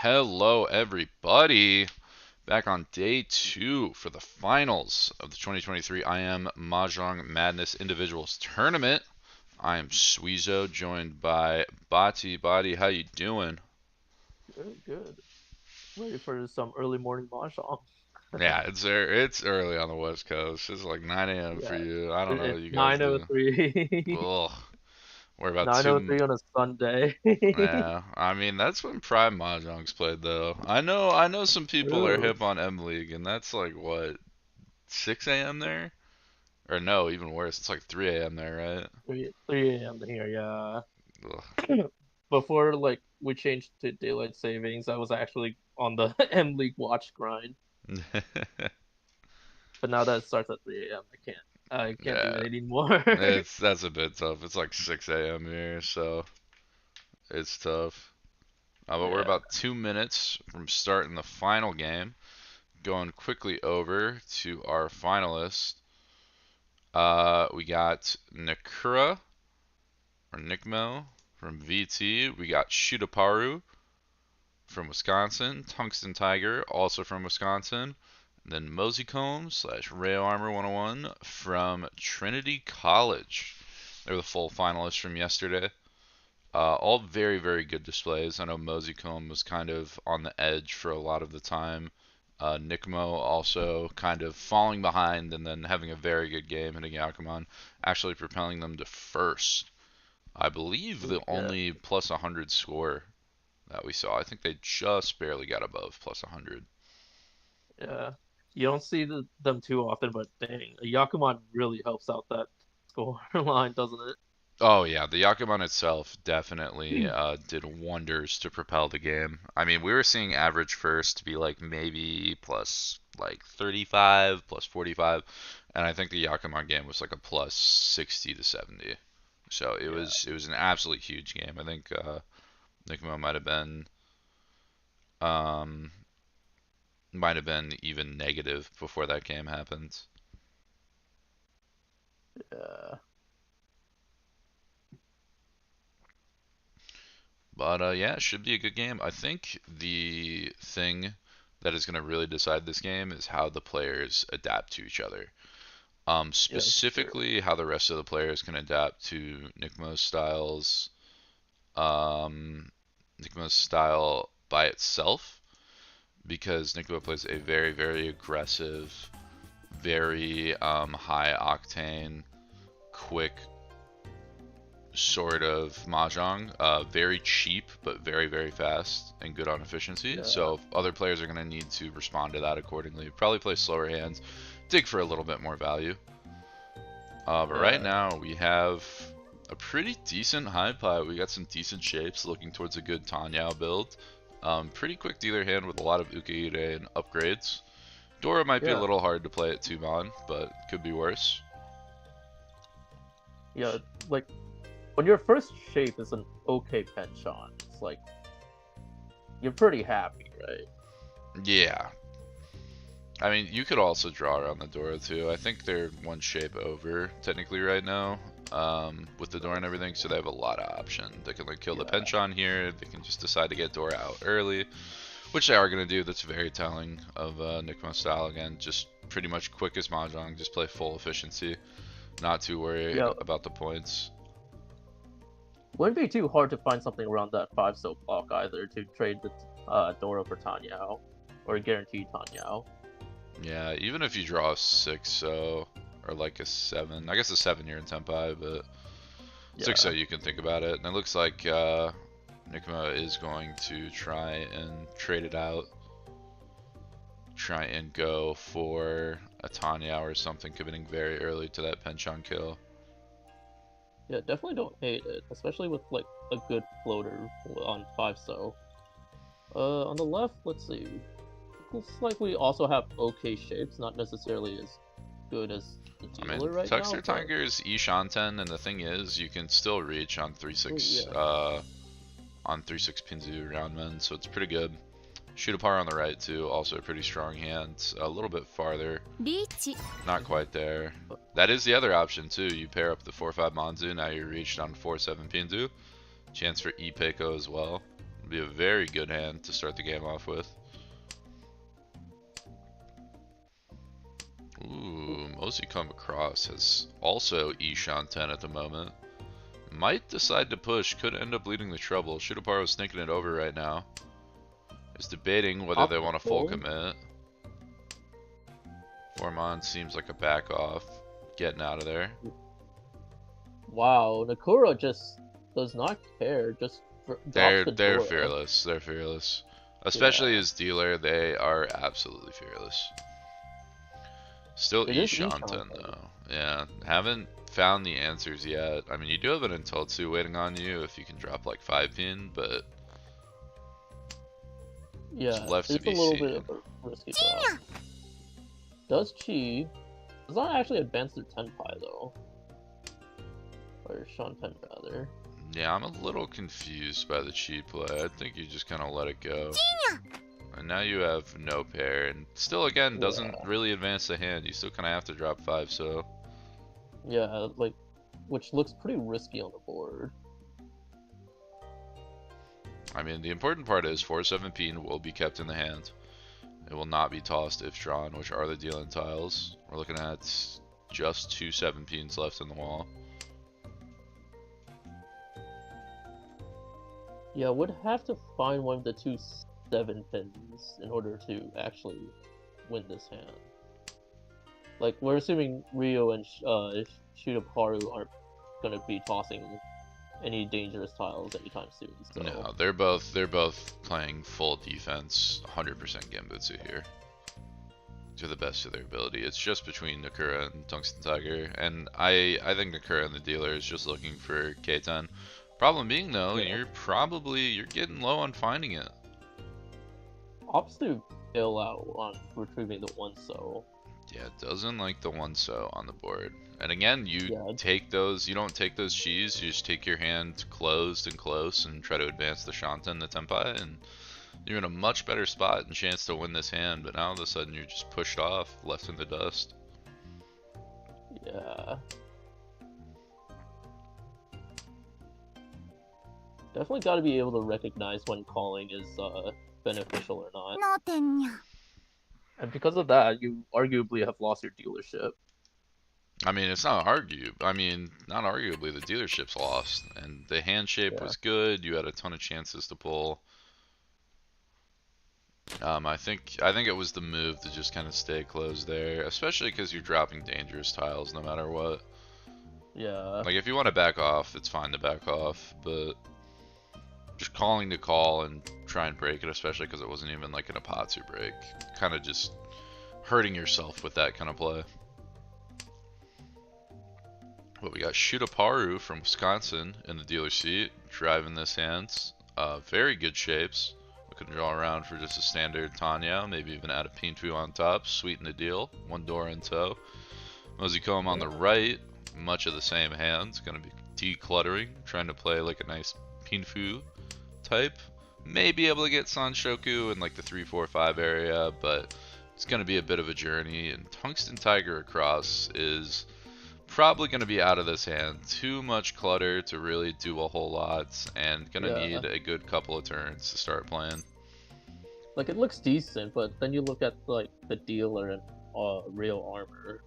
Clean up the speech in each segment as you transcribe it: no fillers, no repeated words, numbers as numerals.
Hello, everybody. Back on day 2 for the finals of the 2023 IM Mahjong Madness Individuals Tournament. I am Suizo, joined by Bati. Bati, how you doing? Good, good. Ready for some early morning mahjong. Yeah, it's early on the West Coast. It's like 9 a.m. for Yeah, you. I don't know what it's you guys do. 9:03. Ugh, we're about 9:03 on a Sunday. Yeah, I mean that's when Prime Mahjong's played though. I know some people are True. hip on M League, and that's like what 6 a.m. there? Or no, even worse. It's like 3 a.m. there, right? 3 a.m. here, yeah. Ugh. Before we changed to daylight savings, I was actually on the M League watch grind. But now that it starts at 3 a.m., I can't do Yeah, it anymore. that's a bit tough. It's like 6 a.m. here, so it's tough. But we're Yeah. about 2 minutes from starting the final game. Going quickly over to our finalists. We got Nakura or Nikmo from VT. We got Shutaparu from Wisconsin. Tungsten Tiger, also from Wisconsin. And then Mosey Combs slash Rail Armor 101 from Trinity College. They're the full finalists from yesterday. All very, very good displays. I know Mosey Combe was kind of on the edge for a lot of the time. Nikmo also kind of falling behind and then having a very good game hitting Yakuman, actually propelling them to first. I believe the Yeah. only plus 100 score that we saw. I think they just barely got above plus 100. Yeah. You don't see them too often, but dang, Yakuman really helps out that score line, doesn't it? Oh yeah, the Yakuman itself definitely did wonders to propel the game. I mean, we were seeing average first to be like maybe plus like 35, plus 45, and I think the Yakuman game was like a plus 60 to 70. So it Yeah. was it was an absolutely huge game. I think Nikmo um, might have been even negative before that game happened. Yeah. But yeah, it should be a good game. I think the thing that is going to really decide this game is how the players adapt to each other. Yeah, that's true. Specifically, how the rest of the players can adapt to Nikmo's styles, um, Nikmo's style by itself, because Nikmo plays a very, very aggressive, very high octane, quick sort of mahjong. Very cheap, but very, very fast and good on efficiency. Yeah. So other players are going to need to respond to that accordingly. Probably play slower hands, dig for a little bit more value. But right Yeah. now we have a pretty decent high pie. We got some decent shapes looking towards a good Tanyao build. Pretty quick dealer hand with a lot of ukeire and upgrades. Dora might be a Yeah. little hard to play at 2-mon, but could be worse. Yeah. Like when your first shape is an okay penchant, it's like you're pretty happy, right? Yeah, I mean, you could also draw around the Dora too. I think they're one shape over technically right now, with the Dora and everything, so they have a lot of option. They can like kill the Yeah. Penchon here. They can just decide to get Dora out early, which they are gonna do. That's very telling of Nikmo style. Again, just pretty much quick as Mahjong. Just play full efficiency, not too worried Yeah. about the points. Wouldn't be too hard to find something around that 5 so clock either to trade the Dora for Tanyao or guarantee Tanyao. Yeah, even if you draw a 6 so or like a 7, I guess a 7 you're in Tempai, but 6 so Yeah. you can think about it. And it looks like Nikma is going to try and trade it out. Try and go for a Tanya or something, committing very early to that Penchon kill. Yeah, definitely don't hate it, especially with like a good floater on 5 so. On the left, let's see. Looks like we also have okay shapes, not necessarily as good as the I mean, dealer right Tuxter now, but Tiger's Ishanten, and the thing is, you can still reach on 3-6 yeah. on 3-6 Pinzu roundmen, so it's pretty good. Shoot a par on the right too, also a pretty strong hand. A little bit farther, not Mhm. quite there. That is the other option too. You pair up the 4-5 Manzu, now you're reached on 4-7 Pinzu. Chance for E Peiko as well. Would be a very good hand to start the game off with. Ooh, most you come across has also eachother at the moment. Might decide to push, could end up leading the trouble. Shudaparo's thinking it over right now. Is debating whether they want to full commit. Formon seems like a back off, getting out of there. Wow, Nakura just does not care. Just drops the They're Dora. fearless. They're fearless. Especially Yeah. as dealer, they are absolutely fearless. Still It is eachother though. Yeah, haven't found the answers yet. I mean, you do have an Inteltsu waiting on you if you can drop like 5 pin, but yeah, left to it's a be little seen. bit of a risky drop. Does Chi does not actually advance their Tenpai though, or Shanten rather. Yeah, I'm a little confused by the cheat play. I think you just kind of let it go. And now you have no pair, and still again doesn't really advance the hand. You still kind of have to drop 5, so. Yeah, like, which looks pretty risky on the board. I mean, the important part is 4-17 will be kept in the hand. It will not be tossed if drawn, which are the dealing tiles. We're looking at just 2 7-peens left in the wall. Yeah, would have to find one of the 2 7-pins in order to actually win this hand. Like, we're assuming Rio and Shudaparu aren't going to be tossing any dangerous tiles anytime soon. So. No, they're both playing full defense, 100% Genbutsu here. To the best of their ability. It's just between Nakura and Tungsten Tiger, and I think Nakura and the dealer is just looking for K10. Problem being though, Yeah. you're getting low on finding it. Opts to bail out on retrieving the 1 so. Yeah, it doesn't like the 1 so on the board. And again, you don't take those cheese, you just take your hand closed and close and try to advance the Shanta and the Tenpai, and you're in a much better spot and chance to win this hand, but now all of a sudden you're just pushed off, left in the dust. Yeah. Definitely got to be able to recognize when calling is beneficial or not. And because of that, you arguably have lost your dealership. I mean, it's not not arguably the dealership's lost, and the hand shape was good. You had a ton of chances to pull. I think it was the move to just kind of stay closed there, especially because you're dropping dangerous tiles no matter what. Yeah. Like if you want to back off, it's fine to back off, but just calling to call and try and break it, especially because it wasn't even like an Apatsu break, kind of just hurting yourself with that kind of play. But we got Shudaparu from Wisconsin in the dealer seat, driving this hand. Very good shapes. We can draw around for just a standard Tanya, maybe even add a Pinfu on top, sweeten the deal. 1 door in tow. Mosicombe on the right, much of the same hand. Going to be decluttering, trying to play like a nice Pinfu type. May be able to get Sanshoku in like the 3-4-5 area, but it's going to be a bit of a journey. And Tungsten Tiger across is probably going to be out of this hand. Too much clutter to really do a whole lot, and going to need a good couple of turns to start playing. Like, it looks decent, but then you look at like the dealer and real armor,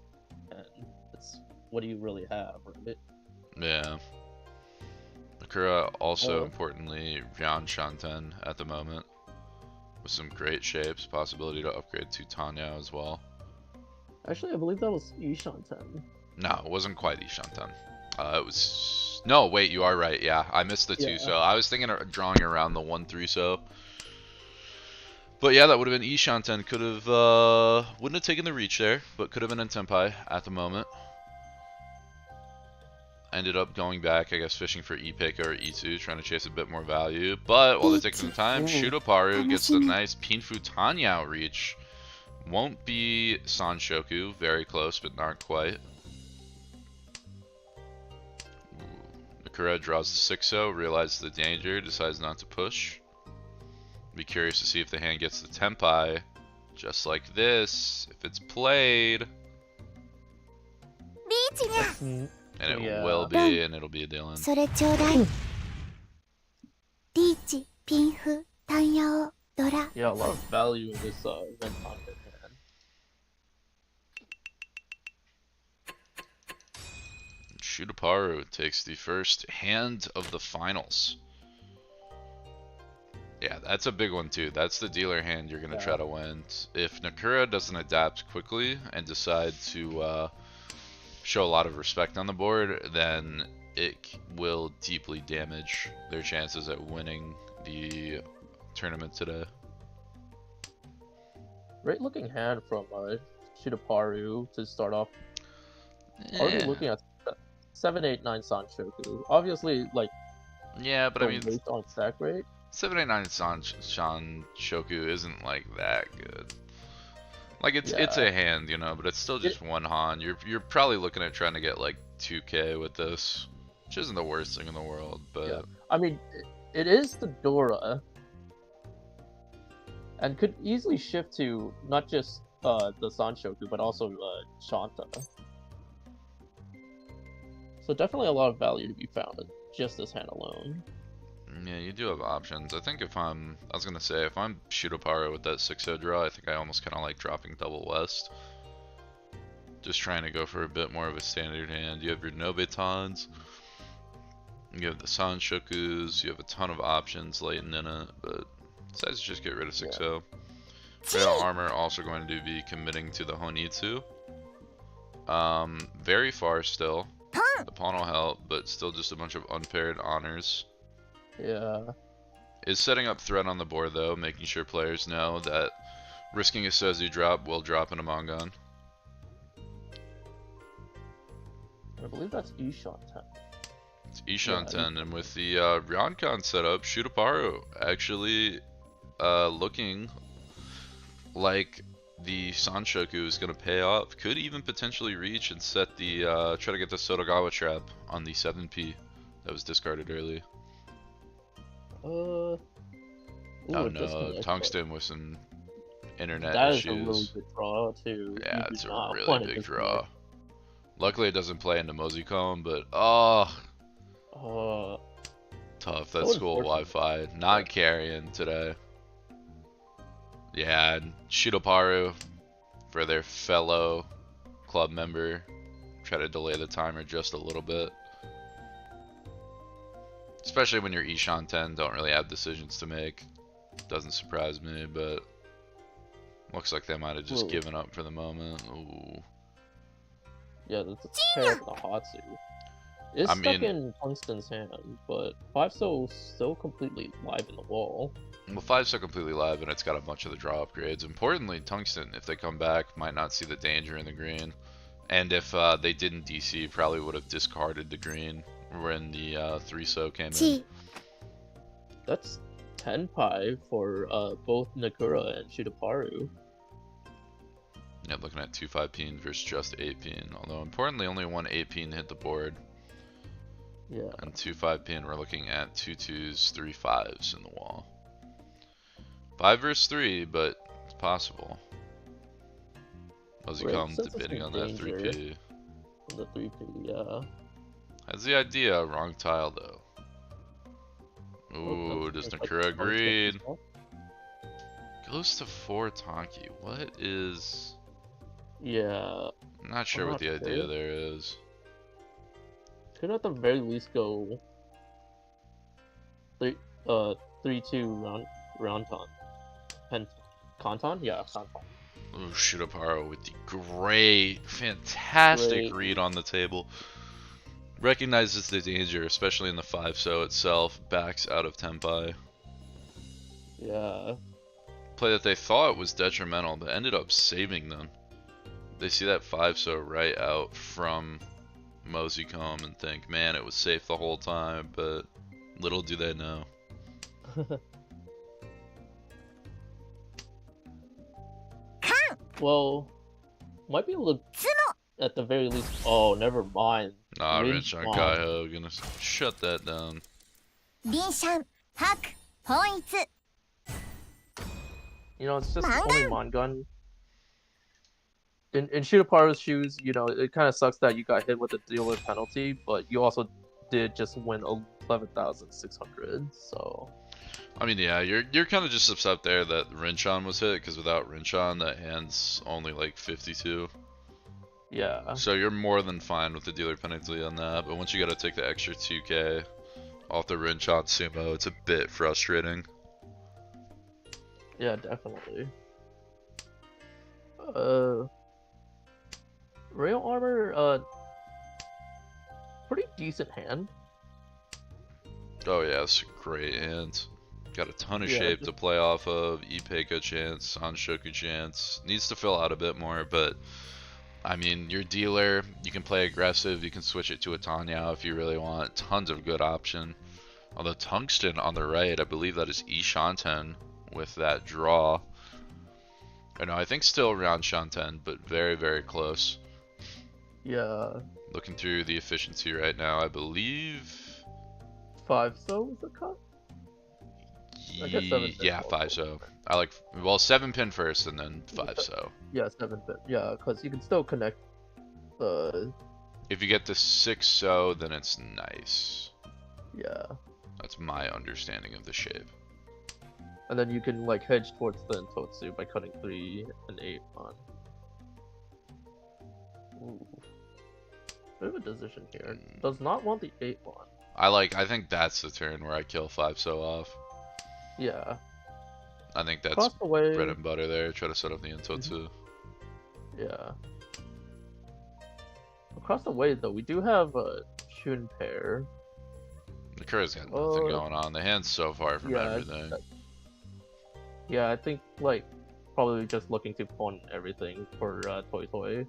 and it's what do you really have, right? Yeah. Nakura also importantly Ryan Shanten at the moment, with some great shapes, possibility to upgrade to Tanya as well. Actually, I believe that was eachother. No, it wasn't quite eachother. It was... No, wait, you are right. Yeah, I missed the 2 so. I was thinking of drawing around the 1-3 so. But yeah, that would have been eachother. Could have... wouldn't have taken the reach there, but could have been in Tenpai at the moment. Ended up going back, I guess, fishing for Ipeka or Itsu, trying to chase a bit more value. But while they're taking some time, Shudaparu gets the nice Pinfu Tanya reach. Won't be Sanshoku, very close, but not quite. Nakura draws the 6-0, realizes the danger, decides not to push. Be curious to see if the hand gets the Tenpai, just like this, if it's played. And it will be, and it'll be a Dylan. ピンフ単ヤオドラ Yeah, a lot of value in this event content hand. Shudaparu takes the first hand of the finals. Yeah, that's a big one too. That's the dealer hand you're going to try to win. If Nakura doesn't adapt quickly and decide to show a lot of respect on the board, then it will deeply damage their chances at winning the tournament today. Great looking hand from Shidoparu to start off. Already looking at 789 Sanshoku. Obviously, like, yeah, but I mean, based on stack rate. 789 Sanshoku isn't like that good. Like it's a hand, you know, but it's still just one Han. You're probably looking at trying to get like 2k with this, which isn't the worst thing in the world, but yeah. I mean, it is the Dora, and could easily shift to not just the Sanshoku, but also Shanta. So definitely a lot of value to be found in just this hand alone. Yeah, you do have options. I think if I was gonna say, if I'm Shudoparu with that 6-0 draw, I think I almost kind of like dropping double west. Just trying to go for a bit more of a standard hand. You have your Nobetons, you have the Sanshokus, you have a ton of options late in it, but besides just get rid of 6-0. Rail Armor also going to be committing to the Honitsu. Very far still. The pawn will help, but still just a bunch of unpaired honors. Yeah. Is setting up threat on the board though, making sure players know that risking a Sozu drop will drop in a Mongon. I believe that's Ishan 10. It's Ishan 10, and with the Ryoncon setup, Shudoparu actually looking like the Sanshoku is going to pay off. Could even potentially reach and set the try to get the Sotogawa trap on the 7p that was discarded early. Ooh, oh no, Tungsten with some internet that issues. That is a really good draw too. Yeah, it's a really big draw. Luckily it doesn't play into Mosicone, but tough. That's so school Wi-Fi. Not carrying today. Yeah, and Shudoparu, for their fellow club member, try to delay the timer just a little bit. Especially when you're Ishan 10, don't really have decisions to make. Doesn't surprise me, but looks like they might have just given up for the moment. Ooh. Yeah, that's a pair of the Hatsu. It's stuck in Tungsten's hand, but 5-so still completely live in the wall. Well, 5-so completely live, and it's got a bunch of the draw upgrades. Importantly, Tungsten, if they come back, might not see the danger in the green. And if they didn't DC, probably would have discarded the green when the 3-so came in. That's 10 pi for both Nakura and Shudoparu. Yeah, looking at 2 5-peen versus just 8-peen. Although, importantly, only one 8-peen hit the board. Yeah. And 2 5-peen, we're looking at 2 2s, 3 5s in the wall. 5 versus 3, but it's possible. Mosicone debating on that 3p. The 3p, yeah. Has the idea, wrong tile though. Ooh, does Nakura agreed? Goes to 4 Tonki. What is... Yeah. I'm not sure what the idea there is. Could at the very least go 3-2 round ton. Kanton? Yeah, Kanton. Ooh, Shudoparu with the great, fantastic read on the table. Recognizes the danger, especially in the 5-so itself. Backs out of Tenpai. Yeah. Play that they thought was detrimental, but ended up saving them. They see that 5-so right out from Mosicone and think, man, it was safe the whole time, but little do they know. Well, might be able to, at the very least. Oh, never mind. Nah, Rich on Kaiho, gonna shut that down. You know, it's just only Mongun. In Shudoparu's shoes, you know, it kind of sucks that you got hit with a dealer penalty, but you also did just win 11,600, so... I mean, yeah, you're kind of just upset there that Rinchan was hit, because without Rinchan, that hand's only like 52. Yeah. So you're more than fine with the dealer penalty on that, but once you gotta take the extra 2k off the Rinchan sumo, it's a bit frustrating. Yeah, definitely. Rail armor, pretty decent hand. Oh yeah, it's a great hand. Got a ton of Yeah, shape just to play off of, Ipeko chance, Anshoku chance. Needs to fill out a bit more, but I mean, your dealer, you can play aggressive, you can switch it to a Tanya if you really want. Tons of good option. Although Tungsten on the right, I believe that is Ishanten with that draw. I know, I think still around Shanten, but very, very close. yeah. Looking through the efficiency right now, I believe... 5 so was the cut? I guess 7 pin Yeah, 5 so. I like, well, 7 pin first and then 5 so. Yeah, 7 pin. Yeah, because you can still connect. If you get the 6 so, then it's nice. Yeah. That's my understanding of the shape. And then you can like hedge towards the Totsu by cutting 3 and 8 on. Ooh. Bit of a decision here. Does not want the 8 one. I think that's the turn where I kill 5 so off. Yeah. I think that's Across the way. bread and butter there. Try to set up the Intotsu. Yeah. Across the way though, we do have a Shun pair. The Kura's got nothing going on. The hand's so far from everything. Yeah, I think like probably just looking to pawn everything for Toy Toy.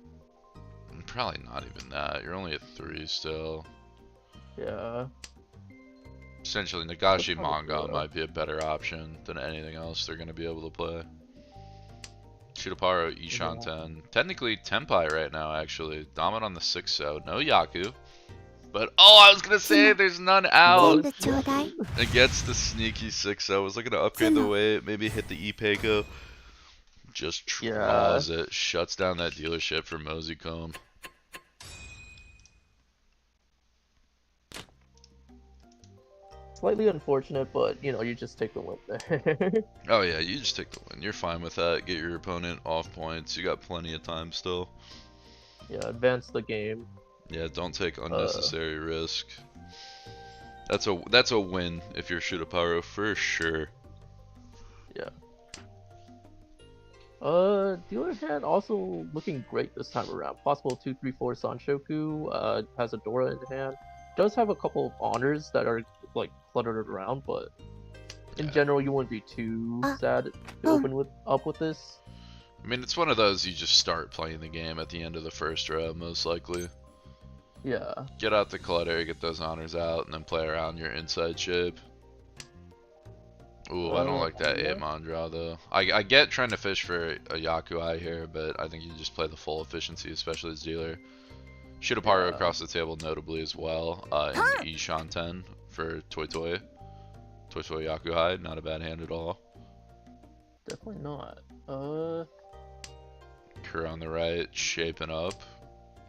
Probably not even that. You're only at 3 still. Yeah. Essentially, Nagashi Manga might be a better option than anything else they're going to be able to play. Shutaparo, Ishanten. Technically, Tenpai right now, actually. Daman on the 6 so. No Yaku. But, oh, I was going to say there's none out. Against the sneaky 6 so. Was looking to upgrade the weight, maybe hit the Ipeko. Just draws it. Shuts down that dealership for Moseycombe. Slightly unfortunate, but you know, you just take the win there. Oh yeah, you just take the win. You're fine with that. Get your opponent off points. You got plenty of time still. Yeah, advance the game. Yeah, don't take unnecessary risk. That's a win if you're Shutaparo for sure. Yeah. Dealer hand also looking great this time around. Possible 2-3-4 Sanshoku. Has a Dora in hand. Does have a couple of honors that are like cluttered around, but in general, you wouldn't be too sad to open up with this. I mean, it's one of those you just start playing the game at the end of the first row, most likely. Yeah. Get out the clutter, get those honors out, and then play around your inside shape. Ooh, I don't like that 8-mon draw, though. I get trying to fish for a Yakuai here, but I think you just play the full efficiency, especially as dealer. Shutaparo across the table notably as well, in Ishanten for Toy Toy. Toy Toy Yakuai, not a bad hand at all. Definitely not. Kura on the right, shaping up.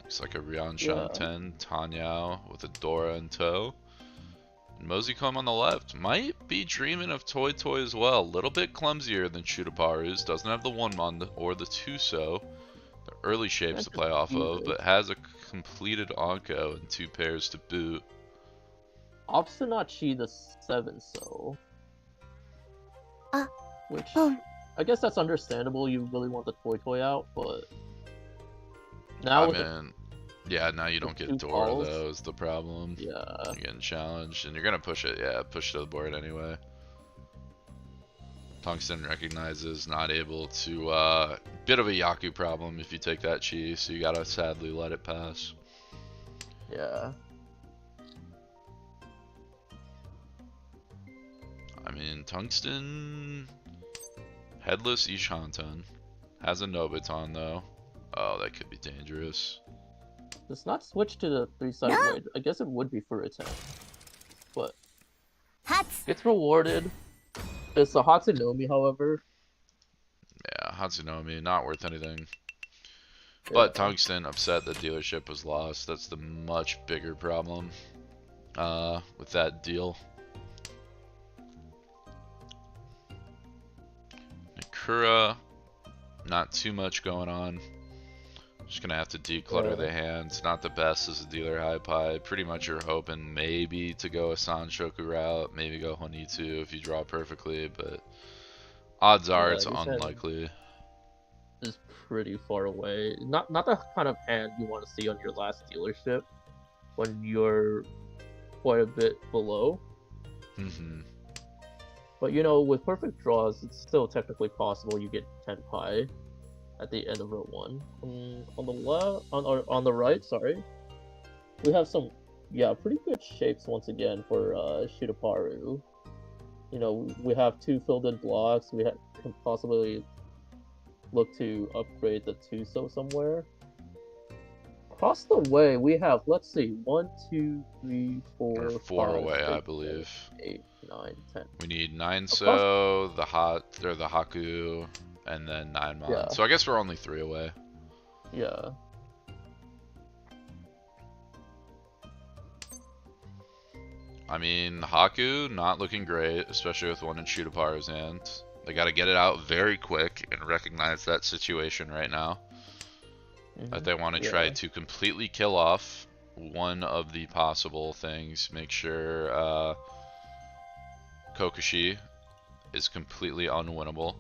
Looks like a Ryan Shanten, Tanyao with a Dora in tow. And Moseycombe on the left might be dreaming of Toy Toy as well. A little bit clumsier than Shutaparu's. Doesn't have the 1-mon or the 2 so. The early shapes to play off of, but has a completed Anko and 2 pairs to boot. Obstinachi the 7 so. Which I guess that's understandable. You really want the Toy Toy out, but now yeah, now you don't get Dora though is the problem. Yeah, you're getting challenged, and you're gonna push it. Yeah, push to the board anyway. Tungsten recognizes not able to. Bit of a Yaku problem if you take that chi, so you gotta sadly let it pass. Yeah. I mean, Tungsten, headless Ishanten, has a Nobuton though. Oh, that could be dangerous. Does not switch to the 3-sided blade. I guess it would be for a 10. But gets rewarded. It's a Hatsunomi, however. Yeah, Hatsunomi, not worth anything. But Tungsten upset the dealership was lost. That's the much bigger problem with that deal. Nakura, not too much going on. Just gonna have to declutter the hands. Not the best as a dealer high pie. Pretty much you're hoping maybe to go a Sanshoku route, maybe go Honitsu if you draw perfectly, but odds are it's this hand unlikely. is pretty far away. Not the kind of hand you want to see on your last dealership when you're quite a bit below. But you know, with perfect draws, it's still technically possible you get Tenpai at the end of row 1. On the left, on the right, sorry, we have some pretty good shapes once again for Shiraparu. You know, we have 2 filled in blocks. We can possibly look to upgrade the Tuso somewhere. Across the way, we have, let's see, 1, 2, 3, 4, Or 4 5, away, 6, I believe. 8, 9, 10. We need 9-so, the Haku, and then 9-mon. Yeah. So I guess we're only 3 away. Yeah. I mean, Haku not looking great, especially with 1 in Shiraparu's hand. They got to get it out very quick and recognize that situation right now. That they want to try to completely kill off one of the possible things. Make sure Kokoshi is completely unwinnable.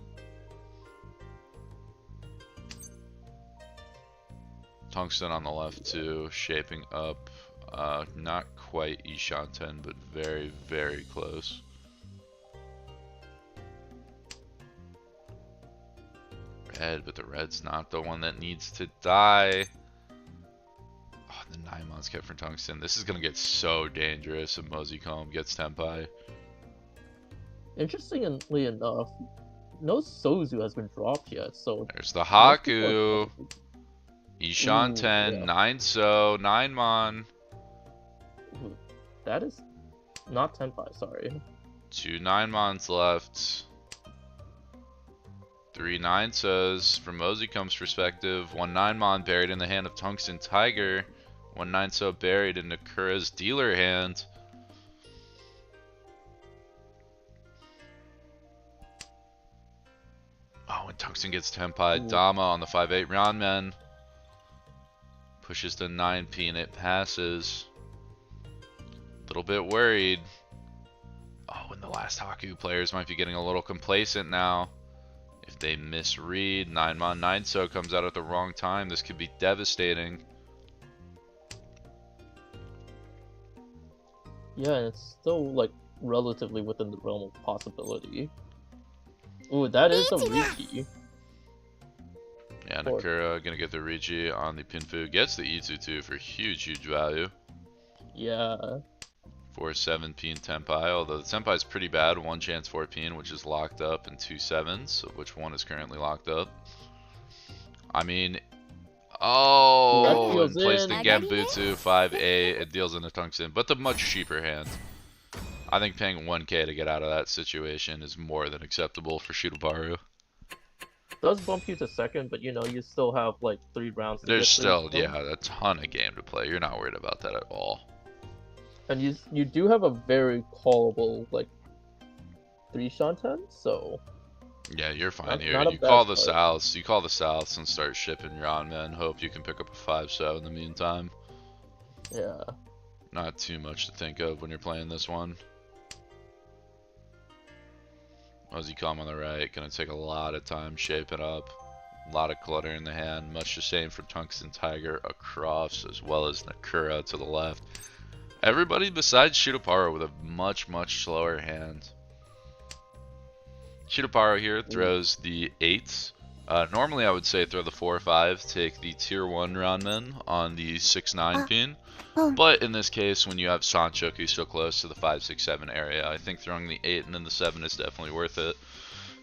Tungsten on the left too, shaping up. Not quite Ishanten, but very, very close. Red, but the red's not the one that needs to die. Oh, the 9-mon's kept from Tungsten. This is going to get so dangerous if Moseycomb gets Tenpai. Interestingly enough, no Sozu has been dropped yet, so... There's the Haku. Ishanten, 9-so, 9-mon. That is not Tenpai, sorry. 2 9-mons left. 3 9-sos from Moseycomb's perspective. 1 9-mon buried in the hand of Tungsten Tiger. 1 9-so buried in Nakura's dealer hand. Oh, when Tungsten gets Tenpai, Dama on the 5-8 Ranmen. Pushes to 9p and it passes. Little bit worried. Oh, and the last Haku players might be getting a little complacent now. If they misread, 9-mon 9-so comes out at the wrong time. This could be devastating. Yeah, and it's still like relatively within the realm of possibility. Ooh, that is a Riki. Yeah, Nakura gonna get the Riki on the Pinfu. Gets the Itsu for huge value. Yeah. For 7p and Tenpai, although the Tenpai is pretty bad. 1 chance 4p, which is locked up, and 2 7s, of which 1 is currently locked up. I mean, and placed the Genbutsu 5-8, it deals into Tungsten, but the much cheaper hand. I think paying 1k to get out of that situation is more than acceptable for Shiraparu. Does bump you to second, but you know, you still have like 3 rounds to There's get still, through. a ton of game to play. You're not worried about that at all. And you do have a very callable, like, 3 Shanten, so... Yeah, you're fine here. Not You call the Souths and start shipping your on-men. Hope you can pick up a 5-so in the meantime. Yeah. Not too much to think of when you're playing this one. Moseycomb on the right, gonna take a lot of time shaping up. A lot of clutter in the hand. Much the same for Tungsten Tiger across, as well as Nakura to the left. Everybody besides Shiraparu with a much slower hand. Shiraparu here throws the 8s. Normally I would say throw the 4 or 5, take the tier 1 Ranmen on the 6-9 pin. But in this case, when you have Sanshoku so close to the 5-6-7 area, I think throwing the 8 and then the 7 is definitely worth it.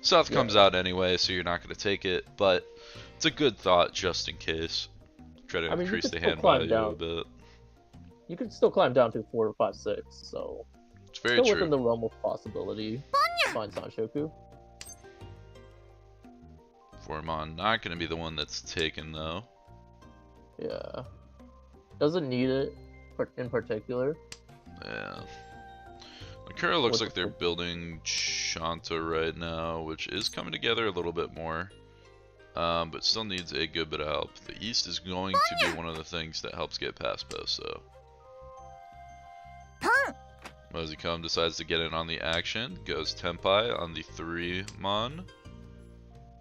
South comes out anyway, so you're not going to take it, but it's a good thought just in case. Try to increase the hand value a bit. You can still climb down to 4 or 5, 6, so it's very still true. within the realm of possibility. Find Sanshoku. 4-mon, not going to be the one that's taken though. Yeah. Doesn't need it in particular. Yeah. Nakura looks What's like they're the- building Shanta right now, which is coming together a little bit more. But still needs a good bit of help. The East is going to be one of the things that helps get past Post, though. Mosicom decides to get in on the action, goes Tenpai on the 3-mon.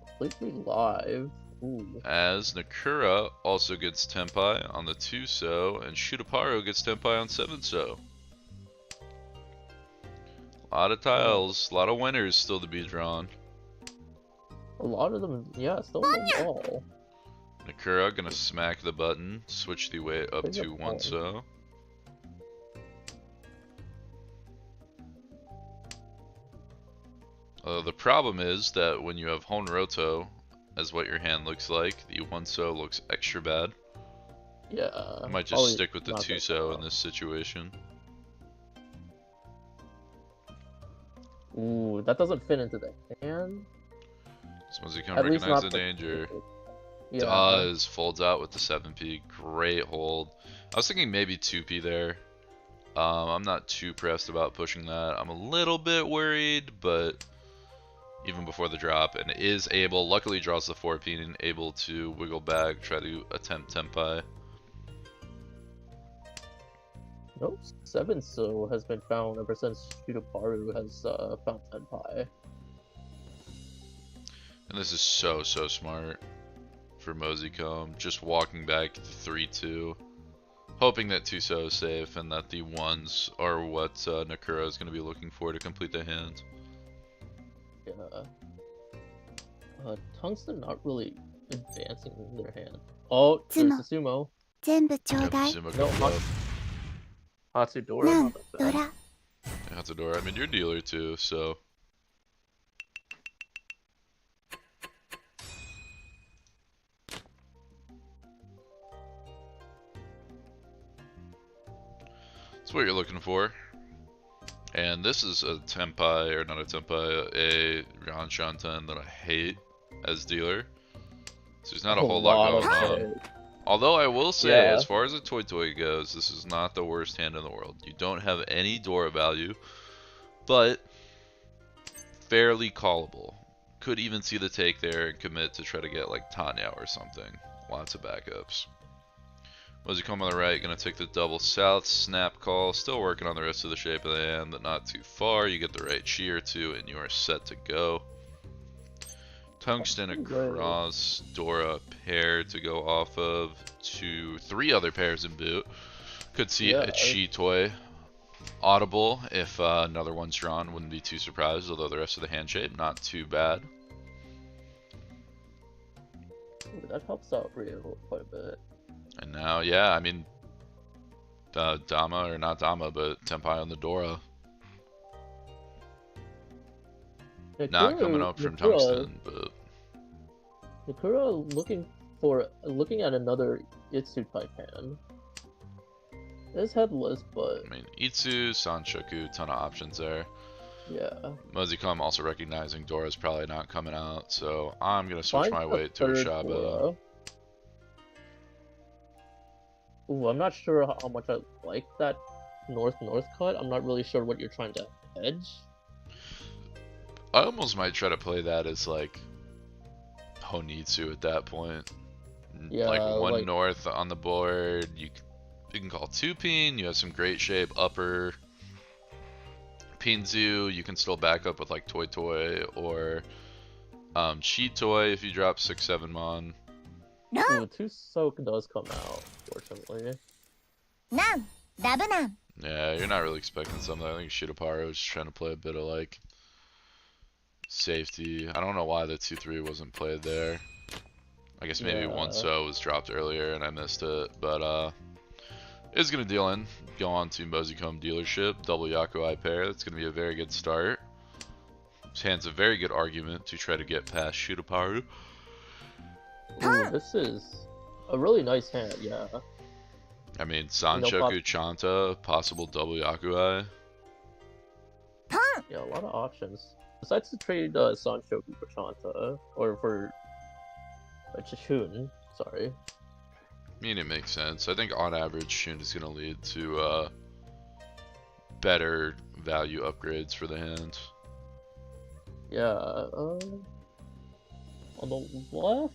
Completely live. Ooh. As Nakura also gets Tenpai on the 2-so, and Shutaparu gets Tenpai on 7-so. A lot of tiles, a lot of winners still to be drawn. A lot of them, yeah, still on the wall. Nakura gonna smack the button, switch the weight up Big to up one. 1-so. The problem is that when you have Honroto as what your hand looks like, the 1-so looks extra bad. Yeah. I might just probably stick with the not that 2-so in well. this situation. Ooh, that doesn't fit into the hand. So once you can At least recognize not the danger, Yeah. does, folds out with the 7p, great hold. I was thinking maybe 2p there. I'm not too pressed about pushing that. I'm a little bit worried, but even before the drop, and is able, luckily draws the 4p and able to wiggle back, try to attempt Tenpai. Nope, 7-so has been found ever since Shutaparu has found Tenpai. And this is so smart for Mosicom, just walking back the 3-2, hoping that 2-so is safe and that the 1s are what Nakura is going to be looking for to complete the hand. Yeah. Tungsten not really advancing their hand. Oh, there's the sumo. 全部ちょう Yep, だい Sumo No, comes Hot- up. Hatsudora, なん not that ド bad. ラ Hatsadora, I mean, you're dealer too, so. That's what you're looking for. And this is a Tenpai, or not a Tenpai, a Ranshanten that I hate as dealer. So there's not a whole lot going on. hit. Although I will say, Yeah. as far as a Toy goes, this is not the worst hand in the world. You don't have any Dora value, but fairly callable. Could even see the take there and commit to try to get like Tanya or something. Lots of backups. Mosicom on the right, gonna take the double south, snap call, still working on the rest of the shape of the hand, but not too far. You get the right chi or two and you are set to go. Tungsten across, Dora pair to go off of, 3 other pairs in boot. Could see a Chi toy audible if another one's drawn, wouldn't be too surprised, although the rest of the hand shape, not too bad. Ooh, that helps out Rio quite a bit. And now, yeah, I mean, Dama, or not Dama, but Tenpai on the Dora. Not coming up from Tungsten, but Nakura looking at another Itsu type hand. It's headless, but I mean, Itsu, Sanshoku, ton of options there. yeah. Mosicom also recognizing Dora's probably not coming out, so I'm gonna switch Find my a weight to a third Shaba. Dora. Ooh, I'm not sure how much I like that north-north cut. I'm not really sure what you're trying to edge. I almost might try to play that as like Honitsu at that point. Yeah, like one like- north on the board. You can call 2-pin. You have some great shape upper. Pinzu, you can still back up with like Toy or Cheat Toy if you drop 6-7 mon. Ooh, 2-soak does come out, fortunately. なんダブなん Yeah, you're not really expecting something. I think Shitaparu is trying to play a bit of like safety. I don't know why the 2-3 wasn't played there. I guess maybe Yeah. 1-so was dropped earlier and I missed it, but it's gonna deal in. Go on to Mosicom dealership, double Yakuai pair. That's gonna be a very good start. His hand's a very good argument to try to get past Shitaparu. Ooh, this is a really nice hand, yeah. I mean, Sanshoku Chanta, possible double Yakuai. Yeah, a lot of options. Besides to trade Sanshoku for Chanta, or for Chichun, sorry. I mean, it makes sense. I think on average, Shun is going to lead to better value upgrades for the hand. Yeah, on the left,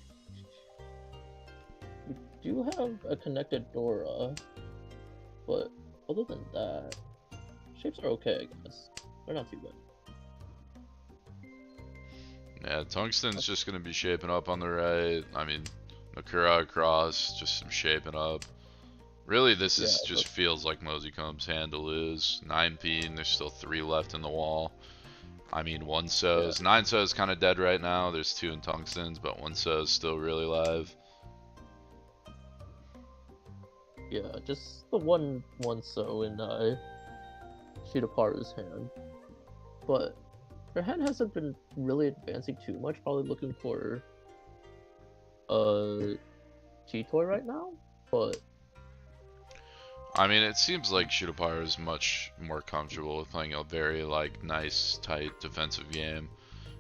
we do have a connected Dora, but other than that, shapes are okay, I guess. They're not too bad. Yeah, Tungsten's just going to be shaping up on the right. I mean, Nakura across, just some shaping up. Really, this is Yeah, just feels like Moseycomb's handle is 9p, and there's still 3 left in the wall. I mean, 1 So's. 9 So's kind of dead right now. There's 2 in Tungsten's, but 1 So's still really live. yeah, just the one so in Shidaparu's hand. But her hand hasn't been really advancing too much, probably looking for G-Toy right now, but I mean, it seems like Shidaparu is much more comfortable with playing a very like nice, tight defensive game,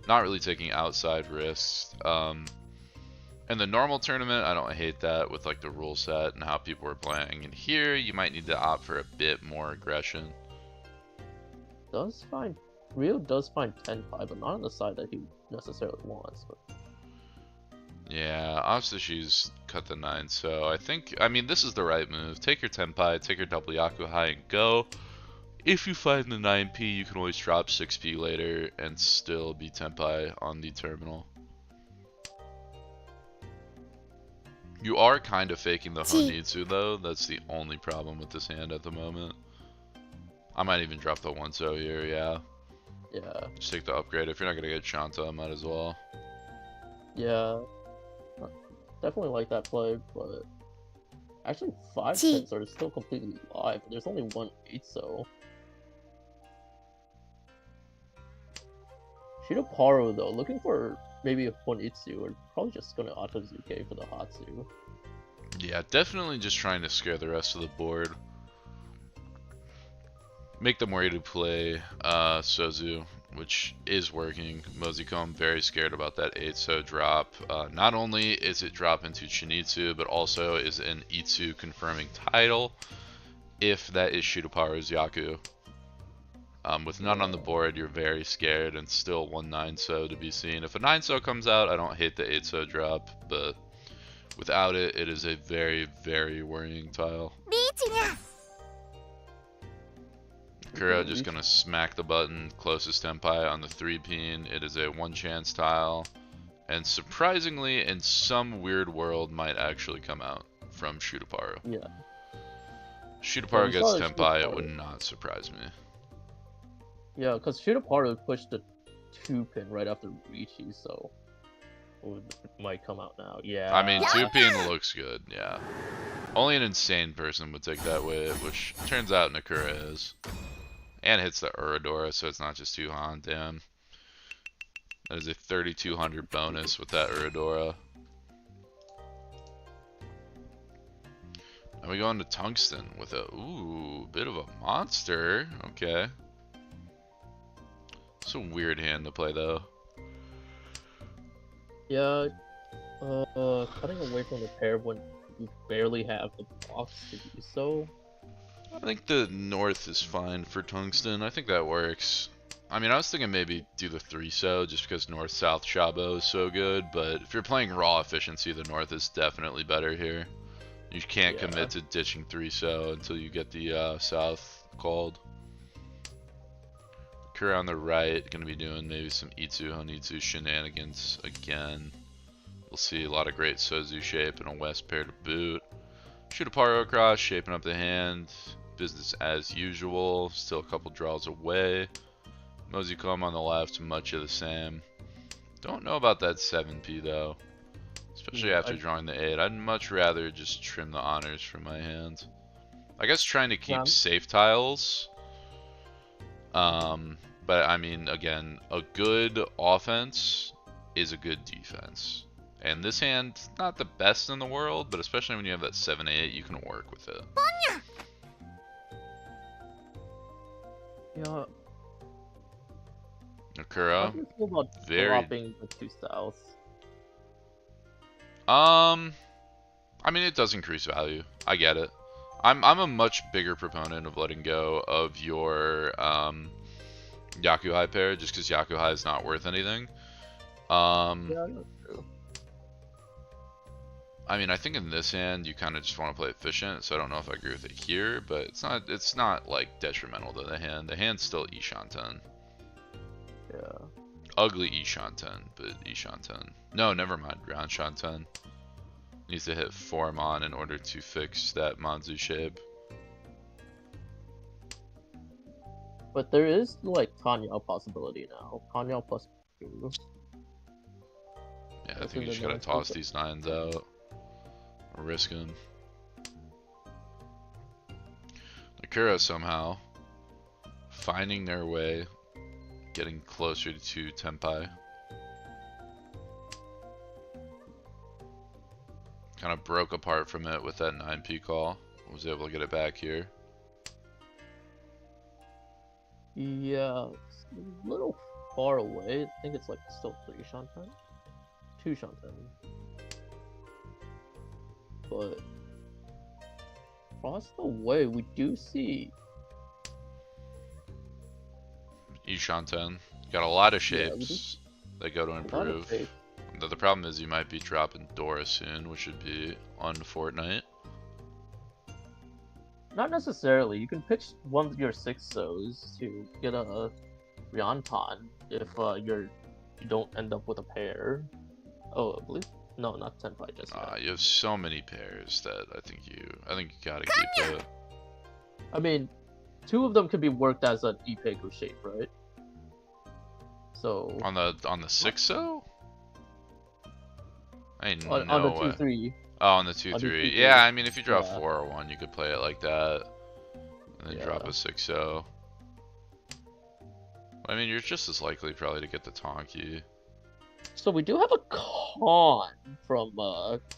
not really taking outside risks. In the normal tournament, I don't hate that with like the rule set and how people are playing. And here, you might need to opt for a bit more aggression. Rio does find 10-5, but not on the side that he necessarily wants. But Yeah, Asashi's cut the 9, so I mean, this is the right move. Take your Tenpai, take your double Yakuhai, and go. If you find the 9p, you can always drop 6p later and still be Tenpai on the terminal. You are kind of faking the Honitsu, though. That's the only problem with this hand at the moment. I might even drop the 1-so here, yeah. yeah, Just take the upgrade. If you're not going to get Shanta, I might as well. yeah, definitely like that play, but actually 5 pins are still completely live. There's only 1 8-so. Shidaparu though, looking for maybe a Honitsu, or probably just gonna Otozuke for the Hatsu. Yeah, definitely just trying to scare the rest of the board. Make them ready to play Sozu, which is working. Moseycomb very scared about that 8-so drop. Not only is it drop into Chinitsu, but also is an Itsu confirming title if that is Shidaparu's Yaku. With none on the board, you're very scared, and still 1 9-so to be seen. If a 9-so comes out, I don't hate the 8-so drop, but without it, it is a very, very worrying tile. Kura just gonna smack the button closest Tenpai on the 3-pin. It is a 1-chance tile, and surprisingly, in some weird world, might actually come out from Shidaparu. Yeah. Shidaparu gets Tenpai, it would not surprise me. Yeah, because Shidaparu pushed the 2-pin right after Riichi, so it might come out now. Yeah. I mean, 2-pin looks good, yeah. Only an insane person would take that wave, which turns out Nakura is. And hits the Uradora, so it's not just 2 Han, damn. That is a 3200 bonus with that Uradora. And we go into Tungsten with a, ooh, bit of a monster. Okay. It's a weird hand to play, though. Yeah, cutting away from the pair when you barely have the box to do so. I think the north is fine for Tungsten. I think that works. I mean, I was thinking maybe do the 3-so just because north-south Shabo is so good, but if you're playing raw efficiency, the north is definitely better here. You can't commit to ditching 3-so until you get the south called. Kura on the right, gonna be doing maybe some Itsu Honitsu shenanigans again. We'll see a lot of great Sozu shape and a west pair to boot. Shidaparu across, shaping up the hand. Business as usual, still a couple draws away. Moseycomb on the left, much of the same. Don't know about that 7p though, especially after drawing the 8. I'd much rather just trim the honors from my hand. I guess trying to keep safe tiles. But I mean, again, a good offense is a good defense. And this hand, not the best in the world, but especially when you have that 7-8, you can work with it. Yeah. Nakura, How do you feel about dropping the 2 styles? I mean, it does increase value. I get it. I'm a much bigger proponent of letting go of your Yakuhai pair, just because Yakuhai is not worth anything. Yeah, that's true. I mean, I think in this hand you kind of just want to play efficient, so I don't know if I agree with it here, but it's not like detrimental to the hand. The hand's still Ishanten. Yeah. Ugly Ishanten, but Ishanten. No, never mind. Ground Shanten. Needs to hit 4 Mon in order to fix that Manzu shape. But there is like Tanya possibility now. Tanya plus 2. Yeah, I That's think you in just the gotta toss non-focus. these 9s out. Or risk them. Nakura somehow finding their way, getting closer to Tenpai. Kind of broke apart from it with that 9p call. Was able to get it back here. Yeah, it's a little far away. I think it's like still 3 Shantan. 2 Shantan. But across the way, we do see. Ishanten. Got a lot of Yeah, we do shapes that go to a lot of improve. shapes. The problem is you might be dropping Dora soon, which would be unfortunate. Not necessarily. You can pitch one of your 6 so's to get a Ryantan if you don't end up with a pair. Oh, I believe no, not Tenpai just yet. You have so many pairs that I think you gotta keep it. I mean, 2 of them could be worked as an Ipeiku shape, right? So On the 6-0? Ain't on no the way. 2-3. Oh, on the On the 2-3. 2-3. Yeah, I mean if you draw Yeah. 4 or 1, you could play it like that, and then drop Yeah. a 6-0. I mean, you're just as likely probably to get the Tonki. So we do have a con from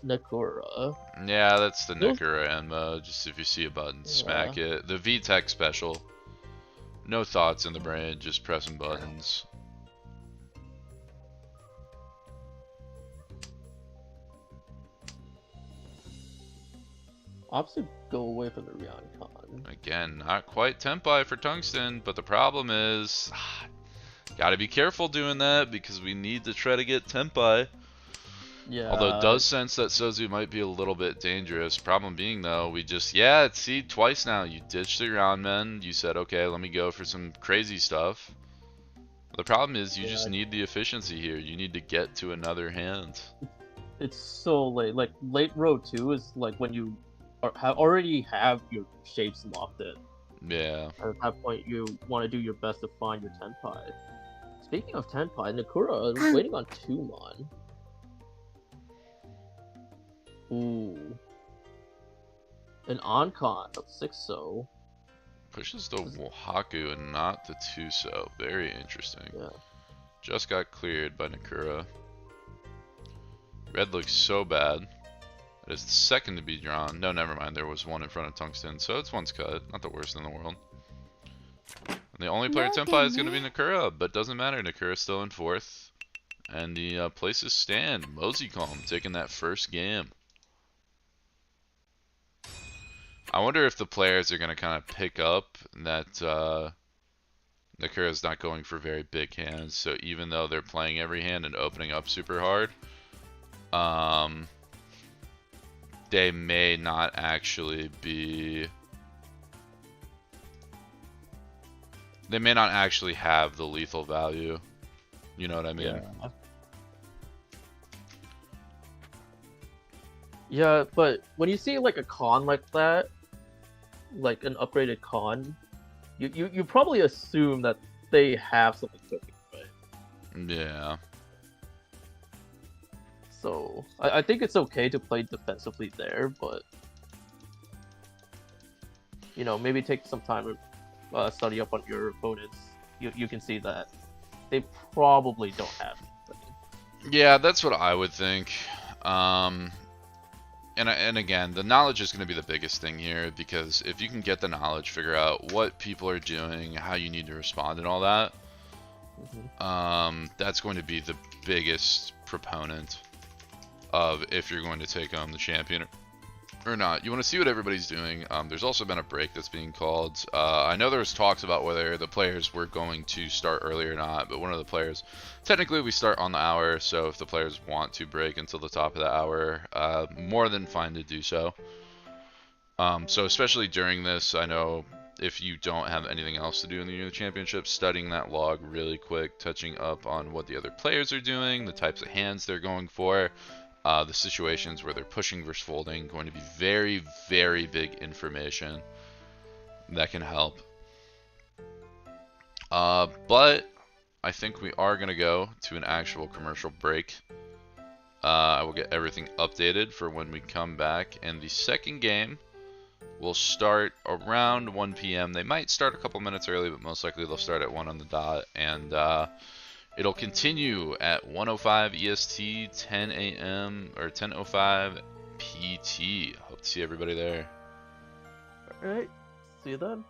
Nakura. Yeah, that's the Those- Nakura Enma. Just if you see a button, smack Yeah. it. The VTech special. No thoughts in the brain, just pressing buttons. Opposite go away from the Ryantan. Again, not quite Tenpai for Tungsten, but the problem is, gotta be careful doing that because we need to try to get Tenpai. Yeah. Although it does sense that Sozu might be a little bit dangerous. Problem being though, we just, yeah, see, twice now, you ditched the ground men, you said, okay, let me go for some crazy stuff. The problem is you just need the efficiency here, you need to get to another hand. It's so late. Like late row 2 is like when you already have your shapes locked in. Yeah. At that point, you want to do your best to find your Tenpai. Speaking of Tenpai, Nakura is waiting on 2 Mon. Ooh. An Oncon of 6-so. Pushes the Wahaku and not the Tuso. Very interesting. Yeah. Just got cleared by Nakura. Red looks so bad. It is the second to be drawn. No, never mind. There was one in front of Tungsten, so it's one's cut. Not the worst in the world. And the only player Tenpai is going to be Nakura, but doesn't matter. Nakura's still in 4th. And the places stand. Moseycomb taking that first game. I wonder if the players are going to kind of pick up that Nakura's not going for very big hands. So even though they're playing every hand and opening up super hard, they may not actually be... They may not actually have the lethal value. You know what I mean? Yeah. Yeah, but when you see like a con like that, like an upgraded con, you probably assume that they have something cooking, right? Yeah. So I think it's okay to play defensively there, but you know, maybe take some time to study up on your opponents. You can see that they probably don't have anything. Yeah, that's what I would think. And again, the knowledge is going to be the biggest thing here, because if you can get the knowledge, figure out what people are doing, how you need to respond and all that, that's going to be the biggest proponent of if you're going to take home the champion or not. You want to see what everybody's doing. There's also been a break that's being called. I know there was talks about whether the players were going to start early or not, but one of the players, technically we start on the hour, so if the players want to break until the top of the hour, more than fine to do so. So especially during this, I know if you don't have anything else to do in the Year Championship, studying that log really quick, touching up on what the other players are doing, the types of hands they're going for, the situations where they're pushing versus folding, going to be very, very big information that can help. But I think we are going to go to an actual commercial break. I will get everything updated for when we come back, and the second game will start around 1 p.m. They might start a couple minutes early, but most likely they'll start at 1 on the dot, and it'll continue at 1:05 EST, 10 a.m. or 10:05 PT. Hope to see everybody there. Alright, see you then.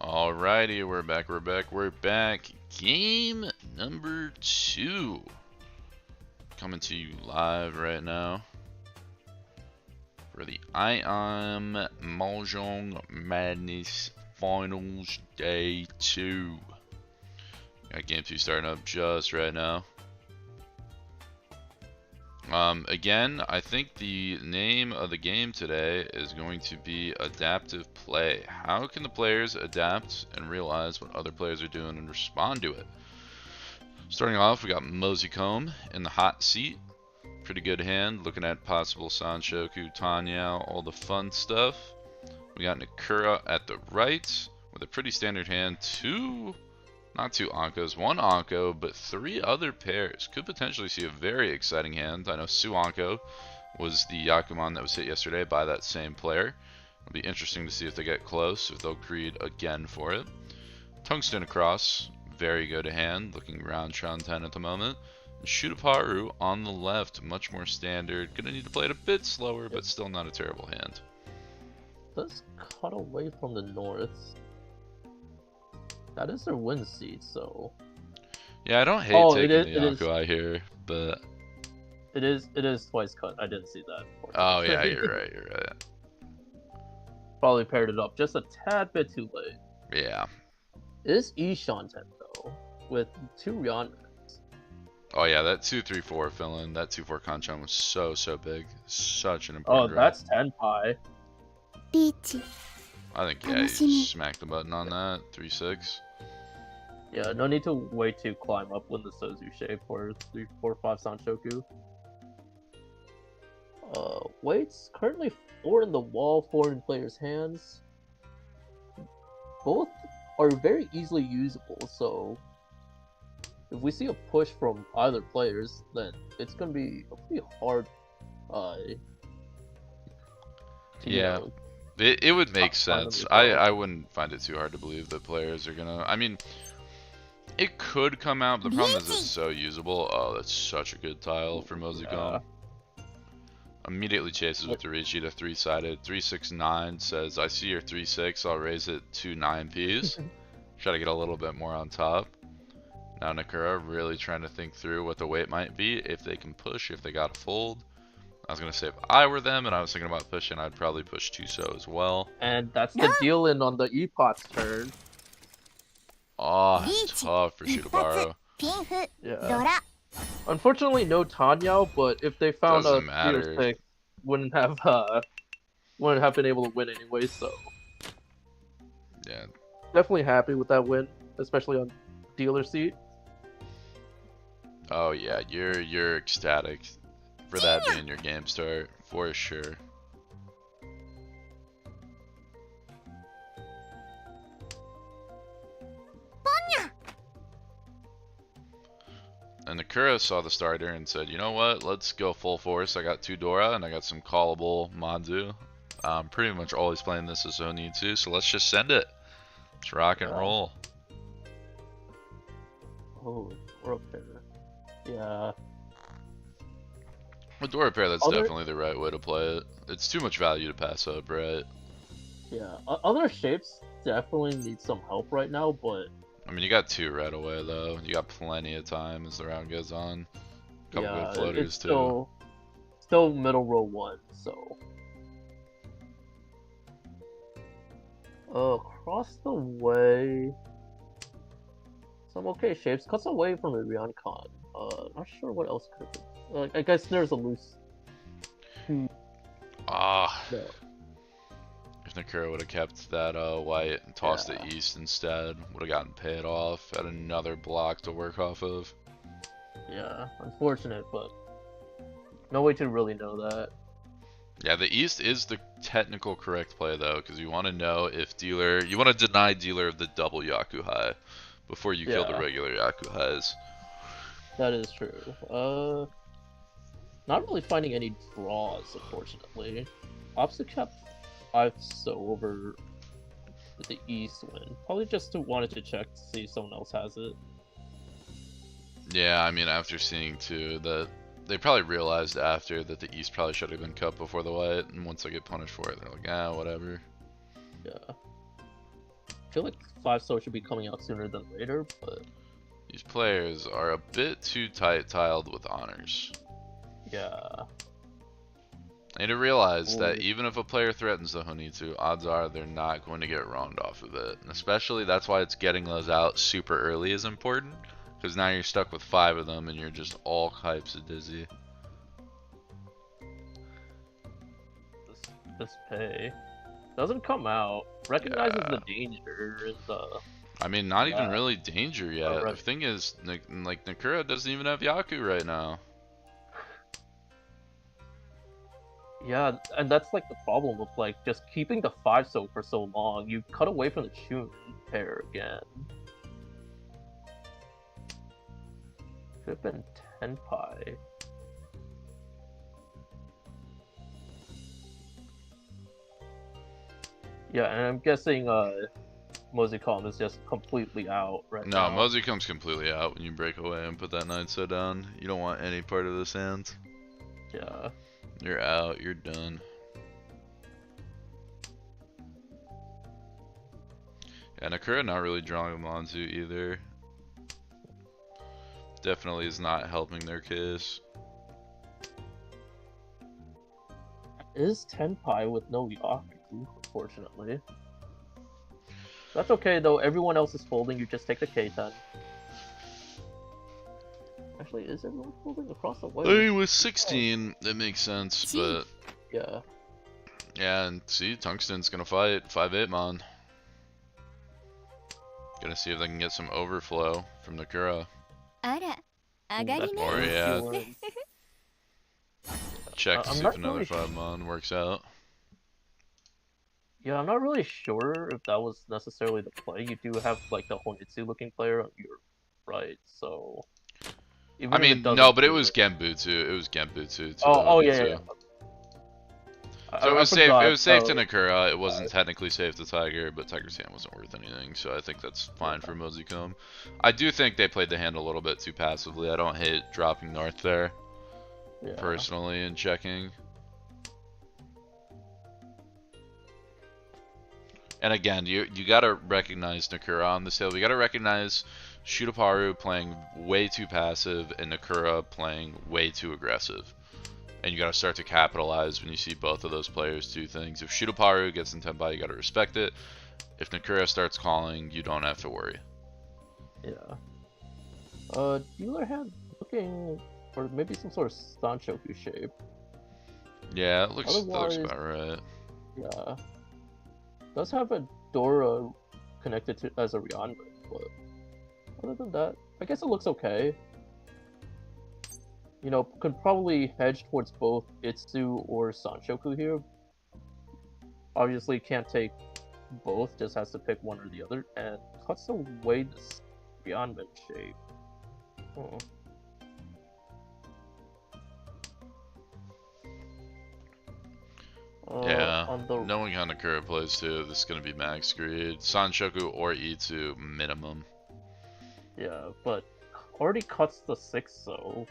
Alrighty, we're back. Game number 2. Coming to you live right now for the I Am Mahjong Madness Finals Day 2. Got game 2 starting up just right now. Again, I think the name of the game today is going to be adaptive play. How can the players adapt and realize what other players are doing and respond to it? Starting off, we got Moseycombe in the hot seat. Pretty good hand, looking at possible Sanshoku, Tanyao, all the fun stuff. We got Nakura at the right with a pretty standard hand. Not two Ankos, one Anko, but 3 other pairs. Could potentially see a very exciting hand. I know Suanko was the Yakuman that was hit yesterday by that same player. It'll be interesting to see if they get close, if they'll greed again for it. Tungsten across, very good hand, looking around Tron 10 at the moment. Shutaparu on the left, much more standard. Gonna need to play it a bit slower, but still not a terrible hand. Let's cut away from the north. That is their win seed, so... Yeah, I don't hate taking the Yakuai here, but... It is twice cut. I didn't see that. Oh yeah, you're right. Probably paired it up just a tad bit too late. Yeah. It is eachother though, with 2 Ryan. Oh yeah, that 2-3-4 fill-in, that 2-4 hanchan was so big. Such an important draw. That's 10 pi. Peachy. I think, yeah, you just smack the button on that. 3-6. Yeah, no need to wait to climb up when the Sozu shape for 3, 4, 5 Sanshoku. Weights currently 4 in the wall, 4 in players' hands. Both are very easily usable, so if we see a push from either players, then it's gonna be a pretty hard yeah. It would make sense. I wouldn't find it too hard to believe that players are gonna... I mean, it could come out, but the problem is it's so usable. Oh, that's such a good tile for Moseycombe. Yeah. Immediately chases with the Riichi to 3-sided. 3-6-9 says, I see your 3-6, I'll raise it to 9Ps. Try to get a little bit more on top. Now Nakura really trying to think through what the weight might be, if they can push, if they got to fold. I was going to say if I were them and I was thinking about pushing, I'd probably push Tuso as well. And that's the deal in on the Epot's turn. Oh, tough for Shutaparu. Yeah. Unfortunately, no Tanyao, but if they found a Spears pick, wouldn't have been able to win anyway, so... Yeah. Definitely happy with that win, especially on dealer seat. Oh yeah, you're ecstatic for that being your game start, for sure. And Nakura saw the starter and said, you know what, let's go full force. I got 2 Dora and I got some callable Manzu. Pretty much always playing this as I need to, so let's just send it. Let's rock and roll. Oh, Dora pair. Yeah. With Dora pair, that's definitely the right way to play it. It's too much value to pass up, right? Yeah. Other shapes definitely need some help right now, but... I mean, you got 2 right away, though. You got plenty of time as the round goes on. Couple good floaters, too. Still middle row 1, so... Across the way... Some okay shapes. Cuts away from the Ryan Khan. Not sure what else could have... I guess there's a loose... Ah... No. If Nakura would have kept that white and tossed it east instead, would have gotten paid off, had another block to work off of. Yeah, unfortunate, but no way to really know that. Yeah, the east is the technical correct play though, because you want to know if dealer, you want to deny dealer of the double Yakuhai before you kill the regular Yakuhais. That is true. Not really finding any draws, unfortunately. Opposite kept 5 so over the east win. Probably just wanted to check to see if someone else has it. Yeah, I mean, after seeing too that they probably realized after that the east probably should have been cut before the white, and once they get punished for it, they're like, ah, whatever. Yeah. I feel like 5-so should be coming out sooner than later, but These players are a bit too tight-tiled with honors. yeah. I need to realize Ooh. that even if a player threatens the Honitsu, odds are they're not going to get roamed off of it. And especially that's why it's getting those out super early is important. Because now you're stuck with 5 of them and you're just all types of dizzy. This pay doesn't come out. Recognizes Yeah. the danger in the. I mean, not even Yeah. really danger yet. Right. The thing is, like, Nakura doesn't even have Yaku right now. Yeah, and that's like the problem with like just keeping the 5-so for so long. You cut away from the Shun pair again. Could have been Tenpai. Yeah, and I'm guessing Mozicom is just completely out right No, now. Mosey comes completely out when you break away and put that 9-so down. You don't want any part of this hand. Yeah. You're out, you're done. Yeah, Nakura not really drawing him onto either. Definitely is not helping their case. Is Tenpai with no Yaku, unfortunately. That's okay though, everyone else is folding, you just take the K10. Actually, is everyone folding across the way? I mean, with 16, it makes sense, but Yeah. yeah, and see, Tungsten's gonna fight 5-8 mon. Gonna see if they can get some overflow from Nakura. あら、上がりね。 Or yeah, Feeling- check to I'm see not if another really 5 mon works out. Yeah, I'm not really sure if that was necessarily the play. You do have like the Honitsu looking player on your right, so even I if it mean, doesn't no, but it feel was like- Genbutsu. It was Genbutsu to Oh, the yeah, yeah, Honitsu. yeah. So it was safe. forgot, It was safe so- to Nakura. It wasn't technically safe to Tiger, but Tiger's hand wasn't worth anything. So I think that's fine for Mozicom. I do think they played the hand a little bit too passively. I don't hate dropping North there Yeah. personally and checking. And again, you gotta recognize Nakura on this hill. You gotta recognize Shutaparu playing way too passive and Nakura playing way too aggressive. And you gotta start to capitalize when you see both of those players do things. If Shutaparu gets in Tenpai, you gotta respect it. If Nakura starts calling, you don't have to worry. Yeah. Dealer hand looking for maybe some sort of Sanchoku shape. Yeah, that looks Otherwise- about right. Yeah. Does have a Dora connected to as a Ryanman, but other than that, I guess it looks okay. You know, could probably hedge towards both Itsu or Sanchoku here. Obviously can't take both, just has to pick one or the other, and cuts away this Ryanman shape. Hmm. Yeah, On the knowing how Nakura plays too, this is gonna be max greed. Sanshoku or Itsu minimum. Yeah, but already cuts the 6-so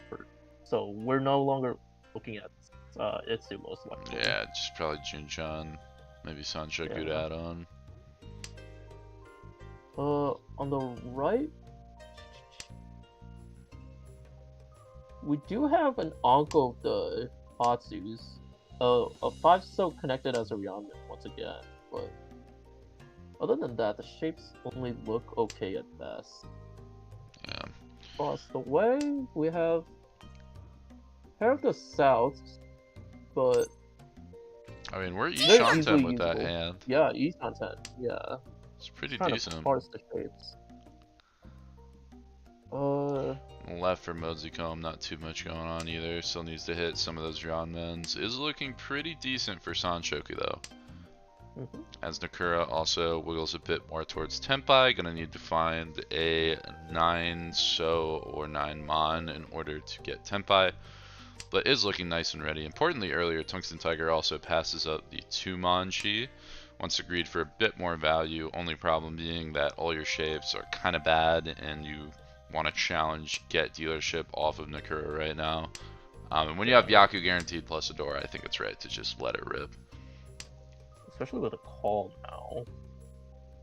so we're no longer looking at Itsu most likely. Yeah, just probably Junchan, maybe Sanshoku to Yeah. add on. On the right, we do have an Anko of the Atsus. A 5-so connected as a Ryanman once again, but other than that, the shapes only look okay at best. Yeah. Across the way, we have Pair of the South, but I mean, we're Very Ishanten easily with that usable. hand. yeah, East content, yeah. It's pretty Trying decent. to parse the shapes. Left for Mozicom, not too much going on either. Still needs to hit some of those Ranmens. Is looking pretty decent for Sanshoku though. Mhm. As Nakura also wiggles a bit more towards Tenpai, gonna need to find a 9-so or 9-mon in order to get Tenpai. But is looking nice and ready. Importantly, earlier, Tungsten Tiger also passes up the 2-mon Chi. Once agreed for a bit more value, only problem being that all your shapes are kind of bad and you want to challenge get dealership off of Nakura right now. And when you have Yaku guaranteed plus Adora, I think it's right to just let it rip. Especially with a call now.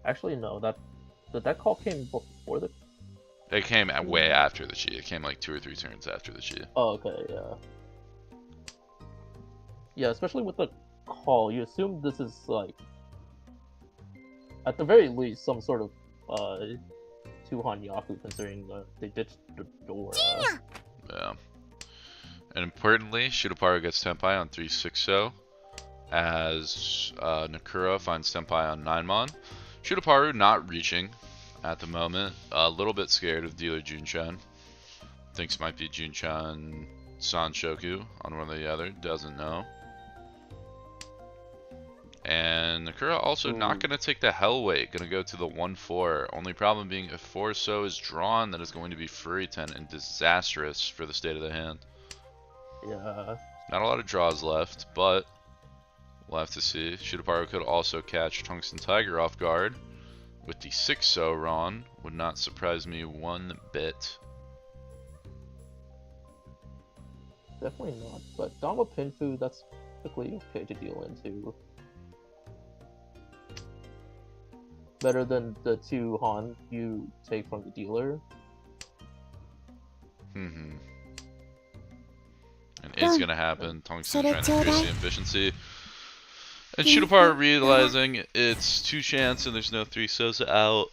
Actually, no. That call came before the. It came way after the chi. It came like 2 or 3 turns after the chi. Oh, okay, yeah. Yeah, especially with the call, you assume this is like, at the very least, some sort of two Hanyaku, considering they ditched the door. Yeah. And importantly, Shutaparu gets Tenpai on 360, as Nakura finds Tenpai on 9mon. Shutaparu not reaching at the moment. A little bit scared of dealer Junchan. Thinks might be Junchan Sanshoku on one or the other. Doesn't know. And Nakura also not going to take the hell weight. Going to go to the 1-4. Only problem being if 4 so is drawn, that is going to be Furry 10 and disastrous for the state of the hand. Yeah. Not a lot of draws left, but we'll have to see. Shutaparu could also catch Tungsten Tiger off guard with the 6-so Ron. Would not surprise me one bit. Definitely not. But Dama Pinfu, that's typically okay to deal into. Better than the 2 Han you take from the dealer. And it's gonna happen. Tungsten trying to increase the efficiency. And Shutaparu realizing it's 2 chance and there's no 3 so's out.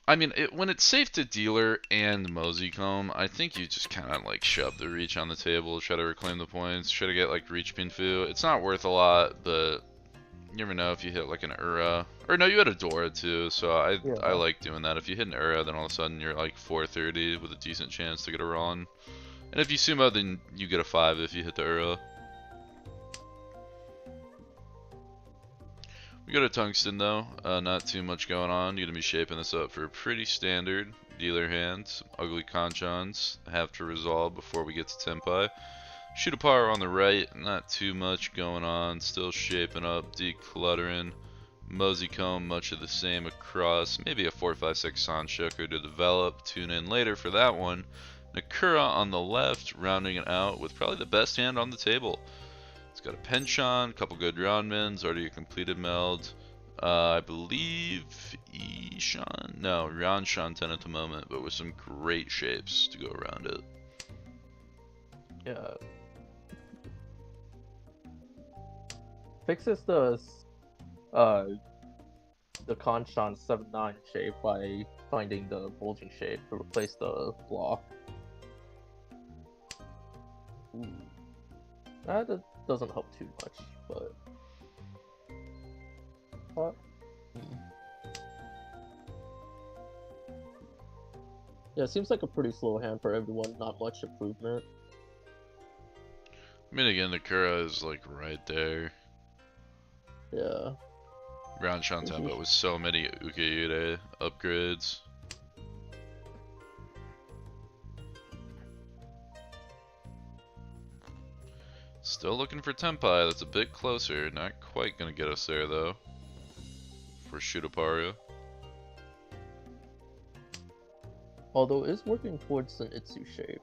I mean, when it's safe to dealer and Mosey Comb, I think you just kind of like shove the reach on the table, try to reclaim the points, try to get like reach Pinfu. It's not worth a lot, but you never know if you hit like an Ura. Or no, you had a Dora too, so I like doing that. If you hit an Ura, then all of a sudden you're like 430 with a decent chance to get a run. And if you sumo, then you get a 5 if you hit the Ura. We go to Tungsten though, not too much going on. You're going to be shaping this up for a pretty standard dealer hand. Some ugly Kanchans have to resolve before we get to Tenpai. Shutaparu on the right, not too much going on. Still shaping up, decluttering. Mosey Comb, much of the same across. Maybe a 4-5-6 Sanshoku to develop. Tune in later for that one. Nakura on the left, rounding it out with probably the best hand on the table. It's got a Penchon, a couple good roundmans, already a completed meld. I believe Round Shanten at the moment, but with some great shapes to go around it. Yeah. Fixes the Kanchan 7-9 shape by finding the bulging shape to replace the block. Ooh. That doesn't help too much, but yeah, it seems like a pretty slow hand for everyone, not much improvement. I mean, again, Nakura is like right there. Yeah. Round Shanten, but with so many Ukiure upgrades. Still looking for Tenpai, that's a bit closer. Not quite gonna get us there though. For Shutaparu. Although it is working towards an Itsu shape.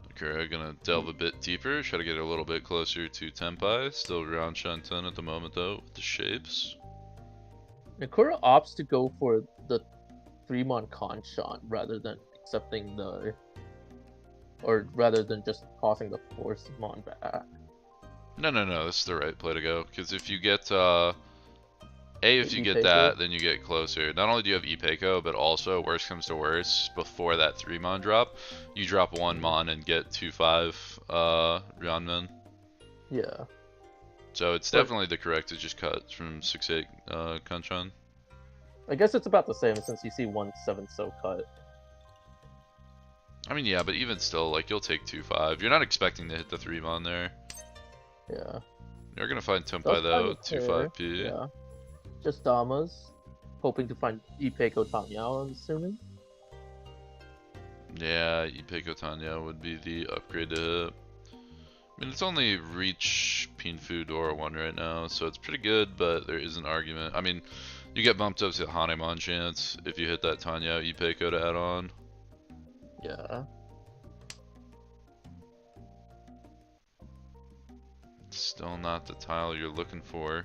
Nakura gonna delve a bit deeper, try to get a little bit closer to Tenpai. Still Round Shanten at the moment though, with the shapes. Nakura opts to go for the 3-mon Kanchan rather than accepting the... or rather than just tossing the 4-mon back. No, this is the right play to go. Because if you get, if you get Ipeco? that, then you get closer. Not only do you have Ipeco, but also, worst comes to worst, before that 3-mon drop, you drop 1 mon and get 2-5 Ryanmen. Yeah. So it's definitely the correct to just cut from 6-8 Kanchan. I guess it's about the same since you see 1 7-so cut. I mean, yeah, but even still, like, you'll take 2-5. You're not expecting to hit the 3-mon there. Yeah. You're gonna find Tenpai though, 2-5p. Yeah. Just Damas. Hoping to find Ipeco Tanyao, I'm assuming. Yeah, Ipeco Tanya would be the upgrade to hit. I mean, it's only reach Pinfu Dora 1 right now, so it's pretty good, but there is an argument. I mean, you get bumped up to Hanemon chance if you hit that Tanya Ipeco to add on. Yeah. Still not the tile you're looking for.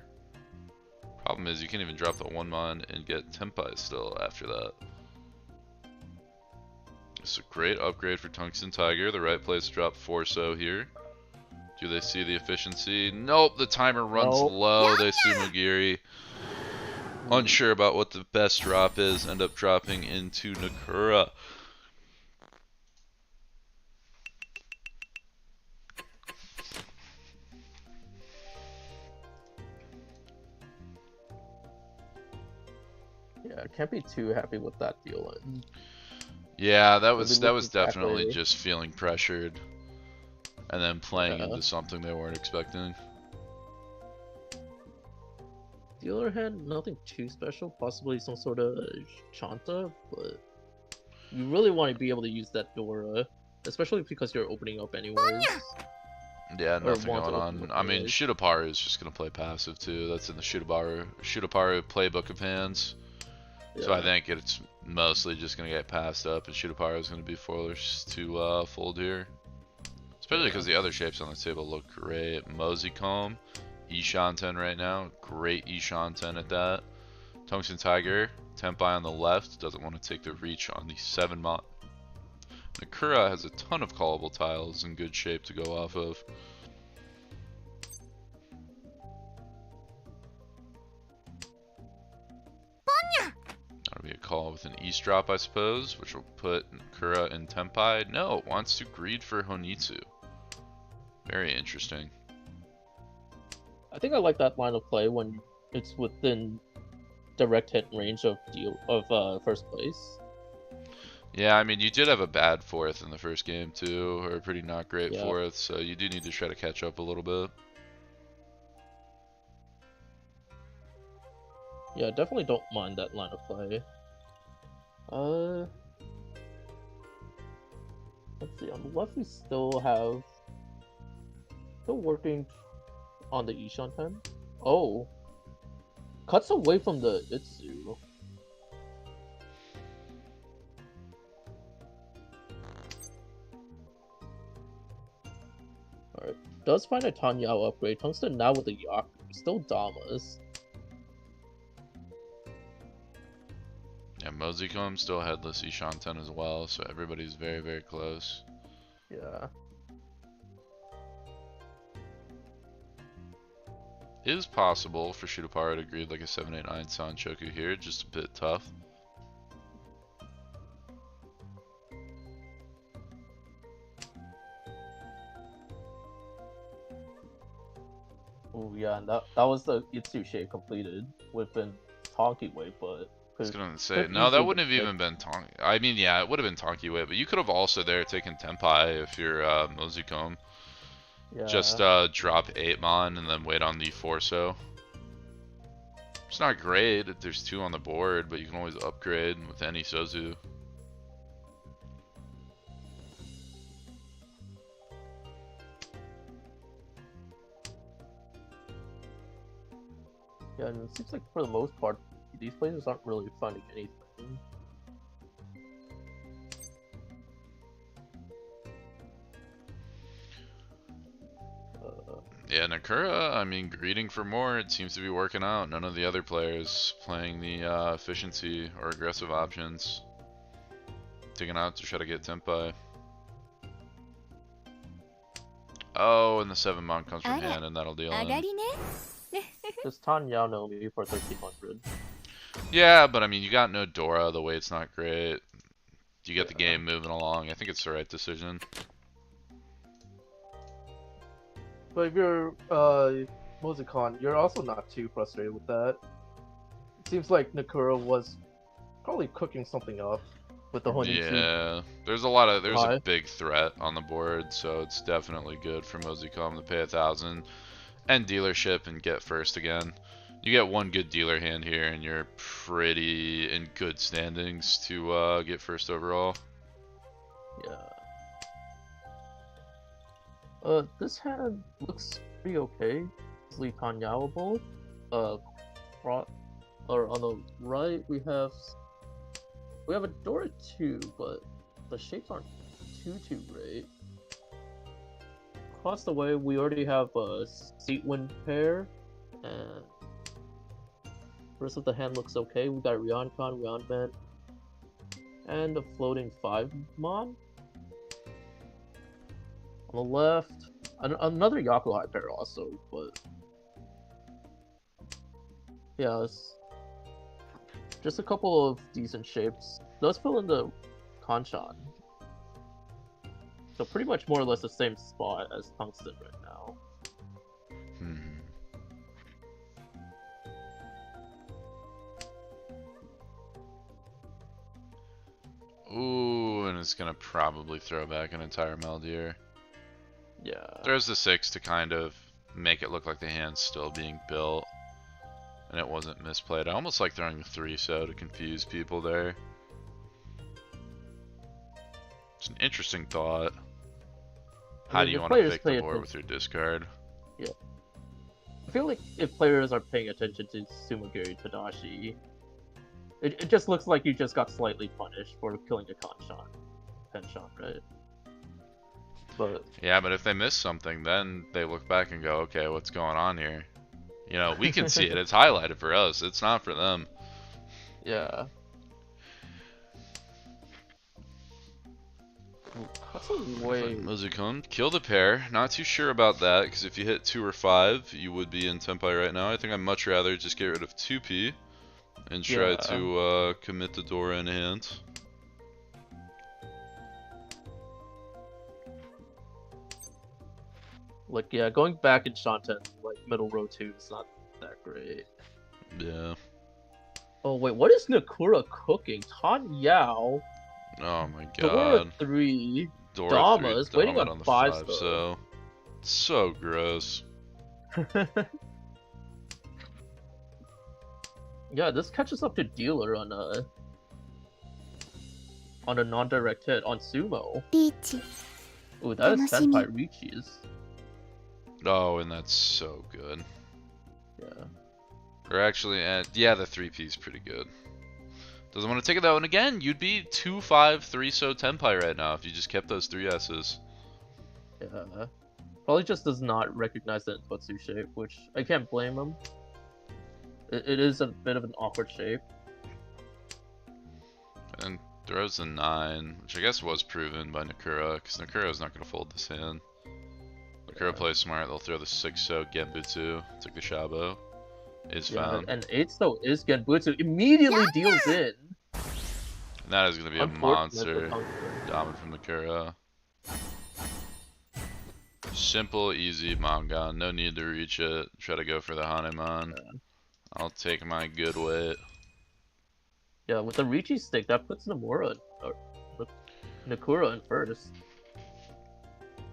Problem is, you can't even drop the 1 mon and get Tempai still after that. It's a great upgrade for Tungsten Tiger. The right place to drop Forso here. Do they see the efficiency? Nope, the timer runs low. They see Mugiri. Unsure about what the best drop is. End up dropping into Nakura. Yeah, I can't be too happy with that deal. Yeah, that was exactly. definitely just feeling pressured. And then playing into something they weren't expecting. Dealer hand, nothing too special. Possibly some sort of Chanta, but you really want to be able to use that Dora, especially because you're opening up anyways. Yeah, nothing going on. I mean, Shutaparu is just going to play passive too. That's in the Shutaparu playbook of hands. Yeah. So I think it's mostly just going to get passed up, and Shutaparu is going to be foilers to fold here. Especially because the other shapes on the table look great. Moseycomb, Ishanten right now. Great Ishanten at that. Tungsten Tiger, Tempai on the left. Doesn't want to take the reach on the 7 mon. Nakura has a ton of callable tiles in good shape to go off of. That'll be a call with an East drop, I suppose, which will put Nakura in Tempai. No, wants to greed for Honitsu. Very interesting. I think I like that line of play when it's within direct hit range of first place. Yeah, I mean, you did have a bad 4th in the first game too, or a pretty not great 4th, so you do need to try to catch up a little bit. Yeah, definitely don't mind that line of play. Let's see, on the left we still working on the Ishanten. Oh. Cuts away from the Itsu. Alright. Does find a Tanyao upgrade. Tungsten now with the Yaku. Still Damas. Yeah, Moseycomb still headless Ishanten as well, so everybody's very, very close. Yeah. It is possible for Shutaparu to greed like a 7-8-9 Sanchoku here, just a bit tough. Oh yeah, and that was the Itsu shape completed within Tonki Way, but I was gonna say, no, that wouldn't have even been Tonki. I mean, yeah, it would have been Tonki Way, but you could have also there taken Tempai if you're Moseycomb. Yeah. Just drop 8 mon and then wait on the Forso. It's not great if there's 2 on the board, but you can always upgrade with any Sozu. Yeah, and it seems like for the most part, these players aren't really finding anything. Yeah, Nakura, I mean, greeting for more, it seems to be working out. None of the other players playing the efficiency or aggressive options. Taking out to try to get Tempai. Oh, and the 7 mon comes from hand, and that'll deal him. Just Tanyao no me for 1300. Yeah, but I mean, you got no Dora, the way it's not great. You get the game moving along. I think it's the right decision. But if you're Mosecon, you're also not too frustrated with that. It seems like Nakura was probably cooking something up with the Honitsu. Yeah, there's a big threat on the board, so it's definitely good for Moseycomb to pay 1,000 and dealership and get first again. You get one good dealer hand here, and you're pretty in good standings to get first overall. Yeah. This hand looks pretty okay. Easily Tanyawable. Or on the right we have a Dora 2, but the shapes aren't too great. Across the way, we already have a Seatwind pair, and the rest of the hand looks okay. We got Ryoncon, Ryonben, and a floating 5 Mon. On the left, another Yakuhai pair also, but yeah, it's just a couple of decent shapes. Does fill in the Kanchan. So pretty much more or less the same spot as Tungsten right now. Ooh, and it's gonna probably throw back an entire Maldeer. Yeah. There's the 6 to kind of make it look like the hand's still being built. And it wasn't misplayed. I almost like throwing the 3 so to confuse people there. It's an interesting thought. How do you want to pick the board with your discard? Yeah. I feel like if players are paying attention to Sumagiri Tadashi, it just looks like you just got slightly punished for killing a Kanchan, right? But yeah, but if they miss something, then they look back and go, okay, what's going on here? You know, we can see it. It's highlighted for us. It's not for them. Yeah. That's a way. Muzukun, kill the pair. Not too sure about that, because if you hit 2 or 5, you would be in Tenpai right now. I think I'd much rather just get rid of 2P and try to commit the Dora in hand. Like, yeah, going back in Shanten, like, middle row 2 is not that great. Yeah. Oh, wait, what is Nakura cooking? Tan Yao, Oh my Dora god. 3, Dora Dama 3, is waiting Dama on the 5, 5 so. So gross. Yeah, this catches up to Dealer on a non-direct hit on Sumo. リーチ Ooh, that is 楽しみ。 Senpai Richi's. Oh, and that's so good. Yeah. Or actually, yeah, the 3P is pretty good. Doesn't want to take it that one again. You'd be 2-5, 3 so Tenpai right now if you just kept those 3 S's. Yeah. Probably just does not recognize the Inputsu shape, which I can't blame him. It is a bit of an awkward shape. And throws a 9, which I guess was proven by Nakura, because Nakura's not going to fold this hand. Nakura plays smart, they'll throw the 6 so Genbutsu, take the Shabo. Is found. And 8 so is Genbutsu, immediately deals in. And that is going to be a monster. Dominant from Nakura. Simple, easy Mangan, no need to reach it. Try to go for the Hanuman. Yeah. I'll take my good weight. Yeah, with the Richi stick, that puts Nomura or Nakura in first.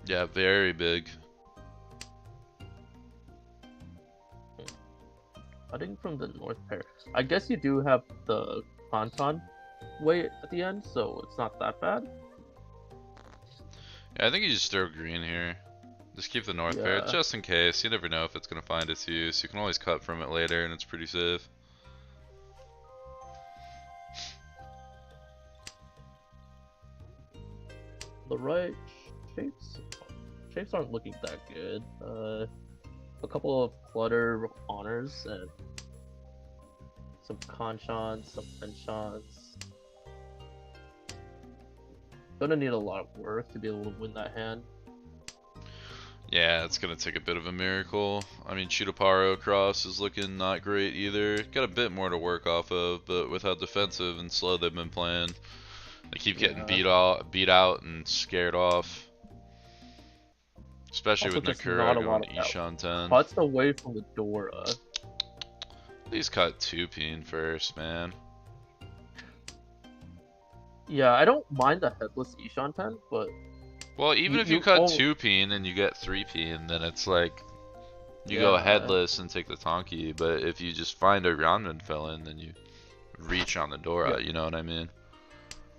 Yeah, very big. Cutting from the north pair. I guess you do have the Kantan weight at the end, so it's not that bad. Yeah, I think you just throw green here. Just keep the north pair, just in case. You never know if it's going to find its use. You can always cut from it later, and it's pretty safe. The right shapes aren't looking that good. A couple of clutter honors and some Kanchans, some Penchans. Gonna need a lot of work to be able to win that hand. Yeah, it's going to take a bit of a miracle. I mean, Chutaparo across is looking not great either. Got a bit more to work off of, but with how defensive and slow they've been playing, they keep getting beat out and scared off. Especially Also, with just Nakura not a going lot of Ishan 10. Cuts away from the Dora. Please cut 2P first, man. Yeah, I don't mind the headless Ishan 10, but well, even if you cut 2P and then you get 3P, and then it's like you go headless and take the Tonki, but if you just find a Ranman villain, then you reach on the Dora, you know what I mean?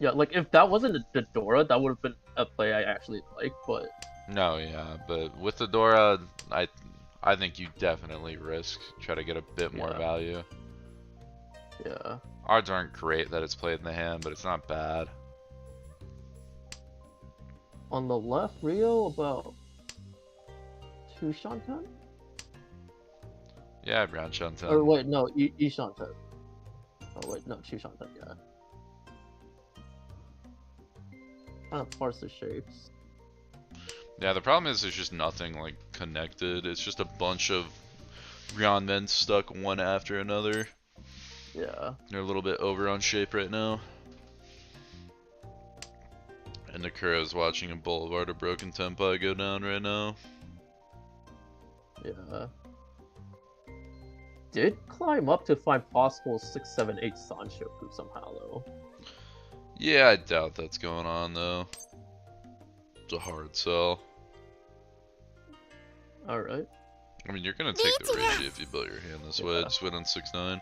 Yeah, like if that wasn't the Dora, that would have been a play I actually like, but no, yeah, but with the Dora, I think you definitely risk try to get a bit more value. Yeah. Odds aren't great that it's played in the hand, but it's not bad. On the left, Rio about Chushanten? Yeah, Brown Shanten. Or wait, no, Ishanten. Oh wait, no, Chushanten, yeah. Kind of parse the shapes. Yeah, the problem is there's just nothing like connected. It's just a bunch of Ryanmen stuck one after another. Yeah. They're a little bit over on shape right now. And Nakura's watching a Boulevard of Broken Tempai go down right now. Yeah. Did climb up to find possible 6, 7, 8 Sanshoku somehow though. Yeah, I doubt that's going on though. It's a hard sell. Alright. I mean, you're gonna take the Reishi if you build your hand this way. Just win on 6-9.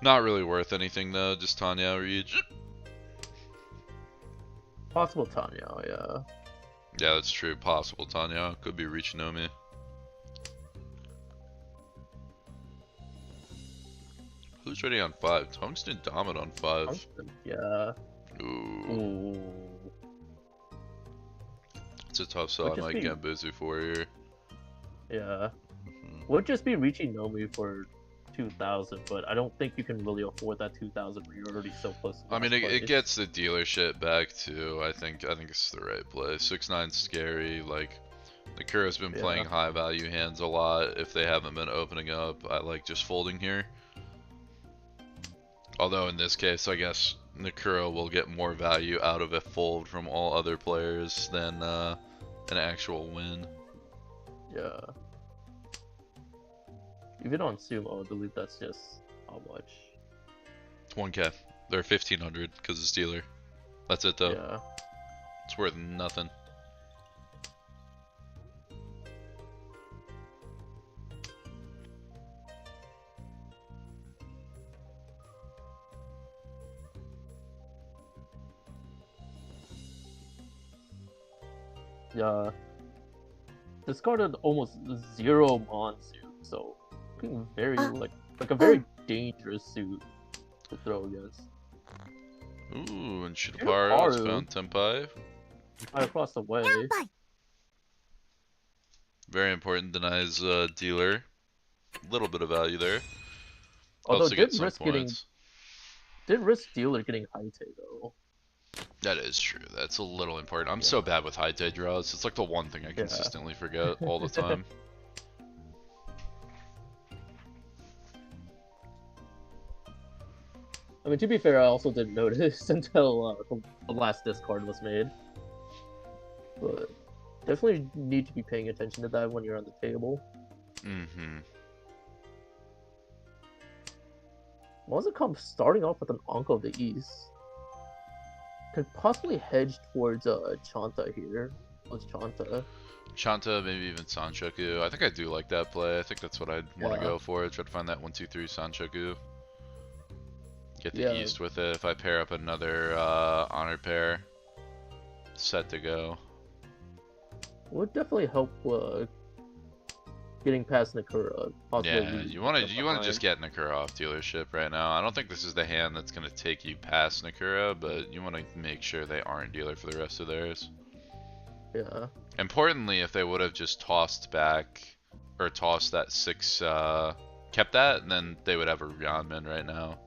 Not really worth anything though. Just Tanya reach. Possible Tanya, yeah. Yeah, that's true. Possible Tanya. Could be Richinomi. Who's ready on 5? Tungsten Dominant on 5. Tungsten, yeah. Ooh. Ooh. It's a tough sell. I might get busy for here. Yeah. Would just be reaching Nomi for 2,000, but I don't think you can really afford that 2,000 when you're already so close to I mean, last it place. gets the dealership back too. I think it's the right play. 6-9's scary. Like, Nakura's been playing high value hands a lot. If they haven't been opening up, I like just folding here. Although in this case, I guess Nakura will get more value out of a fold from all other players than an actual win. Yeah. Even on Sumo, I believe that's just how much. It's 1K. They're 1,500 because it's dealer. That's it though. Yeah. It's worth nothing. Yeah. Discarded almost 0 Monsu, so looking very like a very dangerous suit to throw against. Ooh, and Shitaparu has found Tempai. Right across the way. Very important, denies dealer. A little bit of value there. Although Also get some points. Did risk dealer getting Haite though. That is true. That's a little important. I'm so bad with Haite draws. It's like the one thing I consistently forget all the time. I mean, to be fair, I also didn't notice until the last discard was made. But definitely need to be paying attention to that when you're on the table. Mm-hmm. Mozicom starting off with an Ankh of the East. Could possibly hedge towards Chanta here. Towards Chanta. Chanta, maybe even Sanchoku. I think I do like that play. I think that's what I'd want to go for. Try to find that 1-2-3 Sanchoku. Get the East with it. If I pair up another honor pair, set to go. Would definitely help getting past Nakura. Yeah, you want to just get Nakura off dealership right now. I don't think this is the hand that's going to take you past Nakura, but you want to make sure they aren't dealer for the rest of theirs. Yeah. Importantly, if they would have just tossed back or tossed that 6, kept that, then they would have a Ryanman right now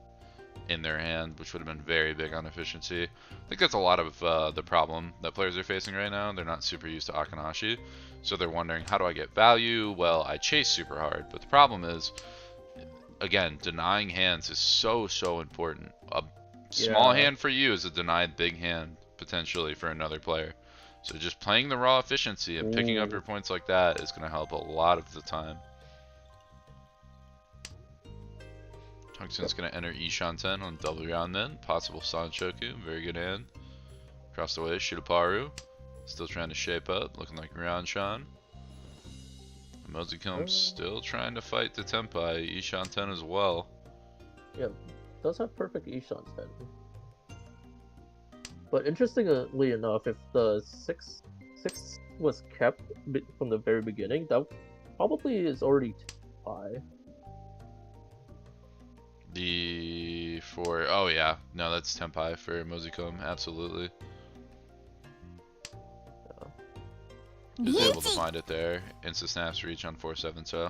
in their hand, which would have been very big on efficiency. I think that's a lot of the problem that players are facing right now. They're not super used to Akanashi, so they're wondering, how do I get value? Well, I chase super hard, but the problem is, again, denying hands is so important. A small hand for you is a denied big hand, potentially, for another player. So just playing the raw efficiency and picking up your points like that is going to help a lot of the time. Tungsten's going to enter Ishanten on double Ryanmen. Possible Sanchoku, very good hand. Across the way, Shitaparu. Still trying to shape up, looking like Ryanshan. Mozicom's still trying to fight the Tempai. Ishanten as well. Yeah, does have perfect Ishanten. But interestingly enough, if the 6 was kept from the very beginning, that probably is already high. Oh yeah, no, that's Tempai for Mozicom, absolutely. is able to find it there. Insta snaps reach on 4-7 so.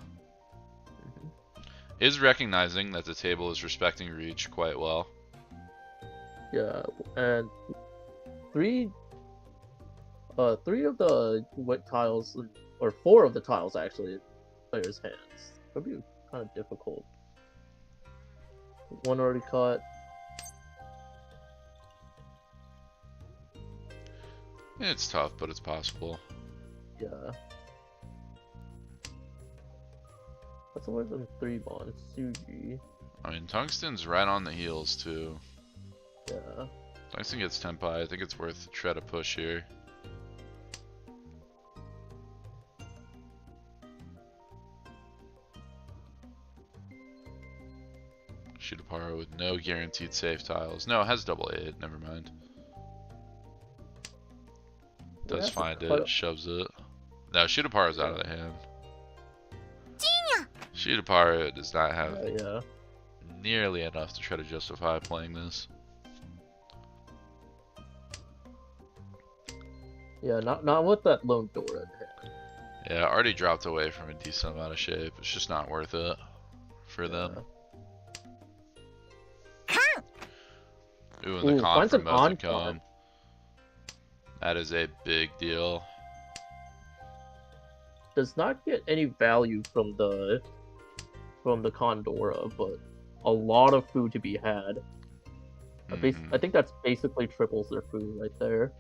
Is recognizing that the table is respecting reach quite well. Yeah, and three of the white tiles, or 4 of the tiles actually, in players' hands. Could be kind of difficult. One already caught. It's tough, but it's possible. Yeah. That's always been 3 on Suji. I mean, Tungsten's right on the heels too. Yeah. Tungsten gets Tenpai. I think it's worth try to push here. Shidapara with no guaranteed safe tiles. No, it has double 8. Never mind. Does find it, shoves it. No, Shidapara's out of the hand. Shidapara does not have nearly enough to try to justify playing this. Yeah, not with that lone door in hand. Yeah, already dropped away from a decent amount of shape. It's just not worth it for them. Ooh, and the con from Mozicone. That is a big deal. Does not get any value from the Condora, but a lot of food to be had. I think that's basically triples their food right there.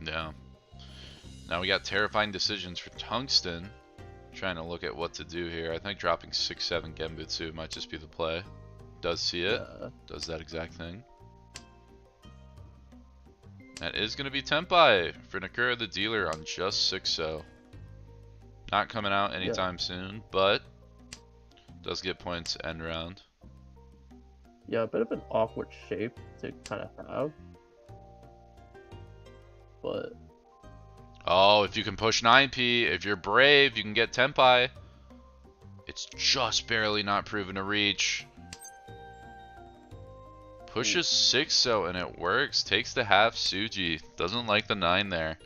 Yeah. Now we got terrifying decisions for Tungsten. Trying to look at what to do here. I think dropping 6-7 Genbutsu might just be the play. Does see it. Yeah. Does that exact thing. That is going to be Tenpai for Nakura the dealer on just 6-0. Not coming out anytime soon, but does get points end round. Yeah, a bit of an awkward shape to kind of have. But... oh, if you can push 9p, if you're brave, you can get Tenpai. It's just barely not proven to reach. Pushes 6-0 and it works. Takes the half Suji. Doesn't like the 9 there.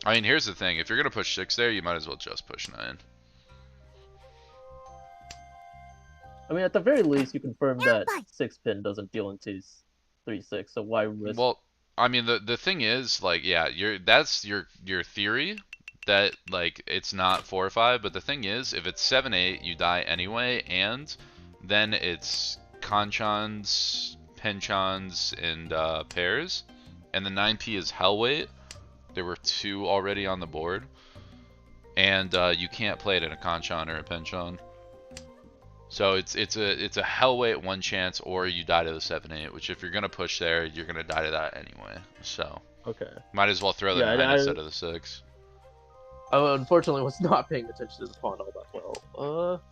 I mean, here's the thing. If you're going to push 6 there, you might as well just push 9. I mean, at the very least, you confirm that 6-pin doesn't deal into 3-6, so why risk? Well, I mean, the thing is, like, yeah, that's your theory that, like, it's not 4 or 5, but the thing is, if it's 7-8, you die anyway, and then it's hanchans, penchans, and pairs, and the 9p is hellweight. There were 2 already on the board, and you can't play it in a kanchan or a penchant. So it's a hellweight 1 chance, or you die to the 7-8, which if you're gonna push there, you're gonna die to that anyway. So okay, might as well throw the 9 instead of the 6. I unfortunately was not paying attention to the pawn all that well.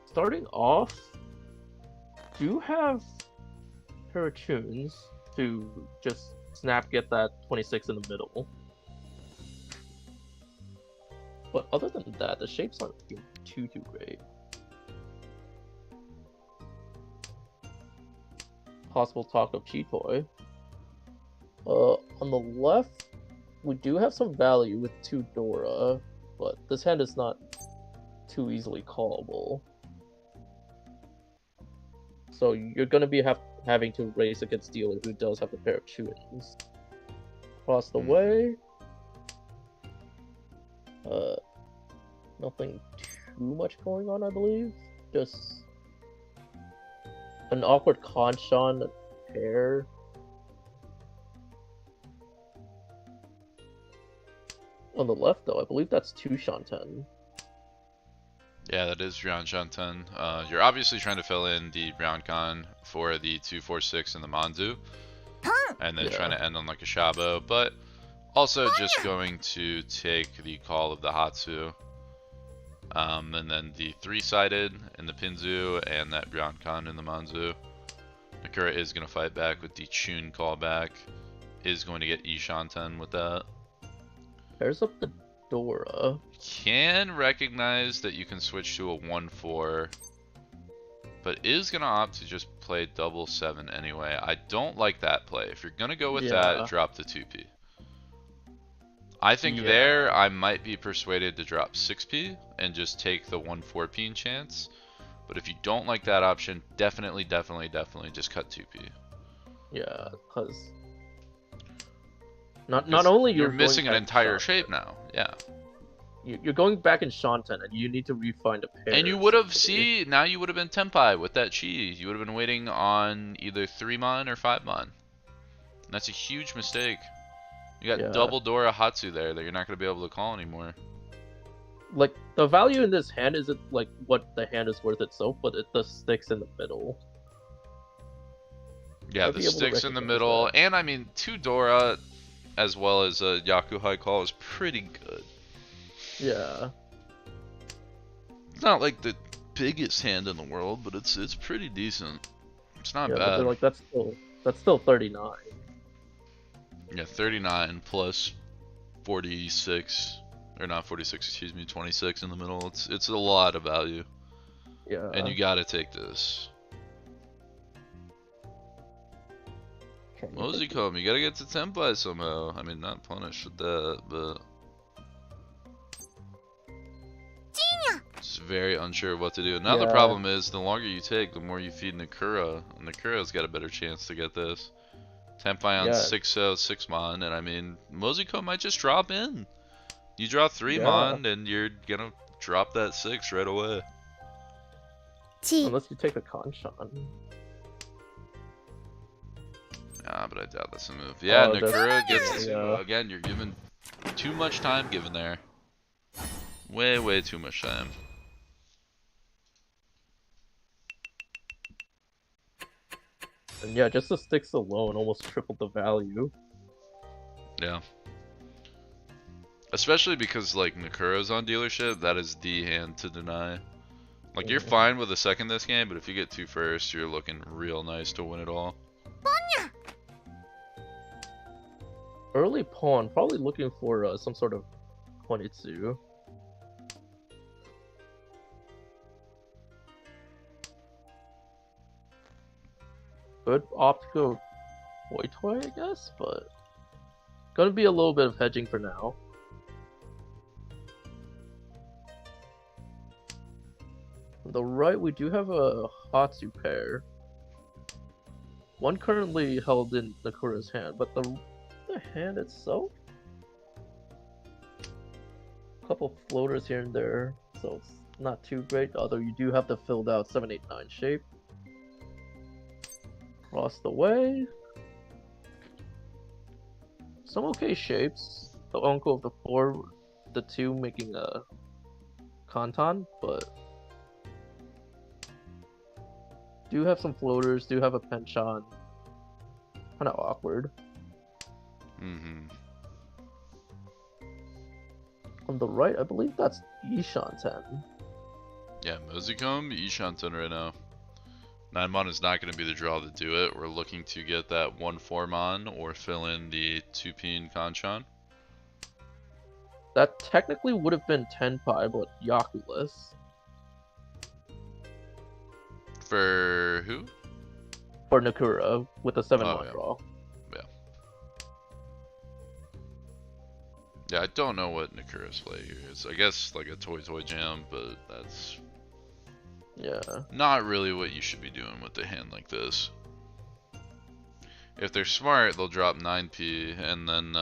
Starting off, do have Parachuns to just snap get that 26 in the middle. But other than that, the shapes aren't too great. Possible talk of Chitoy. On the left, we do have some value with 2 Dora, but this hand is not too easily callable. So you're gonna be having to race against dealer who does have a pair of Chewins. Across the way, nothing too much going on, I believe. Just an awkward Kanshan pair. On the left, though, I believe that's 2 Shanten. Yeah, that is Ryan Shanten. You're obviously trying to fill in the Ryoncon for the 2-4-6 and the Manzu, and then trying to end on like a Shabo, but also just going to take the call of the Hatsu, and then the 3-sided in the Pinzu and that Ryoncon in the Manzu. Nakura is going to fight back with the Chun callback, is going to get Ishanten with that. Pairs up the Dora. Can recognize that you can switch to a 1-4, but is going to opt to just play double 7 anyway. I don't like that play. If you're going to go with that, drop the 2p. I think Yeah. there I might be persuaded to drop 6p and just take the 1 4p chance. But if you don't like that option, definitely just cut 2p. Yeah, because not only you're going missing an back entire Shanten, shape now. Yeah. you're going back in Shanten, and you need to refine a pair. And you would have essentially. now you would have been Tenpai with that chi. You would have been waiting on either 3 mon or 5 mon. And that's a huge mistake. You got Yeah. double Dora Hatsu there that you're not going to be able to call anymore. Like, the value in this hand isn't like what the hand is worth itself, but the sticks in the middle. Yeah, I'd the be able to sticks in the recognize middle, that. and I mean 2 Dora as well as a Yaku High Call is pretty good. Yeah. It's not like the biggest hand in the world, but it's pretty decent. It's not Yeah, but bad. they're like, that's still 39. Yeah, 39 plus 46, or not 46, excuse me, 26 in the middle. It's a lot of value, Yeah. and you gotta take this. Mosicom, you gotta get to Tenpai somehow. I mean, not punish with that, but just very unsure of what to do. Now the Yeah. problem is, the longer you take, the more you feed Nakura, and Nakura's got a better chance to get this. Tenpai on Yeah. 6-0, 6 mon, and I mean, Mosiko might just drop in. You draw 3 Yeah. mon, and you're gonna drop that 6 right away. Unless you take the Kanchan. Ah, but I doubt that's a move. Yeah, Oh, Nakura gets yeah. again. You're given too much time given there. Way too much time. And yeah, just the sticks alone almost tripled the value. Yeah. Especially because like Nakura's on dealership, that is the hand to deny. Like you're fine with a second this game, but if you get 2 first, you're looking real nice to win it all. Early pawn, probably looking for some sort of 22. Good opt to go toy, I guess, but gonna be a little bit of hedging for now. On the right, we do have a Hatsu pair. One currently held in Nakura's hand, but the hand itself? A couple floaters here and there, so it's not too great, although you do have the filled out 789 shape. Across the way. Some okay shapes. The uncle of the 4, the 2 making a Kantan, but do have some floaters, do have a Penchan. Kinda awkward. On the right, I believe that's Ishanten. Yeah, Mosicom, Ishanten right now. 9 mon is not going to be the draw to do it. We're looking to get that 1-4 mon or fill in the 2p Kanchan. That technically would have been Tenpai, but Yakuless. For who? For Nakura, with a 7-1 yeah. draw. Yeah, I don't know what Nakura's play here is. I guess like a toy jam, but that's Yeah. not really what you should be doing with a hand like this. If they're smart, they'll drop 9p and then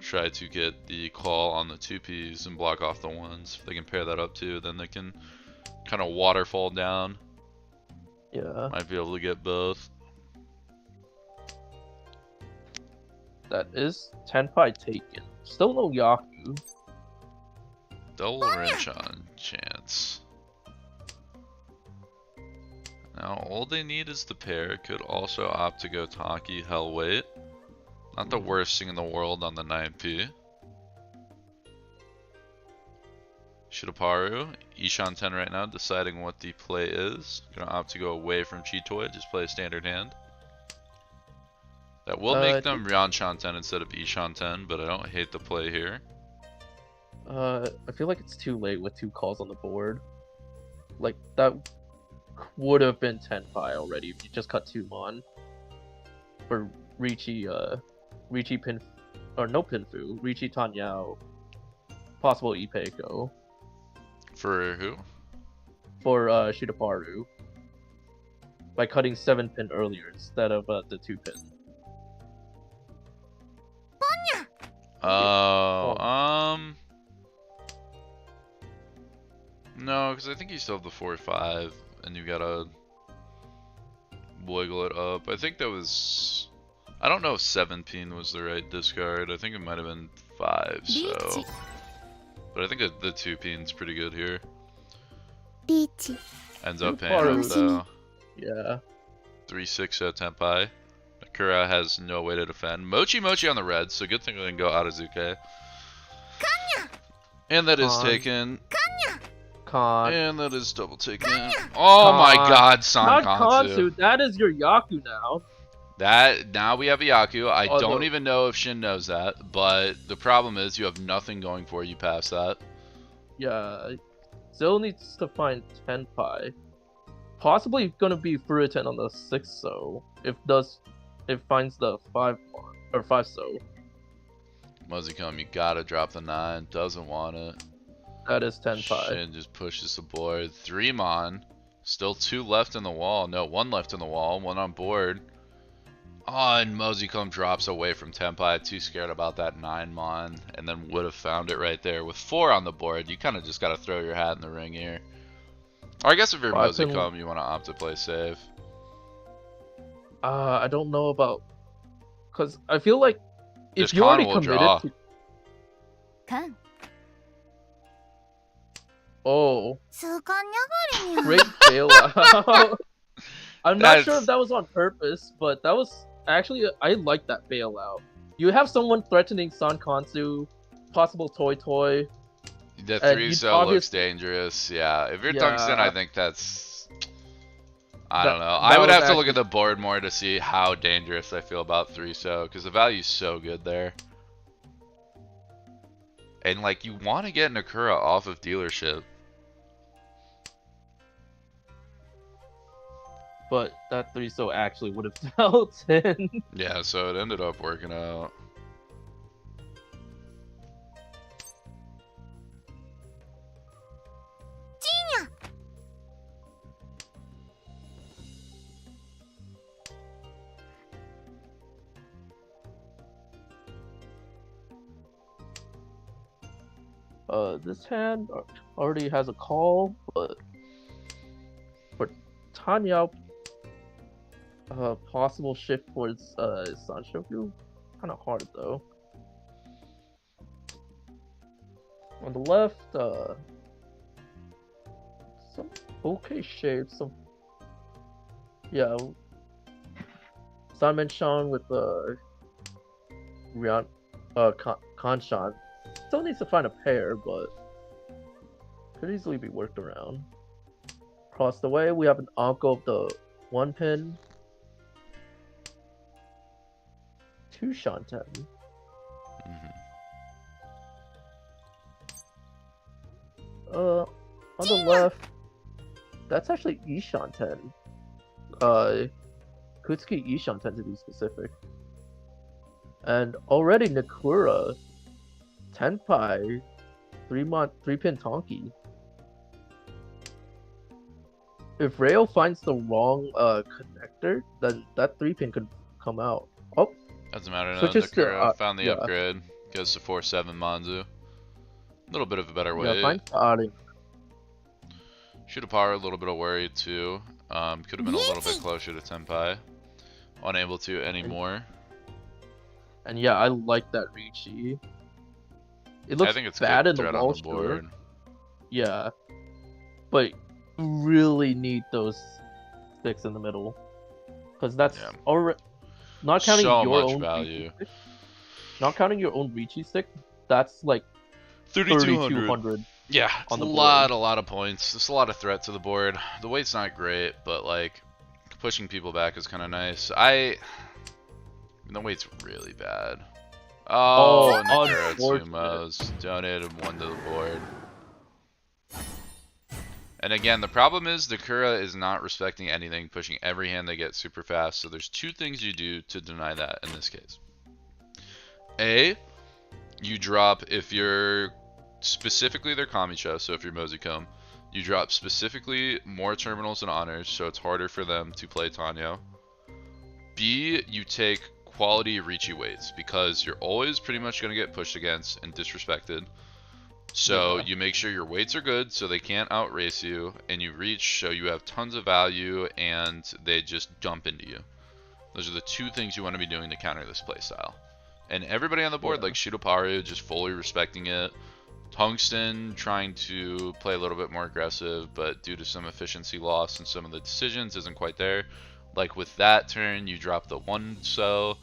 try to get the call on the 2p's and block off the 1s. If they can pair that up too, then they can kind of waterfall down. Yeah. Might be able to get both. That is Tenpai taken. Still no Yaku. Double wrench on chance. Now all they need is the pair. Could also opt to go Taki Hellweight. Not the worst thing in the world on the 9p. Shidoparu, Ishanten right now, deciding what the play is. Gonna opt to go away from Chitoy, just play a standard hand. That will make them Ryanshanten instead of Ishanten, but I don't hate the play here. I feel like it's too late with 2 calls on the board. Like, that would have been Tenpai already if you just cut 2 mon. For Ricci pin or no Pinfu, Riichi Tanyao, possible Ipeiko For who? for Shiraparu by cutting 7-pin earlier instead of the 2-pin. No, because I think you still have the 4-5, and you gotta wiggle it up. I think that was. I don't know if 7-pin was the right discard. I think it might have been 5, so. But I think the 2-pin's pretty good here. リーチ Ends up paying Shiraparu. off though. Yeah. 3-6 at Tenpai. Nakura has no way to defend. Mochi on the red, so good thing we didn't go Atazuke. And that is Con. taken. Con. And that is double taken. Oh my god, Not Sankansu. Kansu, that is your Yaku now. Now we have a Yaku. I Although- don't even know if Shin knows that, but the problem is you have nothing going for you past that. Yeah. Still needs to find Tenpai. Possibly gonna be Furuten on the 6 so if finds the 5 or 5 so. Muzikome, you gotta drop the 9. Doesn't want it. That is Tenpai. Shin just pushes the board. 3 mon. Still 2 left in the wall. No, 1 left in the wall. 1 on board. Oh, and Mozicom drops away from Tenpai. Too scared about that 9 mon. And then would have found it right there. With 4 on the board, you kind of just got to throw your hat in the ring here. Or I guess if you're Mozicom, you want to opt to play safe. I don't know about... Because I feel like if This you con already will committed draw. to... カン Oh, 通関にゃがりにゃ great bailout. I'm not sure That's- if that was on purpose, but that was... Actually, I like that bailout. You have someone threatening Sankansu, possible Toy. The And 3 you'd so looks obvious- dangerous. Yeah, if you're Yeah. Tungsten, I think that's. I That- don't know. that I would was have to look actually- at the board more to see how dangerous I feel about 3 so, because the value's so good there. And like, you want to get Nakura off of dealership. But that 3 so actually would have dealt in. Yeah, so it ended up working out. This hand already has a call, but for Tanya, possible shift towards Sanshoku, kind of hard though. On the left, some okay shapes, some yeah, Sanmenshan with Ryan, Kanshan. Still needs to find a pair, but could easily be worked around. Across the way, we have an Anko of the 1 pin. 2 Shanten. Mhm. On the left, that's actually Ishanten. Kutsuki Ishanten to be specific. And already Nakura, Tenpai, 3-pin Tonki. If Rayo finds the wrong connector, then that 3-pin could come out. Oh, Doesn't matter. No, switches to, Nakura found the yeah. upgrade. Goes to 4-7 Manzu. A little bit of a better yeah, way. finds Ari. Shutapara, a little bit of worry too. Could have been a little bit closer to Tenpai. Unable to anymore. And yeah, I like that Riichi. It I looks think it's a bad good in the threat on wall the board. Yeah, but really need those sticks in the middle, because that's Yeah. already not counting So your much own value. Riichi stick, not counting your own Riichi stick. That's like 3,200. 3,200. Yeah, it's on a the lot of points. It's a lot of threat to the board. The weight's not great, but like pushing people back is kind of nice. The weight's really bad. Oh, Nakura unfortunate. Tsumos donated 1 to the board. And again, the problem is Nakura is not respecting anything, pushing every hand they get super fast. So there's 2 things you do to deny that in this case. A, You drop, if you're specifically their Kami chest, so if you're Mozicom, you drop specifically more terminals and honors, so it's harder for them to play Tanyo. B, you take quality Riichi weights, because you're always pretty much going to get pushed against and disrespected. So Yeah. you make sure your weights are good so they can't outrace you, and you reach so you have tons of value and they just dump into you. Those are the two things you want to be doing to counter this playstyle. And everybody on the board, Yeah. like Shidoparu, just fully respecting it. Tungsten trying to play a little bit more aggressive, but due to some efficiency loss and some of the decisions isn't quite there. Like with that turn, you drop the one so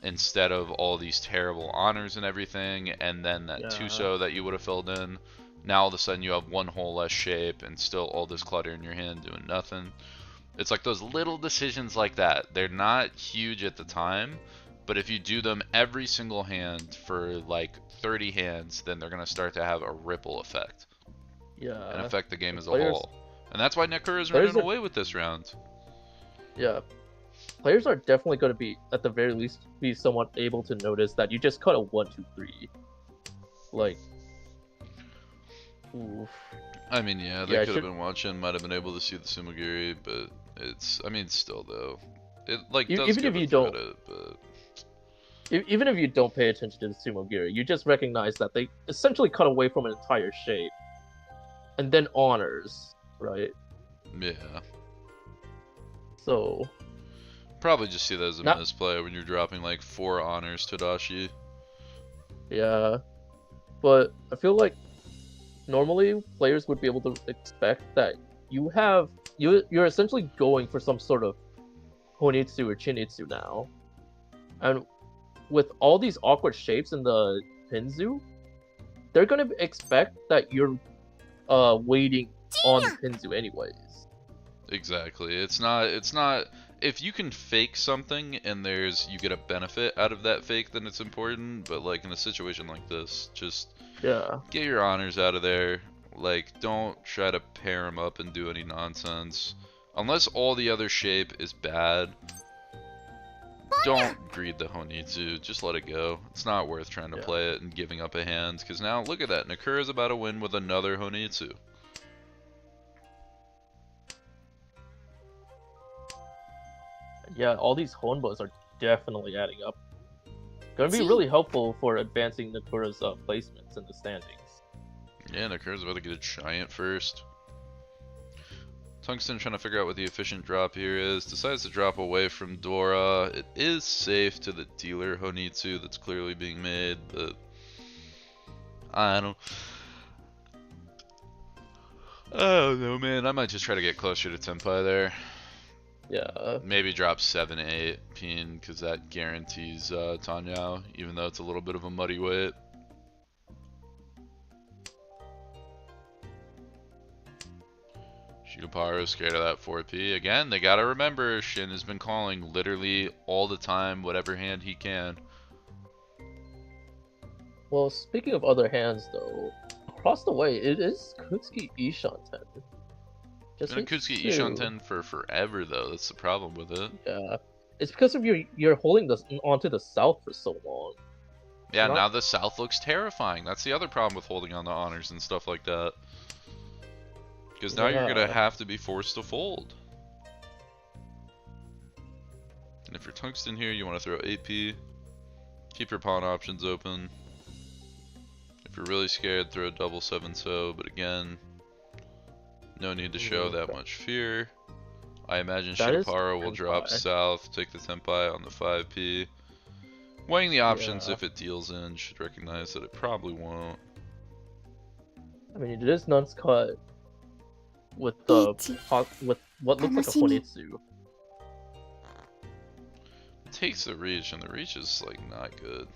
instead of all these terrible honors and everything, and then that Yeah. 2-so that you would have filled in. Now all of a sudden you have one whole less shape and still all this clutter in your hand doing nothing. It's like those little decisions like that. They're not huge at the time, but if you do them every single hand for like 30 hands, then they're going to start to have a ripple effect Yeah. and affect the game as a Players- whole. And that's why Nekura is players running are- away with this round. Yeah. Players are definitely going to be, at the very least, be somewhat able to notice that you just cut a 1-2-3. Like, oof. I mean, yeah, they Yeah, I could have should- been watching, might have been able to see the Sumogiri, but it's, I mean, still though, it like E- does even give if a you don't- credit, but Even if you don't pay attention to the Sumo Giri, you just recognize that they essentially cut away from an entire shape. And then honors, right? yeah, So, probably just see that as a Not- misplay when you're dropping like 4 honors to Dashi. yeah. But I feel like normally players would be able to expect that you're essentially going for some sort of Honitsu or Chinitsu now. And with all these awkward shapes in the Pinzu, they're gonna expect that you're waiting on the Pinzu anyways. Exactly. It's not if you can fake something and you get a benefit out of that fake, then it's important, but like in a situation like this, just Yeah. get your honors out of there. Like, don't try to pair them up and do any nonsense. Unless all the other shape is bad, don't greed the Honitsu. Just let it go. It's not worth trying to Yeah. play it and giving up a hand, because now, look at that. Nakura's about to win with another Honitsu. Yeah, all these Honbos are definitely adding up. Gonna be Gee. really helpful for advancing Nakura's placements in the standings. Yeah, Nakura's about to get a giant first. Tungsten trying to figure out what the efficient drop here is. Decides to drop away from Dora. It is safe to the dealer Honitsu that's clearly being made, but I don't know, man. I might just try to get closer to Tenpai there. Yeah. Maybe drop 7-8 Pin, because that guarantees Tanyao, even though it's a little bit of a muddy weight. Shidoparu scared of that 4P. Again, they gotta remember, Shin has been calling literally all the time, whatever hand he can. Well, speaking of other hands, though, across the way, it is Kutsuki Ishanten. It's been a Kutsuki Ishanten for forever, though. That's the problem with it. Yeah. It's because of you're holding this onto the south for so long. Yeah, Not- now the South looks terrifying. That's the other problem with holding on to honors and stuff like that. Because now you're gonna Yeah. have to be forced to fold. And if you're Tungsten here, you want to throw AP. Keep your pawn options open. If you're really scared, throw a double 7-so, but again, no need to show that much fear. I imagine That is Shidoparu will drop Tenpai. south, take the Tenpai on the 5P. Weighing the options, Yeah. if it deals in, should recognize that it probably won't. I mean, it is Nun's cut with the Ichi. with what looks like a Tanoshimi. Honitsu. It takes the reach, and the reach is like not good.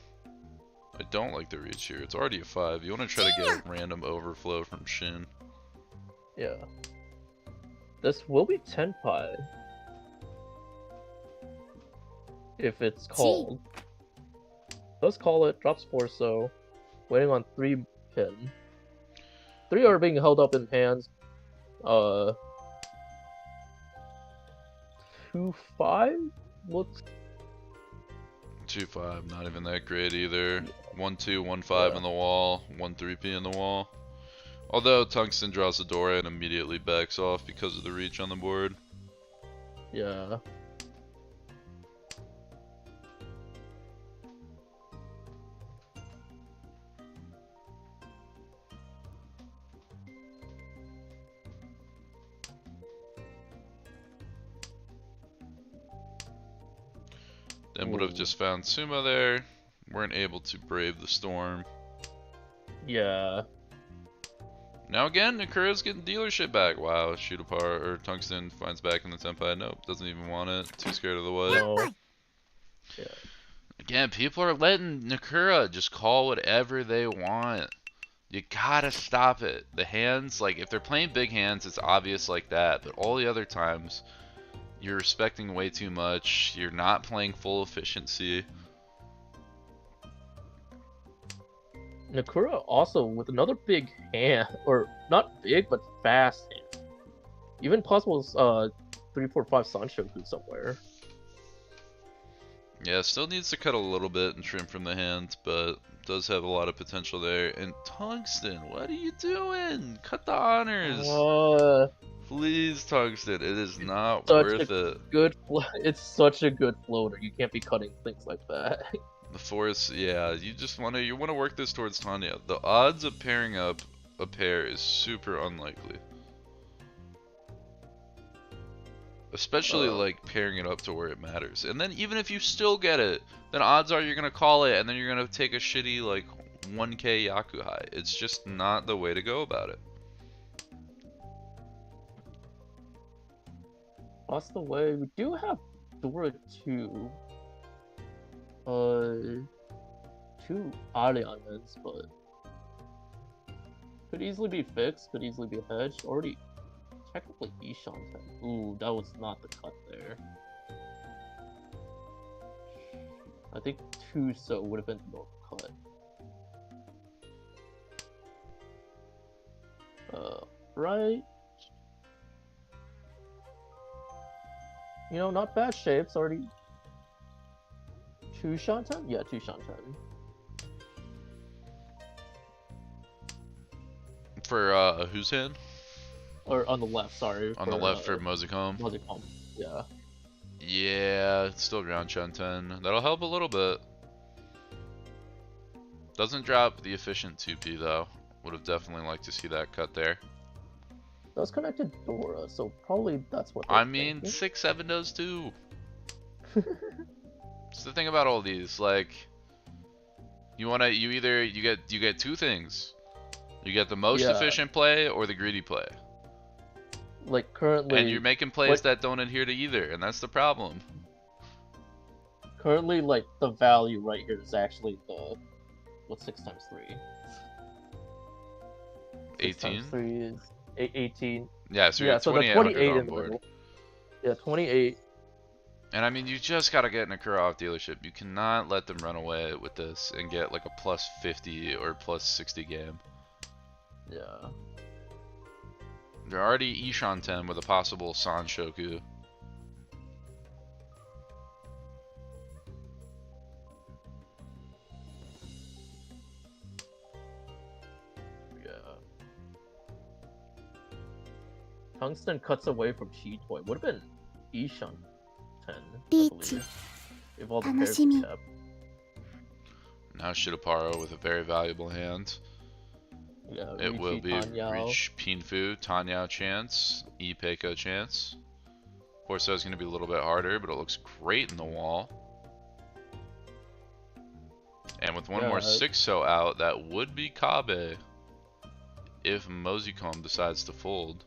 I don't like the reach here. It's already a 5. You want to try to get a random overflow from Shin. Yeah. This will be Tenpai. If it's called. Does call it, drops 4-so. Waiting on 3 pin. 3 are being held up in hands. 2-5 looks 2-5, not even that great either. 1-2, 1-5 Yeah. in the wall, 1-3p in the wall. Although Tungsten draws the Dora and immediately backs off because of the reach on the board. Yeah. Then would have Ooh. just found Sumo there. Weren't able to brave the storm. Yeah. Now again, Nakura's getting dealership back. Wow, shoot apart, or Tungsten finds back in the Senpai. Nope, doesn't even want it. Too scared of the what. No. Yeah. Again, people are letting Nakura just call whatever they want. You gotta stop it. The hands, like, if they're playing big hands, it's obvious like that. But all the other times, you're respecting way too much. You're not playing full efficiency. Nakura also with another big hand, or not big, but fast hand. Even possible 3-4-5 Sanshoku somewhere. Yeah, still needs to cut a little bit and trim from the hand, but does have a lot of potential there. And Tungsten, what are you doing? Cut the honors. Please, Tungsten, it is not worth it. It's such a good floater. You can't be cutting things like that. The force, yeah, you want to work this towards Tanya. The odds of pairing up a pair is super unlikely. Especially like pairing it up to where it matters. And then even if you still get it, then odds are you're gonna call it and then you're gonna take a shitty like 1k Yakuhai. It's just not the way to go about it. That's the way. We do have Dora 2. 2 Arianas, but could easily be fixed, could easily be hedged. Already technically Ishan. Ooh, that was not the cut there. I think 2 so would have been the normal cut. Right. You know, not bad shapes. Already 2 Shantan? Yeah, 2 Shantan. For whose hand? Or on the left, sorry. On the left for Mozicom. Mozicom, yeah. Yeah, it's still ground Shantan. That'll help a little bit. Doesn't drop the efficient 2p though. Would have definitely liked to see that cut there. That was connected Dora, so probably that's what. I mean, 6-7 does too. It's the thing about all these, like, you get two things. You get the most efficient play or the greedy play. Like currently, and you're making plays that don't adhere to either, and that's the problem. Currently, like the value right here is actually the what's 6 times 3? 18. 6 times 3 is 18. Yeah, so you're at 2800 on board. Yeah, 28. And I mean, you just gotta get Nakura off dealership. You cannot let them run away with this and get like a plus 50 or plus 60 game. Yeah. They're already Ishan 10 with a possible Sanshoku. Yeah. Tungsten cuts away from Chi Toy. Would have been Ishan 10, I believe, if all the pairs were kept. Now Shidaparo with a very valuable hand. Yeah, it will be Tanyao. Reach Pinfu, Tanyao chance, Ipeiko chance. Corso is going to be a little bit harder, but it looks great in the wall. And with one more 6-so out, that would be Kabe if Mozicom decides to fold.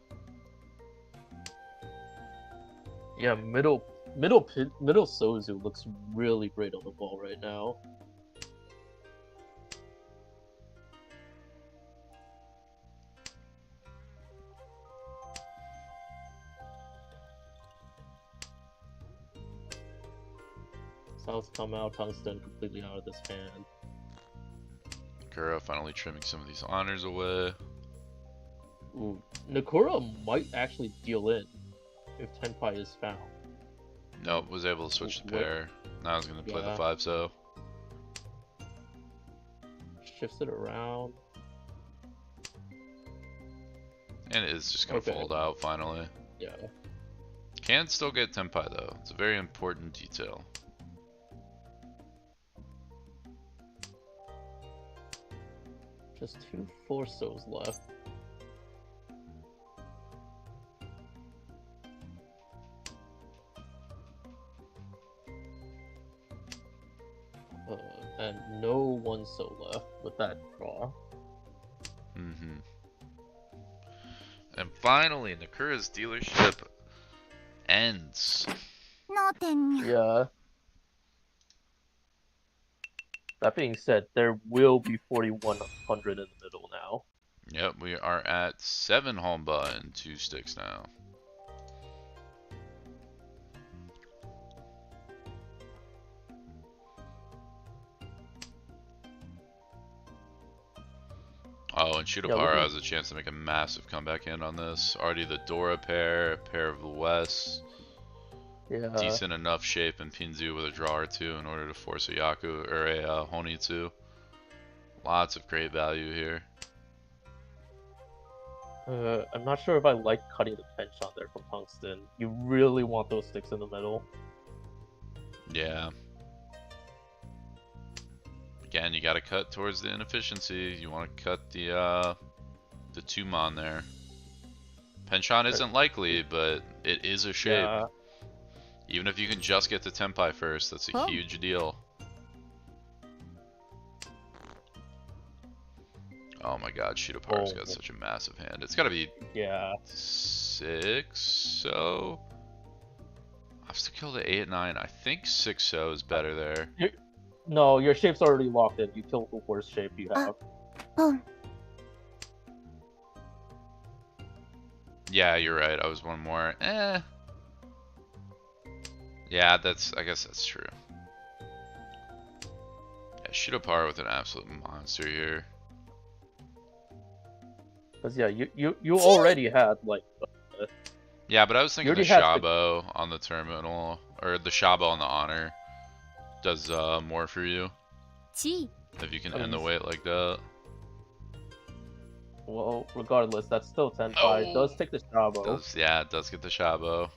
Yeah, middle Sozu looks really great on the wall right now. South come out, Tungsten completely out of this hand. Nakura finally trimming some of these honors away. Ooh, Nakura might actually deal in if Tenpai is found. Nope, was able to switch the pair. Now I was going to play the 5-so. shifts it around. And it is just gonna Okay. fold out finally. Yeah. Can still get Tenpai though. It's a very important detail. Just 2 4-sos left. And no 1-so left with that draw. Mm-hmm. And finally, Nakura's dealership ends. 脳天にゃ Yeah. That being said, there will be 4,100 in the middle now. Yep, we are at 7 Honba and 2 sticks now. Oh, and Shootaparu has a chance to make a massive comeback in on this. Already the Dora pair, a pair of the West. Yeah. Decent enough shape in Pinzu with a draw or two in order to force a Yaku or a Honitsu. Lots of great value here. I'm not sure if I like cutting the penchant there from Tungsten. You really want those sticks in the middle. Yeah. Again, you gotta cut towards the inefficiency. You want to cut the 2-mon there. Penchant isn't likely, but it is a shape. Yeah. Even if you can just get the Tenpai first, that's a huge deal. Oh my god, Shootaparu's got such a massive hand. It's gotta be 6, so... I have to kill the 8-9. I think 6 so is better there. No, your shape's already locked in. You killed the worst shape you have. ポン Yeah, you're right. I was one more. Yeah, I guess that's true. Yeah, Shootaparu with an absolute monster here. Because yeah, you already had like. Yeah, but I was thinking the already had Shabo on the terminal, or the Shabo on the honor, does more for you チ if you can end the wait like that. Well, regardless, that's still 10-5. Oh. It does take the Shabo. Yeah, it does get the Shabo.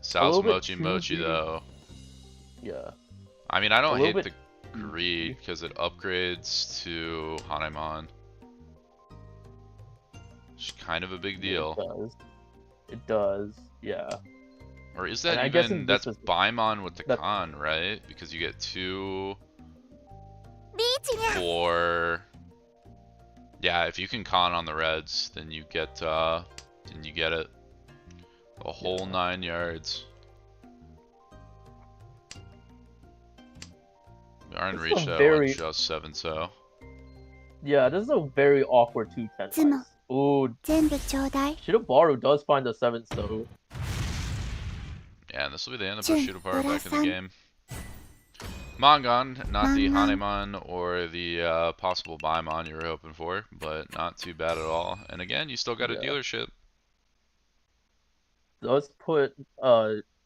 Sal's little bit Mochi too Mochi big. though. Yeah. I mean, I don't little hate bit the greed because it upgrades to Hanemon. It's kind of a big deal. It does. It does. Yeah. Or is that And I guess even, in that's this is- Baimon with the that- con, right? Because you get 2, リーチにゃ 4... Yeah, if you can con on the reds, then you get it. The whole 9 yards. We are in This is reach a though, very- with just 7 so. Yeah, this is a very awkward 2 10 Zima. Ooh, 全部ちょうだい Shinobaru does find the 7 so. Yeah, and this will be the end of Jin, Shootaparu back in the Ura-san. game. Mongon, not the Mongon. Hanemon or the possible Baimon you were hoping for, but not too bad at all. And again, you still got a Yeah. dealership. Does put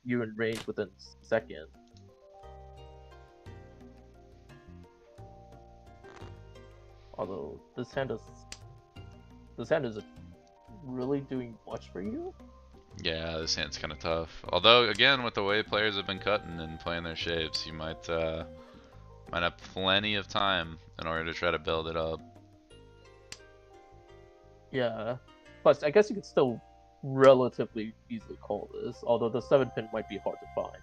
you in range within seconds. Although this hand is really doing much for you. Yeah, this hand's kind of tough. Although, again, with the way players have been cutting and playing their shapes, you might have plenty of time in order to try to build it up. Yeah. Plus, I guess you could still relatively easily call this, although the 7-pin might be hard to find.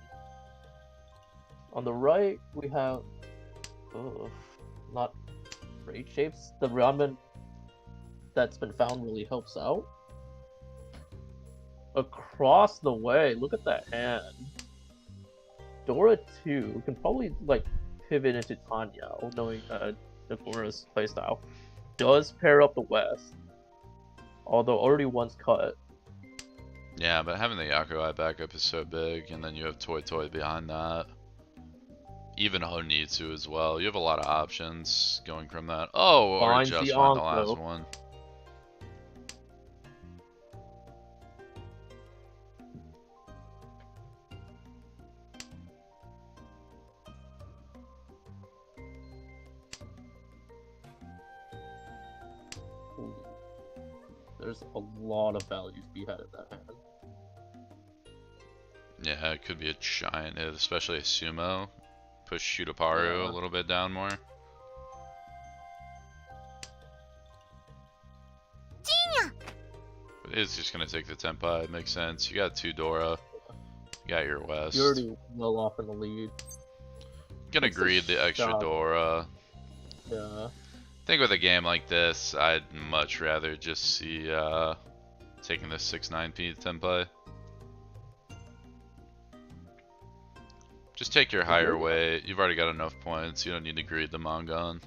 On the right, we have... not great shapes. The ramen that's been found really helps out. Across the way, look at that hand. Dora 2 can probably, like, pivot into Tanya, knowing Nakura's playstyle. Does pair up the West, although already once cut. Yeah, but having the Yakuai backup is so big, and then you have Toy Toy behind that. Even Honitsu as well. You have a lot of options going from that. Oh, or Finds just the find the Anko. last one. There's a lot of value to be had in that hand. Yeah, it could be a giant hit, especially a sumo. Push Shutaparu a little bit down more. But it's just gonna take the Tenpai, it makes sense. You got 2 Dora, you got your West. You're already well off in the lead. Gonna It's a greed the extra shot. Dora. Yeah. I think with a game like this, I'd much rather just see taking this 6-9p Tenpai. Just take your higher weight. You've already got enough points. You don't need to greed the Mangan.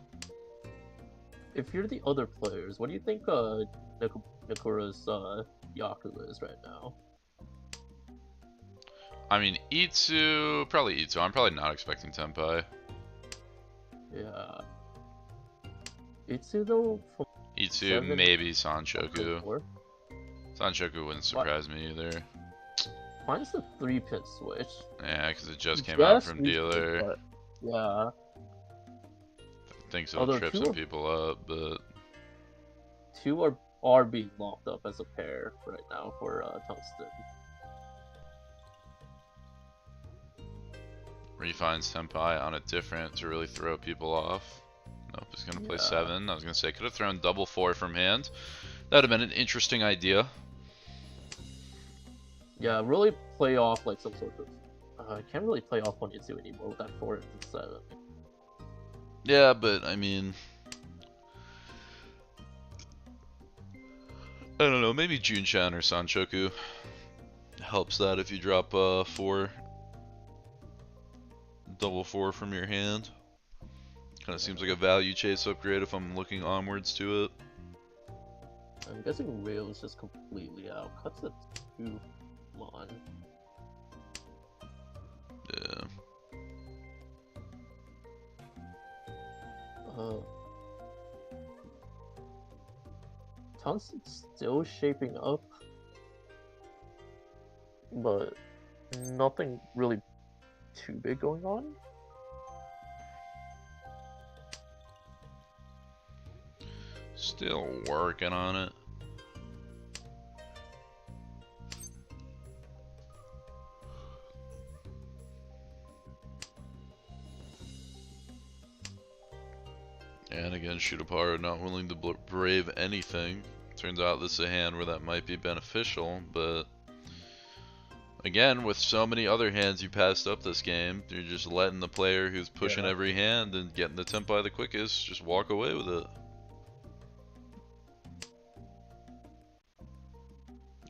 If you're the other players, what do you think Nikura's Yaku is right now? I mean, probably Itsu. I'm probably not expecting Tenpai. Yeah. Itsu though? Itsu, maybe Sanchoku. 4? Sanchoku wouldn't surprise me either. Mine's the 3-pin switch. Yeah, because it just came out from recently, dealer. but yeah. Thinks it'll Although trip some people up, but 2 are being locked up as a pair right now for Tungsten. refines Senpai on a different to really throw people off. Nope, he's gonna play 7. I was gonna say, could have thrown double 4 from hand. That would have been an interesting idea. Yeah, really play off like some sort of. I can't really play off on Itsu anymore with that 4 and 7. Yeah, but I mean, I don't know. Maybe Junchan or Sanchoku helps that if you drop 4, double 4 from your hand. Kind of seems like a value chase upgrade if I'm looking onwards to it. I'm guessing Rail is just completely out. Cuts it 2. Come on. Yeah. Tungsten's still shaping up, but nothing really too big going on. Still working on it. And again, Shutaparu not willing to brave anything. Turns out this is a hand where that might be beneficial, but again, with so many other hands you passed up this game, you're just letting the player who's pushing every hand and getting the Tenpai the quickest just walk away with it.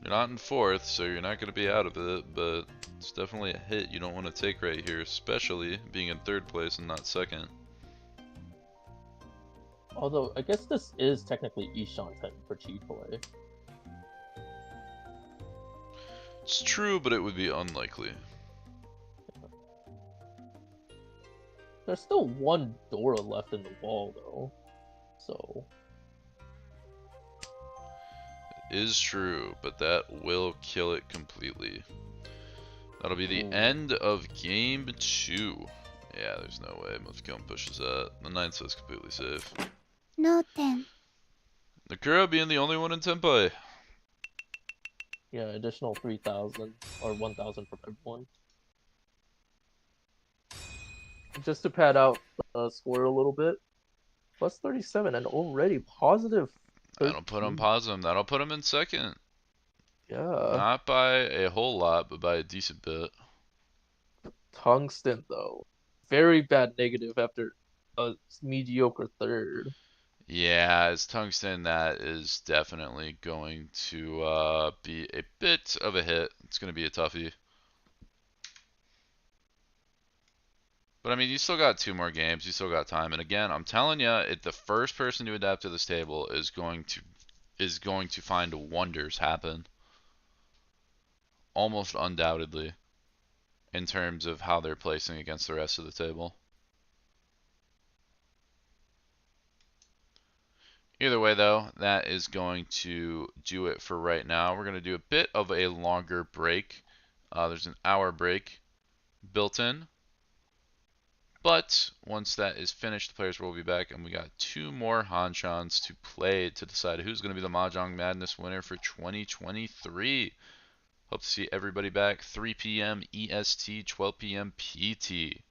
You're not in 4th, so you're not going to be out of it, but it's definitely a hit you don't want to take right here, especially being in 3rd place and not 2nd. Although, I guess this is technically eachother for cheat play. It's true, but it would be unlikely. There's still 1 Dora left in the wall, though. So... It is true, but that will kill it completely. That'll be the end of game 2. Yeah, there's no way Mahjong pushes that. The 9th is completely safe. No ten. Nakura being the only one in Tenpai. Yeah, additional 3,000 or 1,000 from everyone. Just to pad out the score a little bit. Plus 37 and already positive. That'll put him positive. That'll put him in 2nd. Yeah. Not by a whole lot, but by a decent bit. Tungsten, though. Very bad negative after a mediocre 3rd. Yeah, as Tungsten, that is definitely going to be a bit of a hit. It's going to be a toughie. But I mean, you still got 2 more games. You still got time. And again, I'm telling you, the first person to adapt to this table is going to find wonders happen. Almost undoubtedly, in terms of how they're placing against the rest of the table. Either way, though, that is going to do it for right now. We're going to do a bit of a longer break. There's an hour break built in. But once that is finished, the players will be back, and we got 2 more hanchans to play to decide who's going to be the Mahjong Madness winner for 2023. Hope to see everybody back 3 p.m. EST, 12 p.m. PT.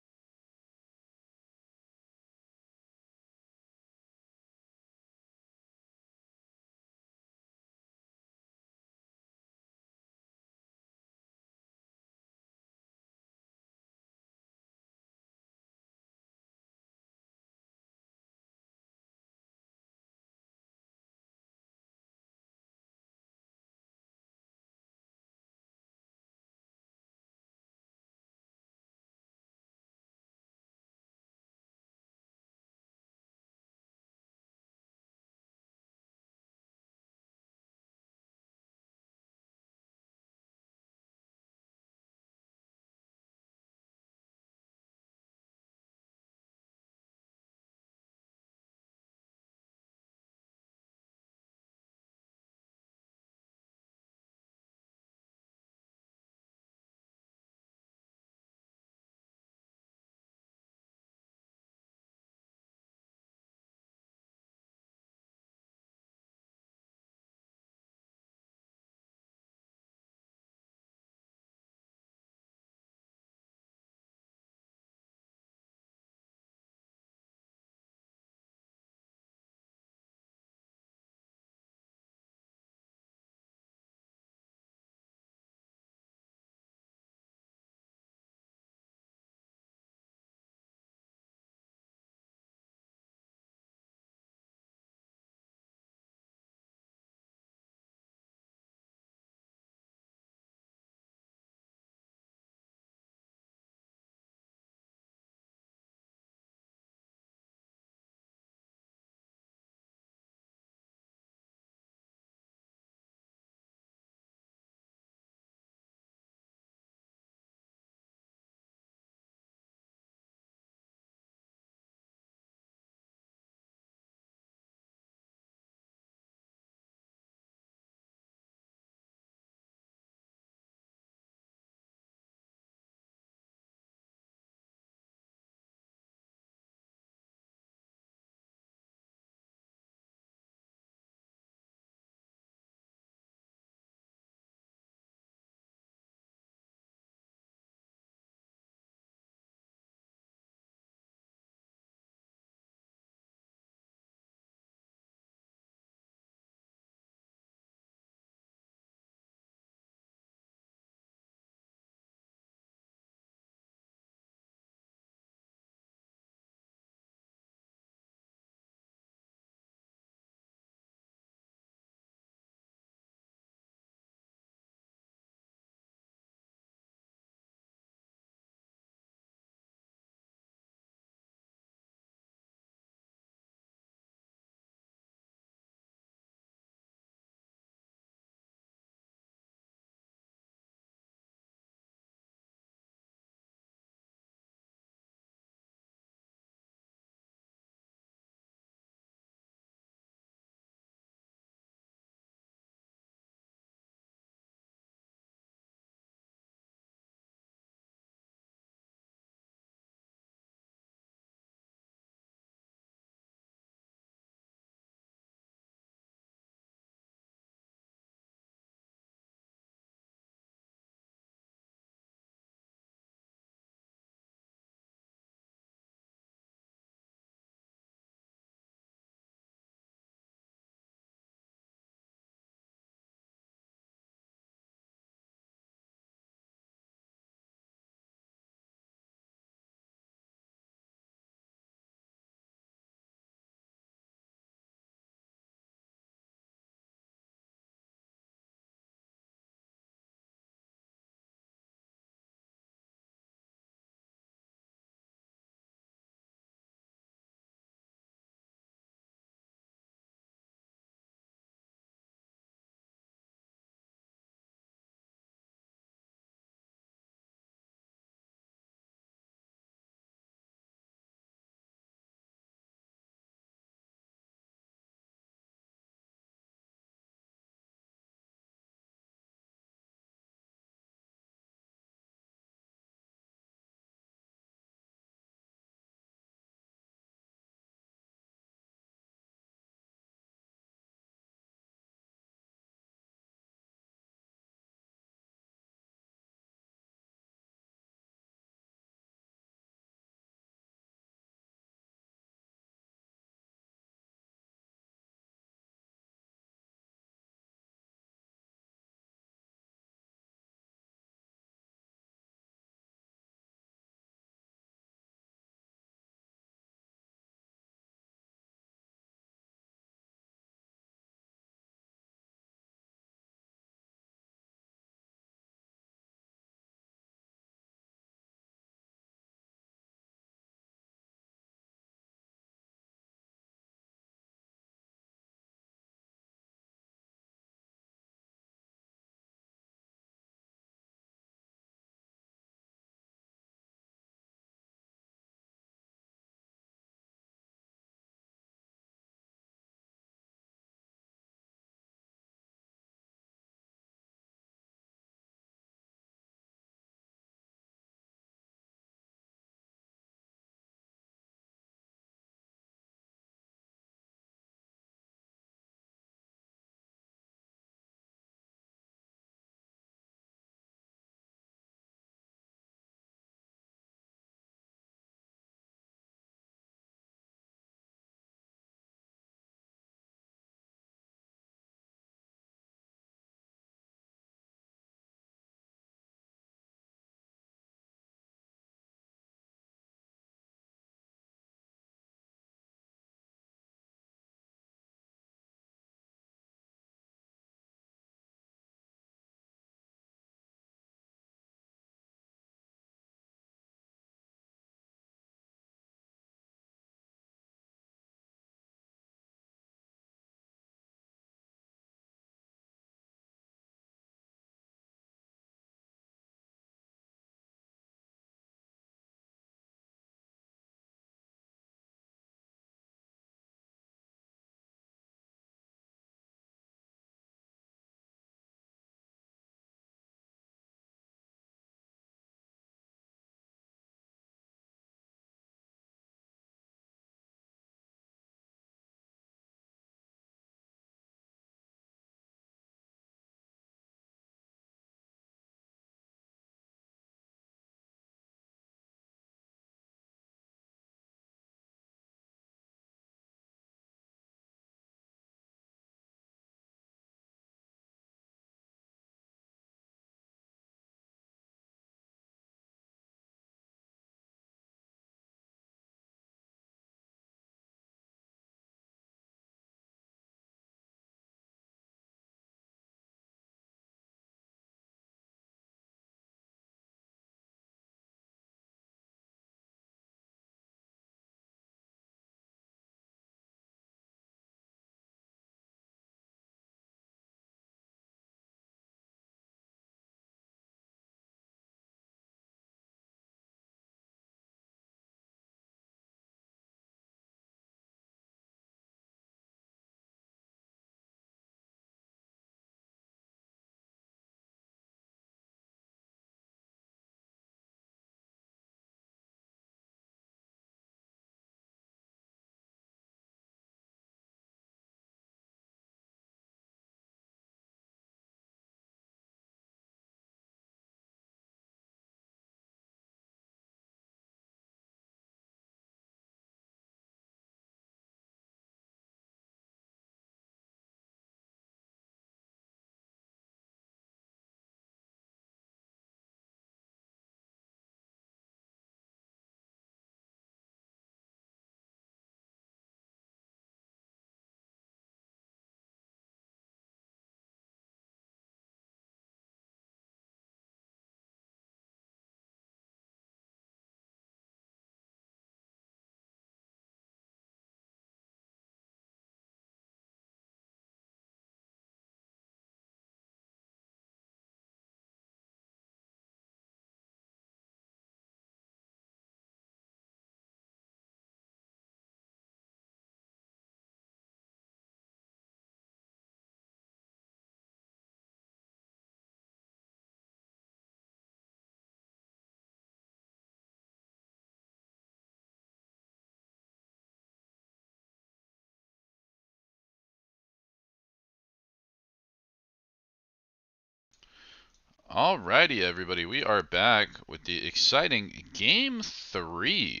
Alrighty, everybody, we are back with the exciting Game 3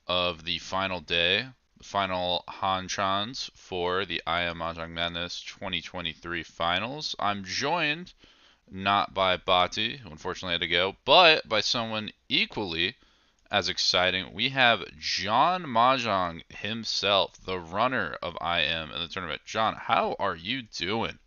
of the final day, the final hanchans for the I Am Mahjong Madness 2023 finals. I'm joined not by Bati, who unfortunately had to go, but by someone equally as exciting. We have John Mahjong himself, the runner of I Am in the tournament. John, how are you doing?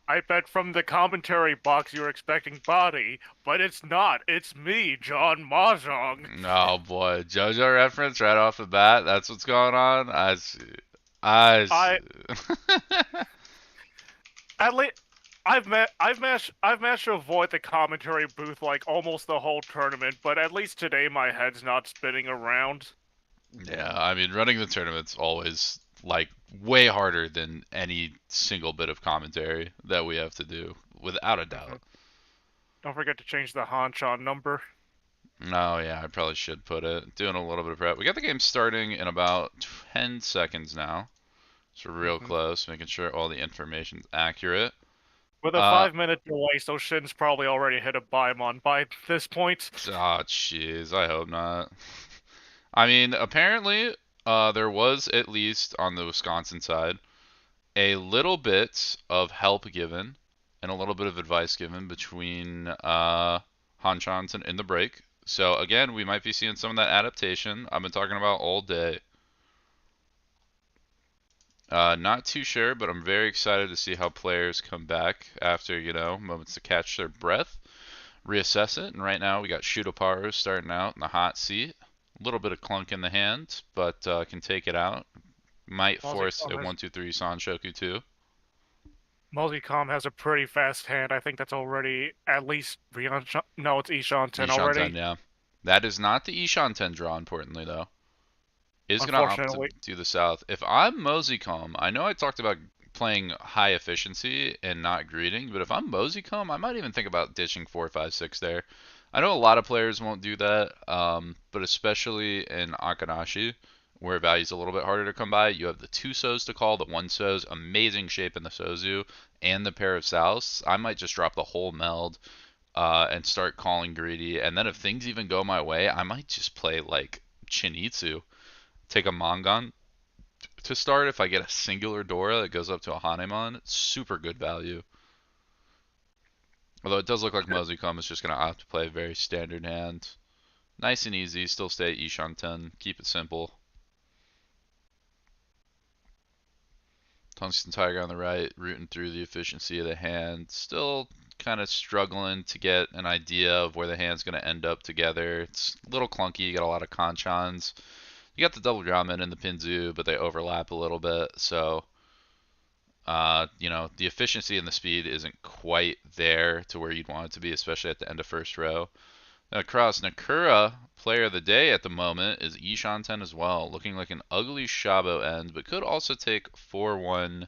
I bet from the commentary box you're expecting Body, but it's not. It's me, John Mahjong. Oh boy, JoJo reference right off the bat. That's what's going on. I see. I see. At least I've managed to avoid the commentary booth like almost the whole tournament, but at least today my head's not spinning around. Yeah, I mean, running the tournament's always like way harder than any single bit of commentary that we have to do, without a doubt. Don't forget to change the Hanchan number. No, yeah, I probably should put it. Doing a little bit of prep. We got the game starting in about 10 seconds now. So real close, making sure all the information's accurate. With a 5-minute delay, so Shin's probably already hit a Baimon by this point. Oh, jeez, I hope not. I mean, apparently, there was, at least on the Wisconsin side, a little bit of help given and a little bit of advice given between hanchans in the break. So again, we might be seeing some of that adaptation I've been talking about all day. Not too sure, but I'm very excited to see how players come back after, moments to catch their breath, reassess it. And right now we got Shutoparu starting out in the hot seat. A little bit of clunk in the hand, but can take it out. Might force a 1-2-3 Sanshoku too. Multicom has a pretty fast hand. I think that's already at least no, it's Ishan-ten already. Yeah. That is not the Ishan-ten draw, importantly, though. Is going to opt to do the south. If I'm Moseycomb, I know I talked about playing high efficiency and not greeting, but if I'm Moseycomb, I might even think about ditching 4, 5, 6 there. I know a lot of players won't do that, but especially in Akanashi, where value's a little bit harder to come by, you have the 2 so's to call, the 1 so's, amazing shape in the Sozu, and the pair of souths. I might just drop the whole meld and start calling greedy, and then if things even go my way, I might just play like Chinitsu. Take a Mangan to start if I get a singular Dora that goes up to a Hanemon. It's super good value. Although it does look like Moseycomb is just going to opt to play a very standard hand. Nice and easy, still stay at Ishan-ten, keep it simple. Tungsten Tiger on the right, rooting through the efficiency of the hand. Still kind of struggling to get an idea of where the hand's going to end up together. It's a little clunky, you got a lot of Kanchans. You got the double Ramen and the Pinzu, but they overlap a little bit, so the efficiency and the speed isn't quite there to where you'd want it to be, especially at the end of first row. Then across Nakura, player of the day at the moment is Ishan-ten as well, looking like an ugly Shabo end, but could also take 4-1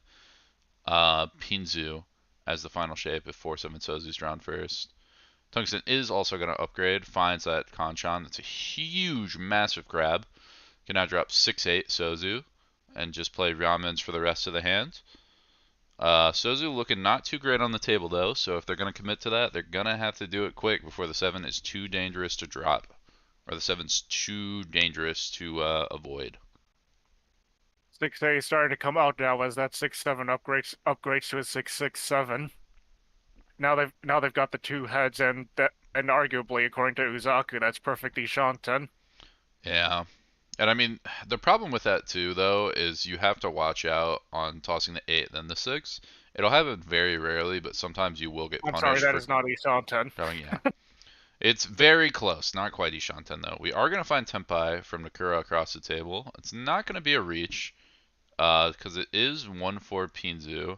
Pinzu as the final shape if 4-7 Sozu's drawn first. Tungsten is also going to upgrade, finds that Kanchan. That's a huge, massive grab. Can now drop 6-8 Sozu and just play Ramens for the rest of the hand. Sozu looking not too great on the table though, so if they're going to commit to that, they're going to have to do it quick before the 7 is too dangerous to drop. Or the 7's too dangerous to avoid. 6-8 is starting to come out now as that 6-7 upgrades to a 6-6-7. Now they've got the 2 heads and arguably, according to Uzaku, that's perfect Ishan-ten. Yeah. And I mean, the problem with that too, though, is you have to watch out on tossing the 8 then the 6. It'll happen very rarely, but sometimes you will get punished. I'm sorry, that is not Ishan-ten. Yeah. It's very close. Not quite Ishan-ten, though. We are going to find Tenpai from Nakura across the table. It's not going to be a reach, because it is 1-4 Pinzu.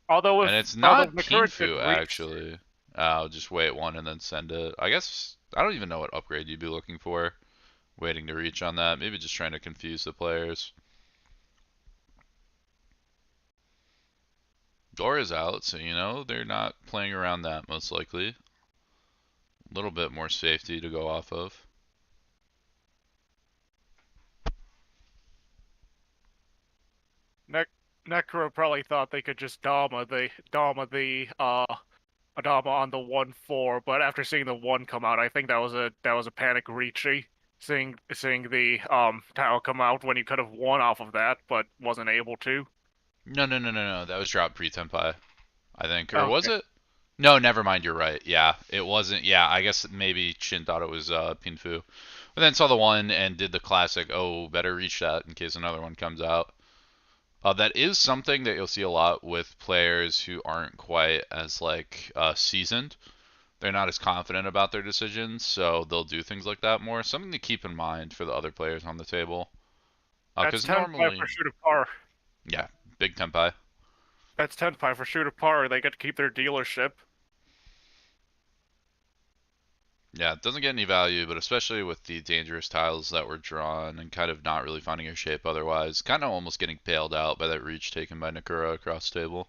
And it's not Pinfu, actually. I'll just wait 1 and then send it. I guess, I don't even know what upgrade you'd be looking for. Waiting to reach on that. Maybe just trying to confuse the players. Dora's out, so they're not playing around that most likely. A little bit more safety to go off of. Necro probably thought they could just Dama the Adama on the 1-4, but after seeing the 1 come out, I think that was a panic Ricci. Seeing the tile come out when you could have won off of that, but wasn't able to. No, no, no, no, no. That was dropped pre-Tenpai, I think. Or was Okay. it? No, never mind. You're right. Yeah, it wasn't. Yeah, I guess maybe Shin thought it was Pinfu. But then saw the 1 and did the classic, oh, better reach that in case another one comes out. That is something that you'll see a lot with players who aren't quite as seasoned. They're not as confident about their decisions, so they'll do things like that more. Something to keep in mind for the other players on the table. That's Because 10-5 normally, for shoot a par. yeah, big Tenpai. That's 10-5 for shoot a par. They get to keep their dealership. Yeah, it doesn't get any value, but especially with the dangerous tiles that were drawn and kind of not really finding a shape otherwise, kind of almost getting bailed out by that reach taken by Nakura across the table.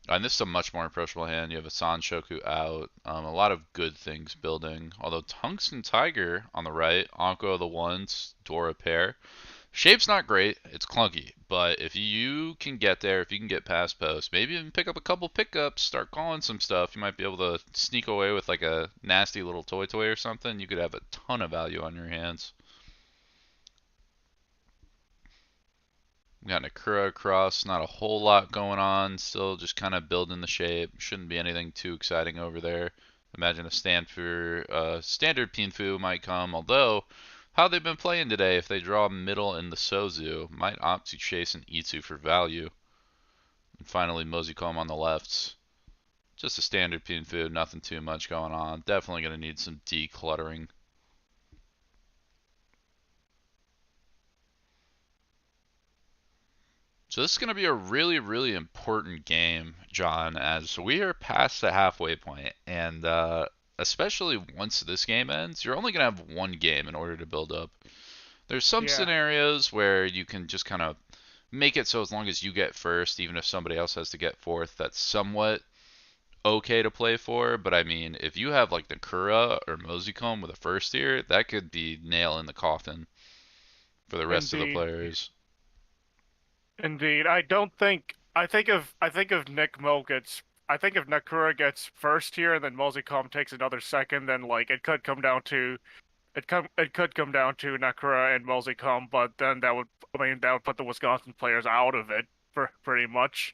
And this is a much more approachable hand. You have a Sanshoku out, a lot of good things building. Although Tungsten Tiger on the right, Anko the ones, Dora pair. Shape's not great, it's clunky, but if you can get there, if you can get past post, maybe even pick up a couple pickups, start calling some stuff, you might be able to sneak away with like a nasty little toy or something. You could have a ton of value on your hands. We got Nakura across, not a whole lot going on, still just kind of building the shape. Shouldn't be anything too exciting over there. Imagine a standard Pinfu might come, although how they've been playing today, if they draw middle in the Sozu, might opt to chase an Itsu for value. And finally, Mozicom on the left. Just a standard Pinfu, nothing too much going on. Definitely going to need some decluttering. So this is going to be a really, really important game, John, as we are past the halfway point, and especially once this game ends, you're only going to have one game in order to build up. There's some Yeah. scenarios where you can just kind of make it so as long as you get first, even if somebody else has to get fourth, that's somewhat okay to play for. But I mean, if you have like Nakura or Mozicom with a first tier, that could be nail in the coffin for the rest of the Indeed. players. Indeed. I think if Nick Mo gets I think if Nakura gets first here and then Mozicom takes another second, then it could come down to Nakura and Mozicom, but then that would put the Wisconsin players out of it for pretty much.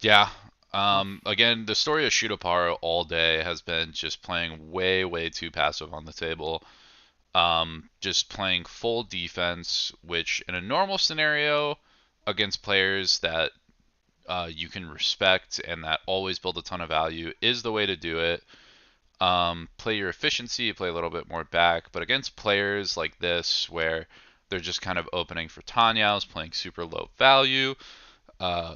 Yeah. Again, the story of Shutaparo all day has been just playing way, way too passive on the table. Just playing full defense, which in a normal scenario against players that you can respect and that always build a ton of value is the way to do it. Play your efficiency, play a little bit more back, but against players like this where they're just kind of opening for Tanyaos, playing super low value, uh,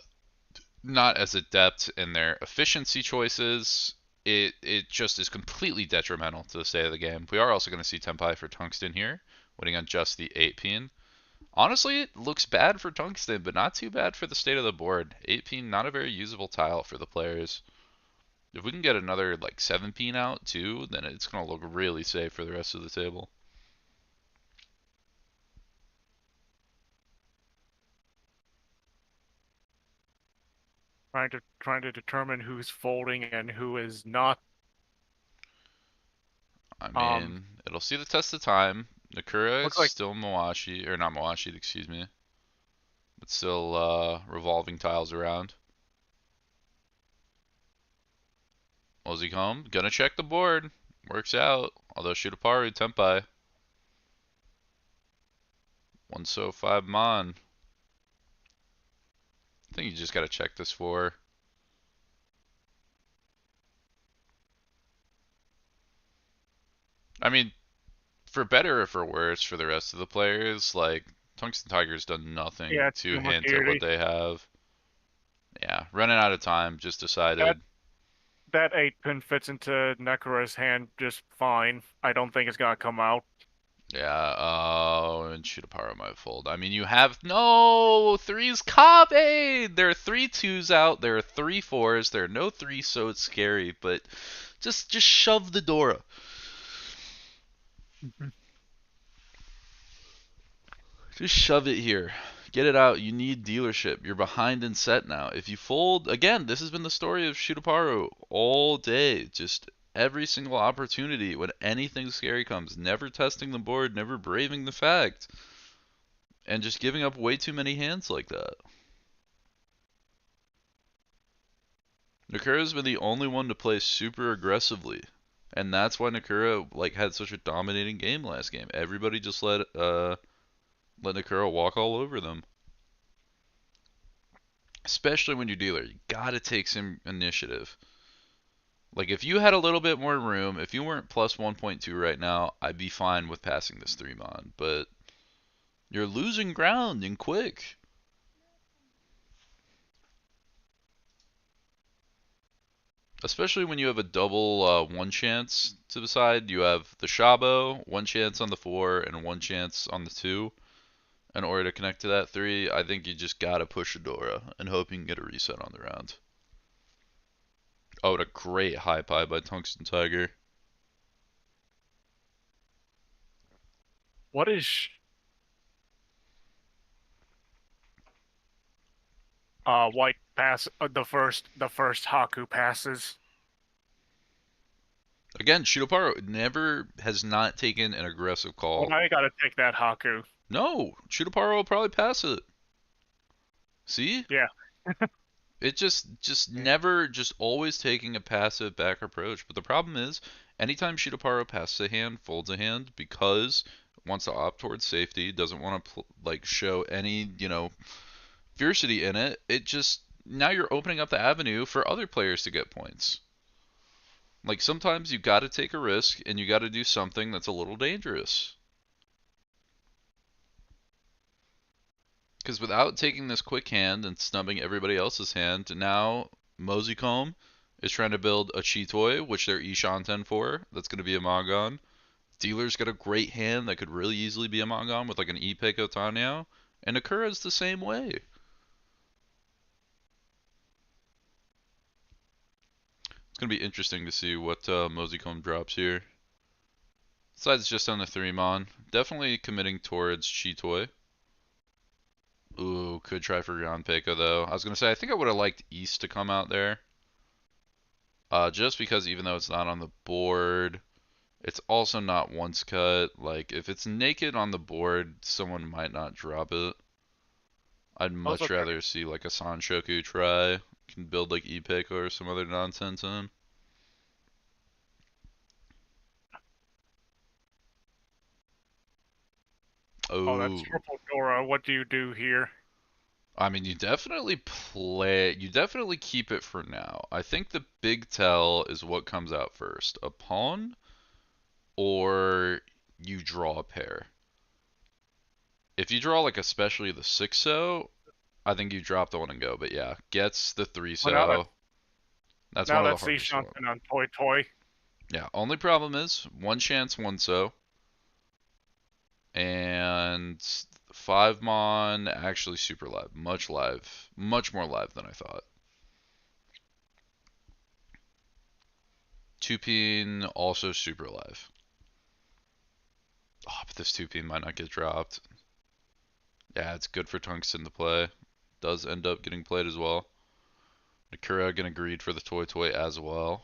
not as adept in their efficiency choices, it just is completely detrimental to the state of the game. We are also going to see Tenpai for Tungsten here, winning on just the 8 pin. Honestly, it looks bad for Tungsten, but not too bad for the state of the board. 8 pin, not a very usable tile for the players. If we can get another 7 pin out too, then it's going to look really safe for the rest of the table. Trying to determine who's folding and who is not. I mean, it'll see the test of time. Nakura is Looks like still Mawashi, or not Mawashi, excuse me. But still revolving tiles around. Mozicom, gonna check the board. Works out. Although Shutaparu, Tenpai. 105 Mon. I think you just gotta check this for. I mean, for better or for worse for the rest of the players, Tungsten Tiger's done nothing yeah, to too much hint at what beauty. they have. Yeah, running out of time, just decided. That 8-pin fits into Nekura's hand just fine. I don't think it's gonna come out. Yeah, oh, and Shutaparo might fold. I mean, you have no threes Kabe! There are 3 2s out, there are 3 4s, there are no 3s, so it's scary, but just shove the Dora. Just shove it here. Get it out. You need dealership. You're behind in set now. If you fold, again, this has been the story of Shutaparu all day. Just every single opportunity when anything scary comes, never testing the board, never braving the fact, and just giving up way too many hands like that. Nakura's been the only one to play super aggressively. And that's why Nakura had such a dominating game last game. Everybody just let Nakura walk all over them. Especially when you're dealer, you gotta take some initiative. Like if you had a little bit more room, if you weren't plus 1.2 right now, I'd be fine with passing this 3-mon. But you're losing ground and quick. Especially when you have a double 1 chance to the side. You have the Shabo, 1 chance on the 4, and 1 chance on the 2. In order to connect to that 3, I think you just gotta push Adora and hope you can get a reset on the round. Oh, what a great high pie by Tungsten Tiger. What is white pass the first Haku passes? Again, Shutaparu never has not taken an aggressive call. Well, now you gotta take that Haku. No, Shutaparu will probably pass it. See? Yeah. It just never, just always taking a passive back approach. But the problem is, anytime Shutaparu passes a hand, folds a hand, because it wants to opt towards safety, doesn't want to show any, fiercity in it, it just, now you're opening up the avenue for other players to get points. Like sometimes you gotta take a risk and you gotta do something that's a little dangerous. Because without taking this quick hand and snubbing everybody else's hand, now Moseycomb is trying to build a Chitoi, which they're Ishanten for. That's going to be a Magon. Dealer's got a great hand that could really easily be a Magon with like an Ipeko Tanyao. And Akura's the same way. It's going to be interesting to see what Moseycomb drops here. Besides just on the 3-mon. Definitely committing towards Chitoi. Ooh, could try for Yanpeko though. I was going to say, I think I would have liked East to come out there. Just because even though it's not on the board, it's also not once cut. Like, if it's naked on the board, someone might not drop it. I'd much rather see like a Sanshoku try. Can build like Ipeko or some other nonsense in. Oh, that's Triple Dora. What do you do here? I mean, you definitely keep it for now. I think the big tell is what comes out first. A pawn, or you draw a pair. If you draw like especially the 6-0, I think you drop the 1 and go. But yeah, gets the 3-0. Well, that's now one of the that's hardest ones. on Toy Toy. Yeah, only problem is 1 chance, 1-0. And 5-mon actually super live. Much more live than I thought. 2-pin also super live. Oh, but this 2-pin might not get dropped. Yeah, it's good for Tungsten to play. Does end up getting played as well. Nakura gonna greed for the Toy Toy as well.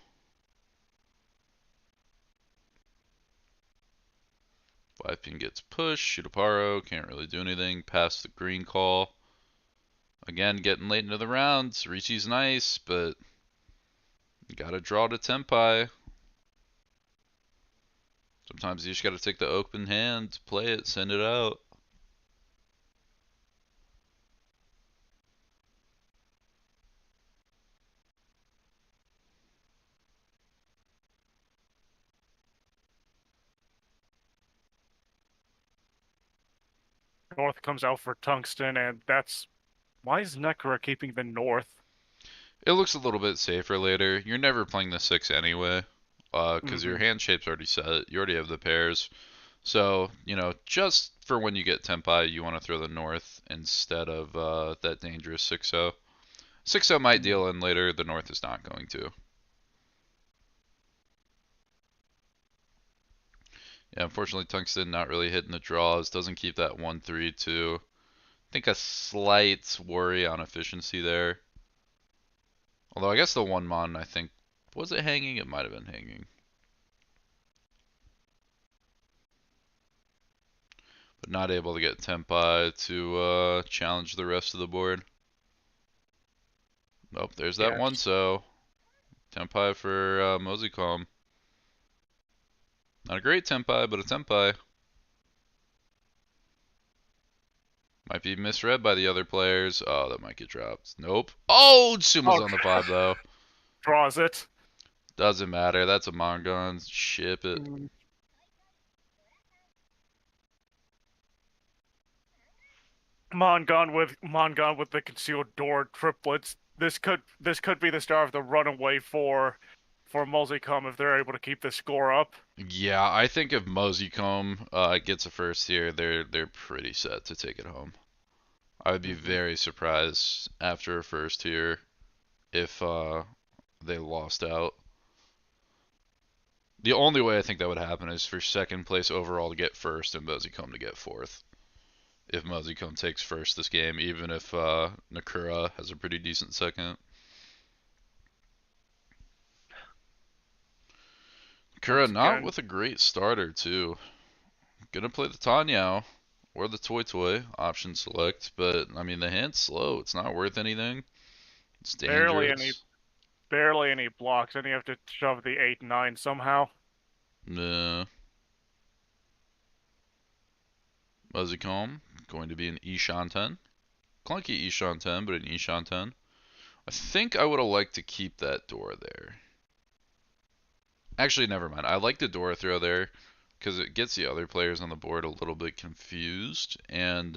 5-pin gets pushed. Shutaparo can't really do anything. Pass the green call. Again, getting late into the rounds. Richi's nice, but you gotta draw to Tenpai. Sometimes you just gotta take the open hand, play it, send it out. North comes out for Tungsten, and that's... Why is Nekura keeping the North? It looks a little bit safer later. You're never playing the 6 anyway, because your hand shape's already set. You already have the pairs. So, just for when you get Tenpai, you want to throw the North instead of that dangerous 6-0. 6-0 might deal in later, the North is not going to. Yeah, unfortunately, Tungsten not really hitting the draws. Doesn't keep that 1-3-2. think a slight worry on efficiency there. Although I guess the one mon, I think, was it hanging? It might have been hanging. But not able to get Tempai to challenge the rest of the board. Nope, there's that one, Yes. so Tempai for Moseycom. Not a great Tempai, but a Tempai. Might be misread by the other players. Oh, that might get dropped. Nope. Oh, Suma's Oh, on the 5 though. draws it. Doesn't matter. That's a Mongon. Ship it. Mm. Mongon with the concealed door triplets. This could be the start of the runaway for Mulzicom if they're able to keep the score up. Yeah, I think if Moseycomb gets a first here, they're pretty set to take it home. I would be very surprised after a first here if they lost out. The only way I think that would happen is for second place overall to get first and Moseycomb to get fourth. If Moseycomb takes first this game, even if Nakura has a pretty decent second. Nakura not with a great starter too. Gonna play the Tanyao or the Toy Toy option select, but I mean the hand's slow. It's not worth anything. It's dangerous. Barely any blocks, and you have to shove the 8-9 somehow. Nah. Moseycomb going to be an Ishanten. Clunky Ishanten, but an Ishanten. I think I would have liked to keep that door there. Actually, never mind. I like the door throw there because it gets the other players on the board a little bit confused and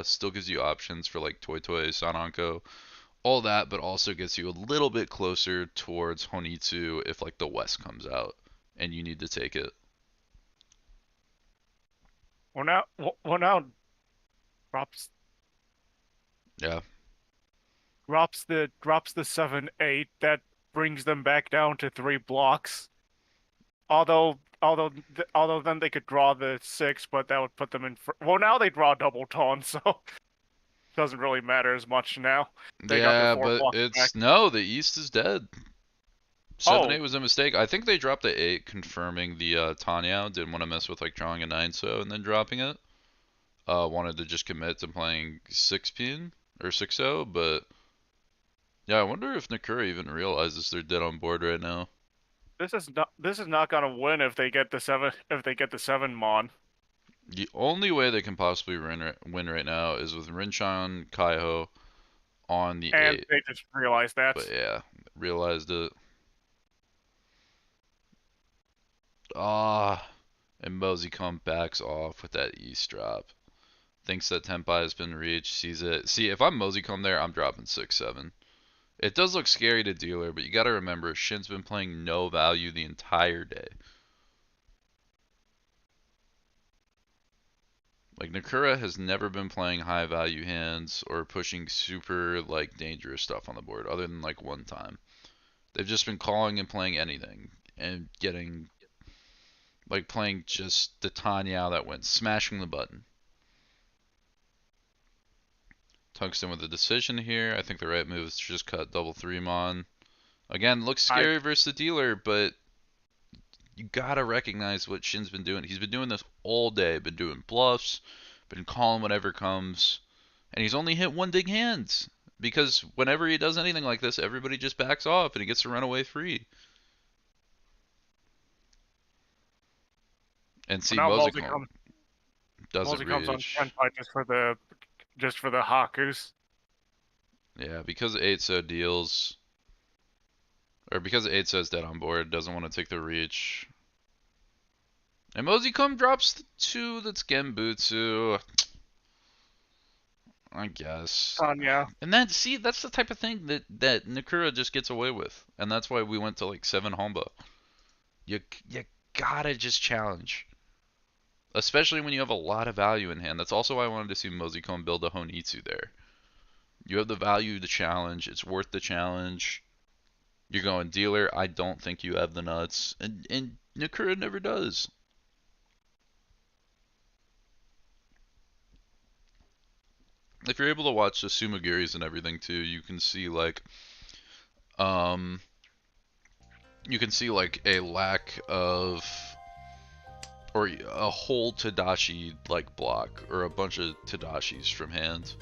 still gives you options for like Toy Toy, Sananko, all that, but also gets you a little bit closer towards Honitsu if like the West comes out and you need to take it. Well now drops. Yeah. Drops the 7-8. That brings them back down to 3 blocks. Although then they could draw the 6, but that would put them in. Well, now they draw double taunt, so doesn't really matter as much now. They got Yeah, their 4 but blocks it's back. no, the East is dead. 7-8 Oh. was a mistake. I think they dropped the 8, confirming the Tanyao. Didn't want to mess with like drawing a 9-so and then dropping it. Wanted to just commit to playing 6-pin or 6-0, but yeah, I wonder if Nakura even realizes they're dead on board right now. This is not gonna win if they get the 7 mon. The only way they can possibly win right now is with Rinchan Kaiho on the And 8. they just realized that. But yeah, realized it. And Moseycomb backs off with that East drop. Thinks that Tempai has been reached, sees it. See, if I'm Moseycomb there, I'm dropping 6-7. It does look scary to dealer, but you gotta remember, Shin's been playing no value the entire day. Like, Nakura has never been playing high value hands or pushing super, like, dangerous stuff on the board, other than, like, one time. They've just been calling and playing anything, and getting, like, playing just the Tanyao that went, smashing the button. Tungsten with a decision here. I think the right move is to just cut double 3-mon. Again, looks scary versus the dealer, but you gotta recognize what Shin's been doing. He's been doing this all day. Been doing bluffs, been calling whatever comes, and he's only hit one big hand. Because whenever he does anything like this, everybody just backs off and he gets to run away free. And see, Moseycomb doesn't comes on reach. 10 fight just for the Hakus. Yeah, because 8-so deals, or because 8-so is dead on board, doesn't want to take the reach. And Moseycomb drops the 2 that's Genbutsu. I guess. Yeah. And then, see, that's the type of thing that Nakura just gets away with. And that's why we went to like 7 Honba. You gotta just challenge. Especially when you have a lot of value in hand. That's also why I wanted to see Moseycomb build a Honitsu there. You have the value to challenge. It's worth the challenge. You're going dealer. I don't think you have the nuts. And Nakura never does. if you're able to watch the Sumagiris and everything too, you can see like a lack of, or a whole Tadashi like block, or a bunch of Tadashis from hand,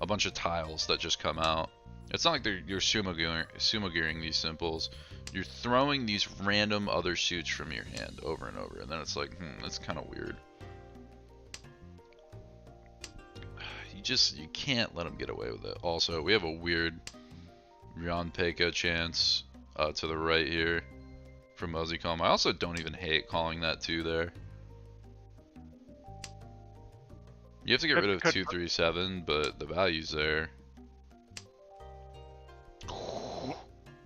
a bunch of tiles that just come out. It's not like you're sumagiring these simples. You're throwing these random other suits from your hand over and over, and then it's like, that's kind of weird. You can't let them get away with it. Also, we have a weird Ryan-Peiko chance to the right here from Mozicom. I also don't even hate calling that 2 there. You have to get rid of 237, but the value's there.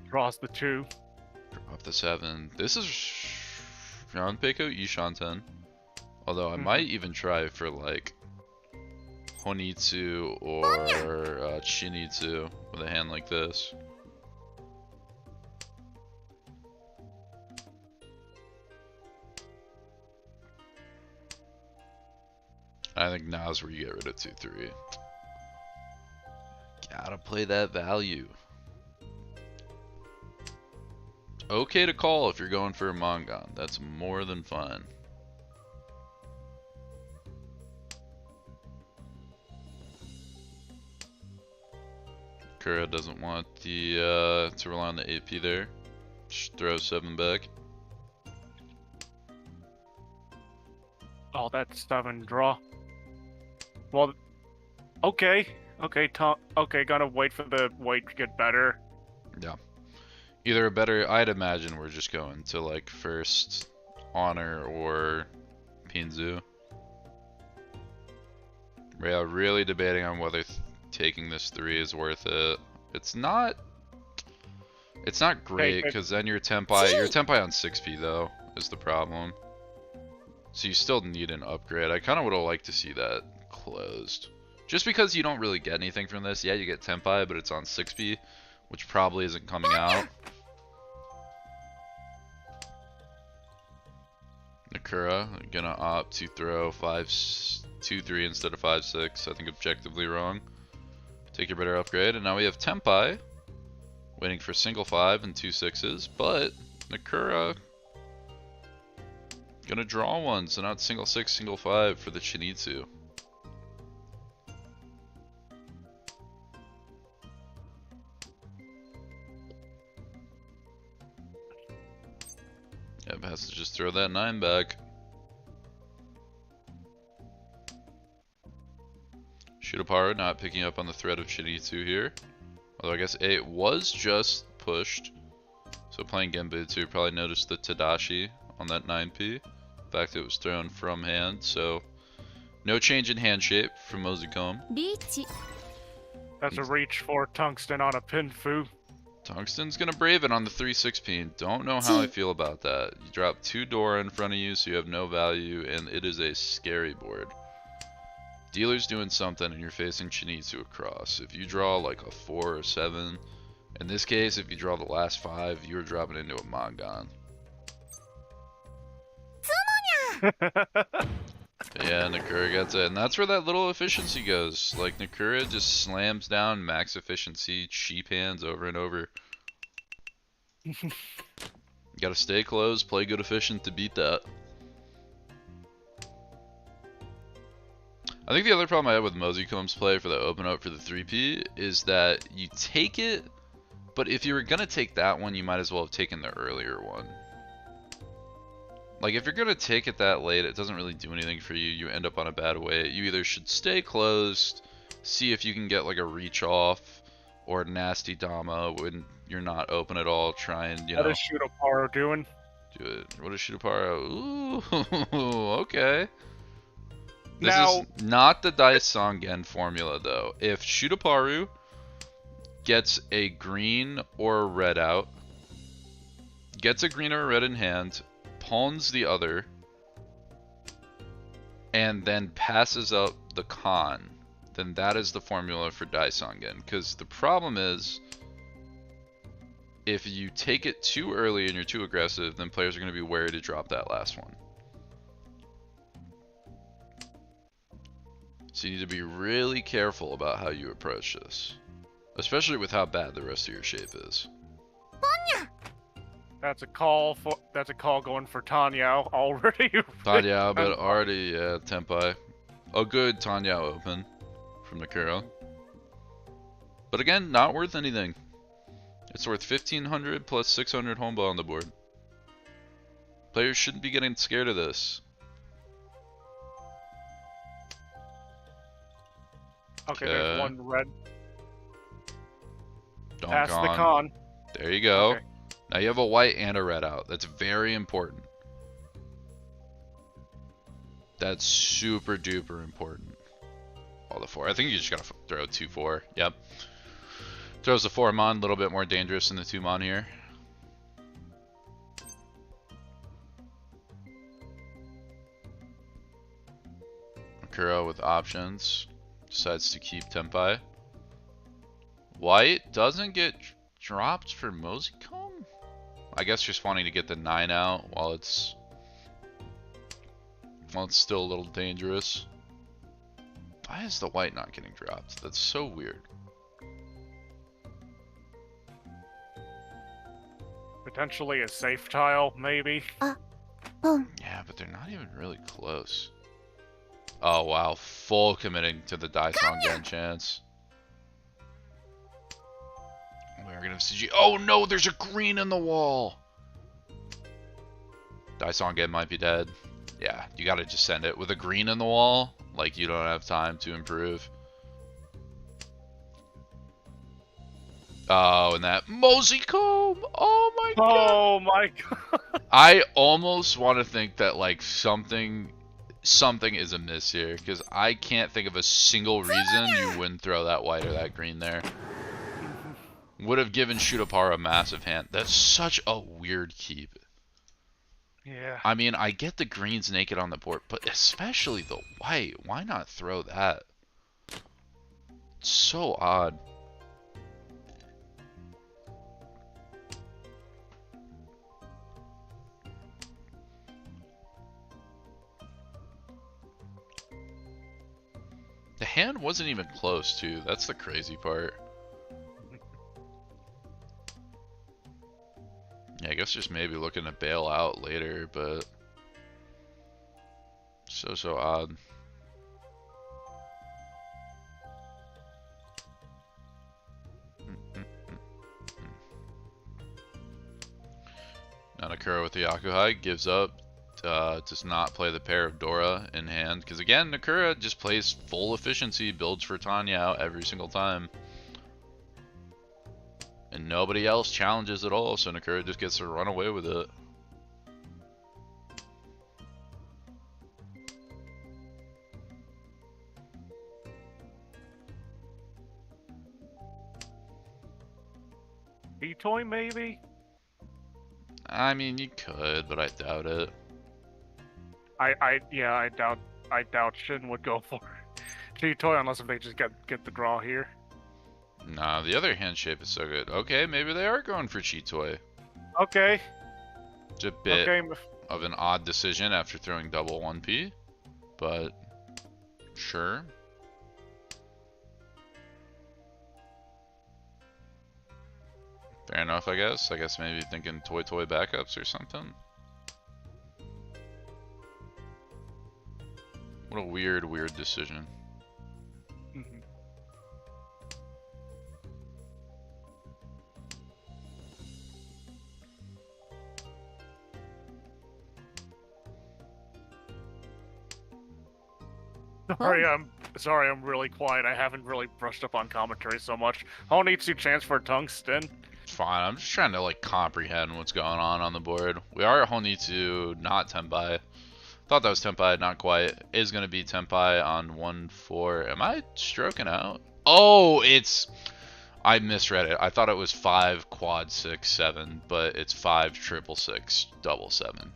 Draws the 2. Drop the 7. This is Ryan-Peiko Ishanten. Although I might even try for like Honitsu or Shinitsu with a hand like this. I think now's where you get rid of 2-3. Gotta play that value. Okay to call if you're going for a Mangan. That's more than fine. Kura doesn't want the to rely on the AP there. Just throw 7 back. Oh, that's 7 draw. Well, okay, gotta wait for the weight to get better. Yeah. Either a better, I'd imagine we're just going to like first Honor or Pinzu. Yeah, really debating on whether taking this 3 is worth it. It's not great, because then your Tempai on 6P though is the problem. So you still need an upgrade. I kind of would have liked to see that closed. Just because you don't really get anything from this. Yeah, you get Tempai, but it's on 6P, which probably isn't coming out. Nakura gonna opt to throw 2-3 instead of 5-6. I think objectively wrong. Take your better upgrade, and now we have Tempai waiting for single 5 and 2 6s, but Nakura gonna draw one, so now it's single 6, single 5 for the Shinitsu. Yep, has to just throw that 9 back. Shutaparu not picking up on the threat of Shinitsu here. Although I guess 8 was just pushed. So playing Genbutsu probably noticed the Tadashi on that 9P. In fact, it was thrown from hand, so no change in hand shape from Mozicom. That's a reach for Tungsten on a Pinfu. Tungsten's gonna brave it on the 3-6 Don't know how I feel about that. You drop 2 Dora in front of you, so you have no value, and it is a scary board. Dealer's doing something, and you're facing Shinitsu across. If you draw like a 4 or 7, in this case, if you draw the last 5, you're dropping into a Mangan. Yeah, Nakura gets it, and that's where that little efficiency goes. Like, Nakura just slams down max efficiency, cheap hands over and over. You gotta stay close, play good efficient to beat that. I think the other problem I have with Mozicom's play for the open up for the 3P is that you take it, but if you were gonna take that one, you might as well have taken the earlier one. Like, if you're gonna take it that late, it doesn't really do anything for you. You end up on a bad weight. You either should stay closed, see if you can get like a reach off, or nasty Dama when you're not open at all. Try and, you know. What is Shutaparu doing? Do it. What is Shutaparu? Ooh, okay. This Now, is not the Dice Sangen formula, though. If Shutaparu gets a green or a red out, gets a green or a red in hand, pawns the other, and then passes up the con, then that is the formula for Dice Sangen. Because the problem is, if you take it too early and you're too aggressive, then players are going to be wary to drop that last one. So you need to be really careful about how you approach this. Especially with how bad the rest of your shape is. That's a call going for Tanya already. Tanya, but already, yeah, Tenpai. A good Tanya open from Nakura. But again, not worth anything. It's worth 1500 plus 600 homeball on the board. Players shouldn't be getting scared of this. Okay, there's one red. Pass the con. There you go. Okay. Now you have a white and a red out. That's very important. That's super duper important. All the 4. I think you just gotta throw 2-4. Yep. Throws the 4 mon, a little bit more dangerous than the 2 mon here. Nakura with options. Decides to keep Tenpai. White doesn't get dropped for Mosicom? I guess just wanting to get the 9 out while it's still a little dangerous. Why is the white not getting dropped? That's so weird. Potentially a safe tile, maybe. Yeah, but they're not even really close. Oh wow, full committing to the Daisong Gen chance. We're gonna have CG. Oh no, there's a green in the wall. Daisong Gen might be dead. Yeah, you gotta just send it. With a green in the wall, like you don't have time to improve. Oh, and that Mosicom! Oh my god! Oh my god! I almost want to think that like something is amiss here, because I can't think of a single reason you wouldn't throw that white or that green there. Would have given Shutapara a massive hand. That's such a weird keep. Yeah. I mean, I get the greens naked on the board, but especially the white. Why not throw that? It's so odd. The hand wasn't even close, too. That's the crazy part. Yeah, I guess just maybe looking to bail out later, but so odd. Nakura with the Yakuhai gives up. Does not play the pair of Dora in hand, because again, Nakura just plays full efficiency, builds for Tanya out every single time. And nobody else challenges at all, so Nakura just gets to run away with it. E-toy maybe? I mean, you could, but I doubt it. I doubt Shin would go for E-toy unless if they just get the draw here. Nah, the other hand shape is so good. Okay, maybe they are going for Chitoy. Okay. It's a bit of an odd decision after throwing double 1P, but sure. Fair enough, I guess. I guess maybe thinking toy backups or something. What a weird decision. Sorry, I'm really quiet. I haven't really brushed up on commentary so much. Honitsu chance for tungsten. It's fine. I'm just trying to like comprehend what's going on the board. We are Honitsu, not Tenpai. Thought that was Tenpai, not quite. Is gonna be Tenpai on 1-4. Am I stroking out? Oh, I misread it. I thought it was 5 quad 6 7, but it's 5 triple 6 double 7.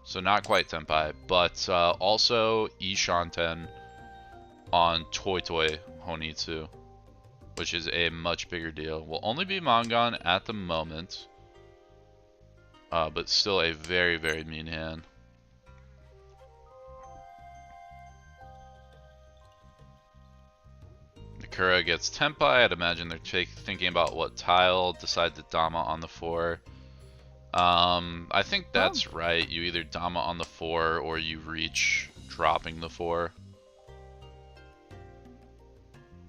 So not quite Tenpai, but also Ishanten on Toy Honitsu, which is a much bigger deal. Will only be Mangan at the moment, but still a very, very mean hand. Nakura gets Tenpai. I'd imagine they're thinking about what tile, decide to Dama on the 4. I think that's right. You either Dama on the 4 or you reach dropping the 4.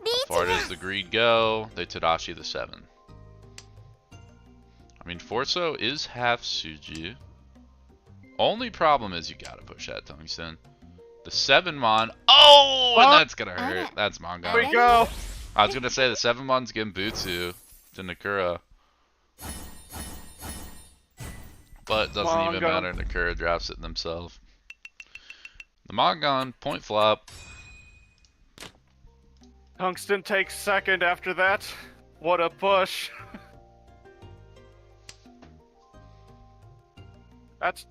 How far does the greed go? They Tadashi the 7. I mean, Forso is half Suji. Only problem is you gotta push that Tungsten. The 7 Mon. Oh, and that's gonna hurt. That's Mongon. Here we go. I was gonna say the 7 Mon's getting Butsu to Nakura. But it doesn't even matter. Nakura drops it themselves. The Mongon, point flop. Tungsten takes second after that. What a push.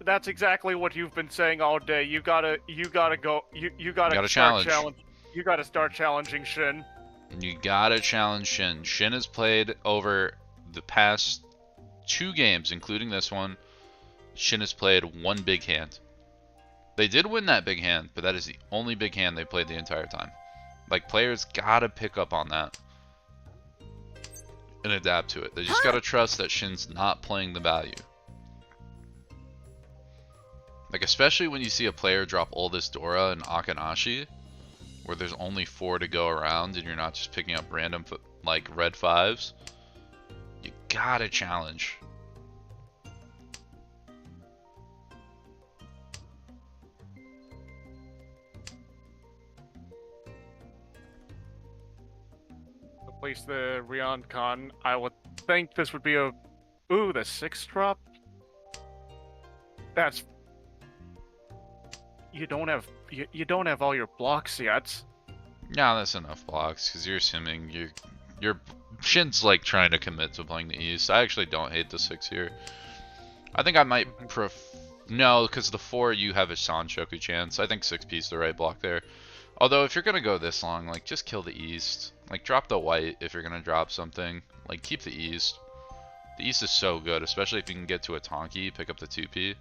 That's exactly what you've been saying all day. You gotta go. You gotta challenge. You gotta start challenging Shin. You gotta challenge Shin. Shin has played over the past 2 games, including this one. Shin has played 1 big hand. They did win that big hand, but that is the only big hand they played the entire time. Like, players gotta pick up on that and adapt to it. They just gotta trust that Shin's not playing the value. Like, especially when you see a player drop all this Dora and Akanashi, where there's only 4 to go around and you're not just picking up random, like, red 5s. You gotta challenge. Place the Rion Con. I would think this would be a... Ooh, the 6 drop? That's... You don't have all your blocks yet. Yeah, that's enough blocks, because you're assuming your Shin's like trying to commit to playing the East. I actually don't hate the 6 here. I think I might no, because the 4 you have a Sanshoku chance. I think 6P is the right block there. Although if you're gonna go this long, like, just kill the East. Like, drop the white if you're gonna drop something. Like, keep the East. The East is so good, especially if you can get to a Tonki, pick up the 2P.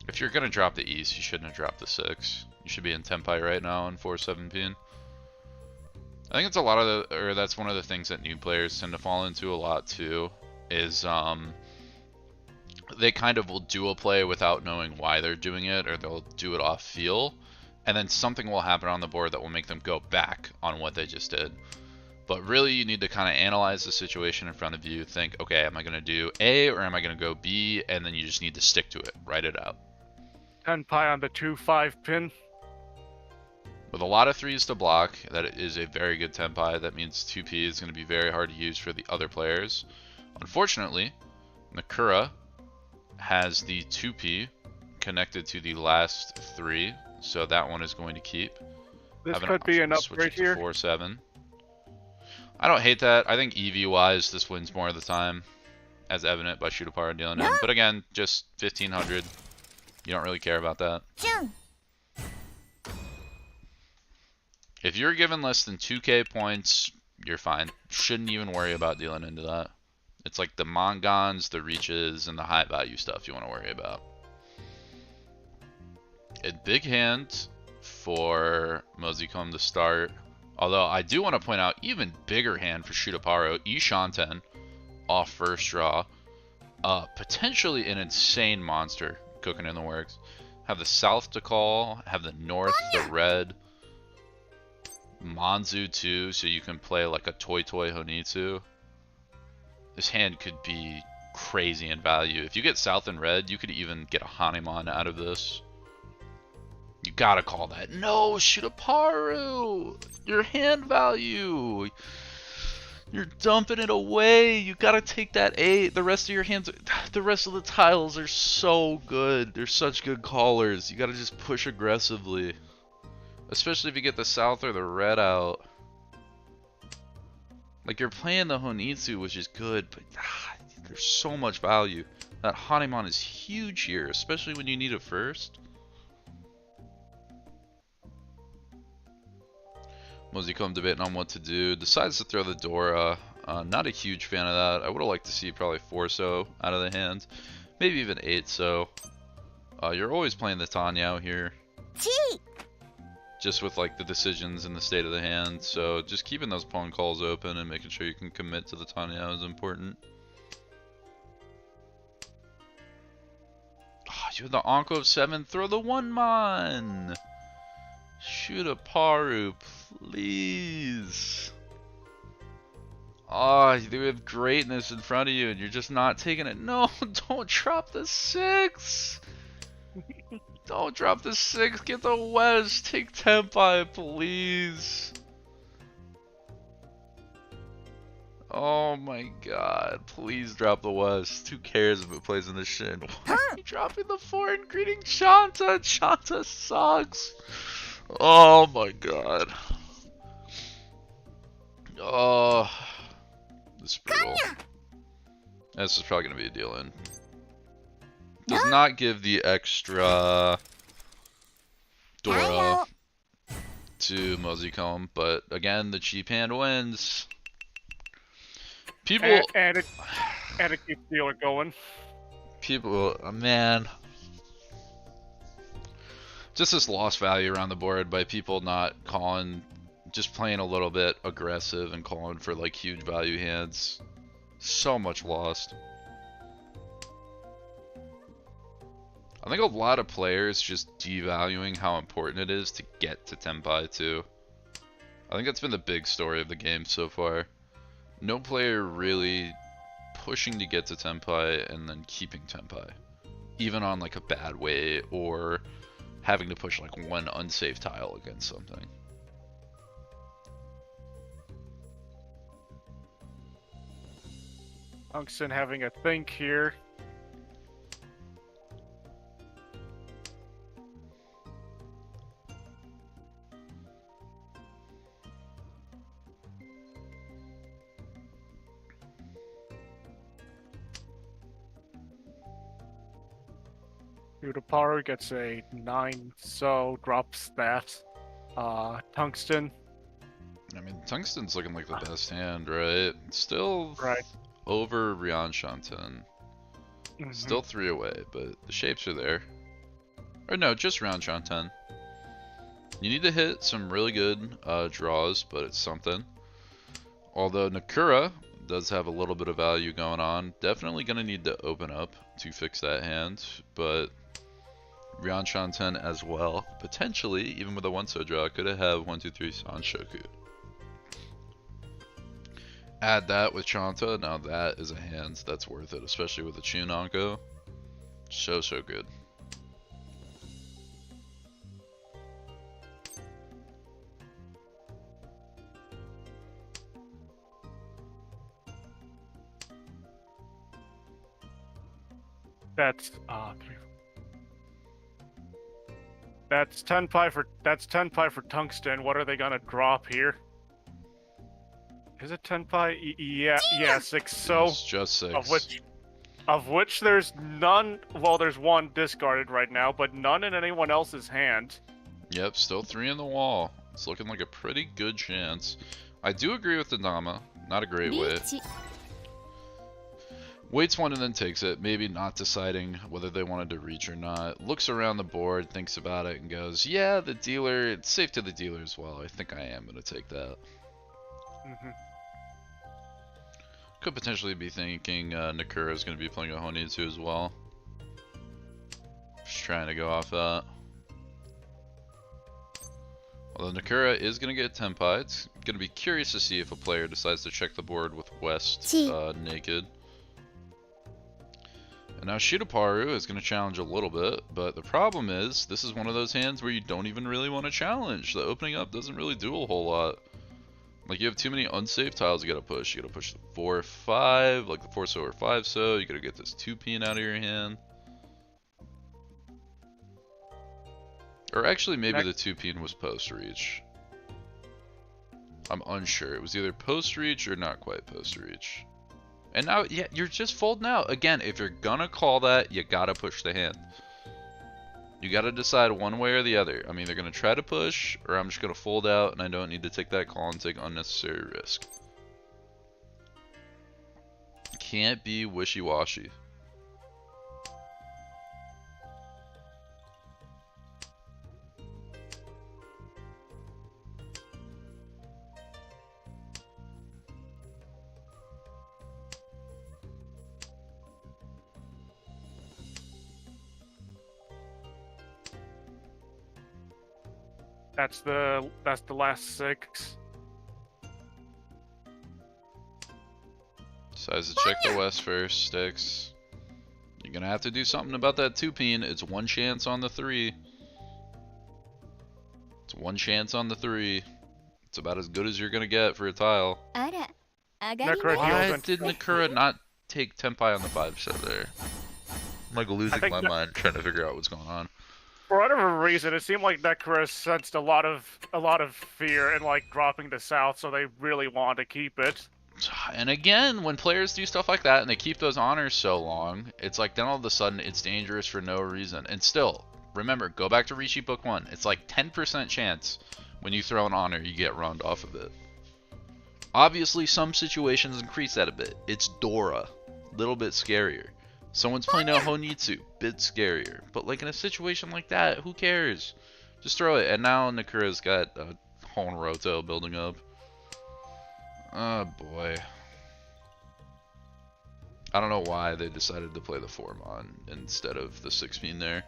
If you're gonna drop the East, you shouldn't have dropped the 6. You should be in Tenpai right now on 4-7 I think it's a lot of the, or that's one of the things that new players tend to fall into a lot too, is they kind of will do a play without knowing why they're doing it, or they'll do it off feel, and then something will happen on the board that will make them go back on what they just did. But really, you need to kind of analyze the situation in front of you, think, okay, am I going to do A or am I going to go B, and then you just need to stick to it, write it out. Tenpai on the 2-5 pin. With a lot of 3s to block, that is a very good Tenpai. That means 2P is going to be very hard to use for the other players. Unfortunately, Nakura has the 2P connected to the last 3, so that one is going to keep. This could be an upgrade here. 4-7. I don't hate that. I think EV-wise, this wins more of the time, as evident by Shootaparu and dealing in. But again, just 1500. You don't really care about that. If you're given less than 2k points, you're fine. Shouldn't even worry about dealing into that. It's like the Mongons, the Reaches, and the high value stuff you want to worry about. A big hand for Mozicom to start. Although I do want to point out, even bigger hand for Shootaparu, Ishanten off first draw. Potentially an insane monster cooking in the works. Have the south to call, have the north, the red. Manzu too, so you can play like a Toy Honitsu. This hand could be crazy in value. If you get south and red, you could even get a Hanemon out of this. You gotta call that. No, Shootaparu! Your hand value! You're dumping it away! You gotta take that 8. The rest of your hands, the rest of the tiles are so good. They're such good callers. You gotta just push aggressively. Especially if you get the south or the red out. Like, you're playing the Honitsu, which is good, but there's so much value. That Hanemon is huge here, especially when you need it first. Mozicom debating on what to do. Decides to throw the Dora. Not a huge fan of that. I would have liked to see probably 4-so out of the hand. Maybe even 8-so. You're always playing the Tanyao here. just with like the decisions and the state of the hand. So just keeping those pawn calls open and making sure you can commit to the Tanya is important. Oh, you have the Anko of 7, throw the 1-mon! Shoot a Paru, please! Oh, you have greatness in front of you and you're just not taking it. No, don't drop the 6! Don't drop the 6, get the West, take Tenpai, please. Oh my god, please drop the West. Who cares if it plays in the Shin? Why are you dropping the 4 and greeting Chanta? Chanta sucks. Oh my god. Oh, this is brutal. This is probably going to be a deal in. Does not give the extra Dora to Mozicomb, but again, the cheap hand wins. People and it keeps dealer going. People, man, just this lost value around the board by people not calling, just playing a little bit aggressive and calling for like huge value hands. So much lost. I think a lot of players just devaluing how important it is to get to Tenpai too. I think that's been the big story of the game so far. No player really pushing to get to Tenpai and then keeping Tenpai. Even on like a bad way or having to push like one unsafe tile against something. Tungsten having a think here. Udaparu gets a 9, so drops that. Tungsten. I mean, Tungsten's looking like the best hand, right? Still Right. over Ryan Shanten. Still 3 away, but the shapes are there. Or no, just Ryan Shanten. You need to hit some really good draws, but it's something. Although Nakura does have a little bit of value going on. Definitely going to need to open up to fix that hand, but Ryan Shanten as well. Potentially, even with a 1-so draw, could have 1, 2, 3 Sanshoku. Add that with Chanta, now that is a hand that's worth it, especially with the Chunanko. So good. That's 10 pi for Tungsten. What are they gonna drop here? Is it 10 pi? Yeah, 6. So It's just 6. of which there's none. Well, there's 1 discarded right now, but none in anyone else's hand. Yep, still 3 in the wall. It's looking like a pretty good chance. I do agree with the Nama. Not a great way. Waits 1 and then takes it, maybe not deciding whether they wanted to reach or not. Looks around the board, thinks about it, and goes, yeah, the dealer, it's safe to the dealer as well. I think I am going to take that. Could potentially be thinking Nakura is going to be playing a Honitsu as well. Just trying to go off that. Although Nakura is going to get Tenpai, it's going to be curious to see if a player decides to check the board with West naked. And now Shidoparu is going to challenge a little bit, but the problem is, this is one of those hands where you don't even really want to challenge. The opening up doesn't really do a whole lot. Like, you have too many unsafe tiles you gotta push. You gotta push the 4, 5, like the 4-so or 5-so. You gotta get this 2-pin out of your hand. Or actually, maybe the 2-pin was post-reach. I'm unsure. It was either post-reach or not quite post-reach. And now, yeah, you're just folding out. Again, if you're gonna call that, you gotta push the hand. You gotta decide one way or the other. I'm either gonna try to push, or I'm just gonna fold out and I don't need to take that call and take unnecessary risk. Can't be wishy-washy. That's the last 6. Decides to check the west first, sticks. You're gonna have to do something about that 2-peen. It's 1 chance on the 3. It's 1 chance on the 3. It's about as good as you're gonna get for a tile. あら、上がり Necro ます。 Why heals did Nakura not take Tenpai on the 5 set there? I'm like losing think my that- mind trying to figure out what's going on. For whatever reason, it seemed like Necro sensed a lot of fear in like dropping to south, so they really wanted to keep it. And again, when players do stuff like that and they keep those honors so long, it's like then all of a sudden it's dangerous for no reason. And still, remember, go back to Rishi Book 1. It's like 10% chance when you throw an honor you get runned off of it. Obviously, some situations increase that a bit. It's Dora, little bit scarier. Someone's playing a Honitsu, bit scarier. But like in a situation like that, who cares? Just throw it. And now Nakura's got a Honroto building up. Oh boy. I don't know why they decided to play the 4-mon instead of the 6-peen there.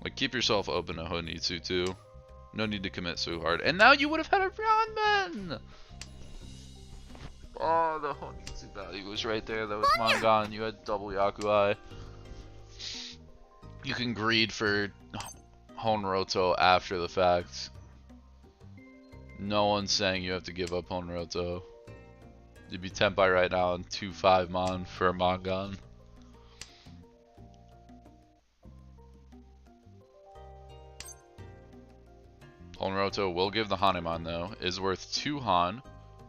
Like, keep yourself open to Honitsu too. No need to commit so hard. And now you would have had a Ranman! Oh, the Honitsu value was right there. That was Mangan. You had double Yakuai. You can greed for Honroto after the fact. No one's saying you have to give up Honroto. You'd be Tenpai right now in 2-5 mon for a Mangan. Honroto will give the Hanemon though. Is worth 2 Han.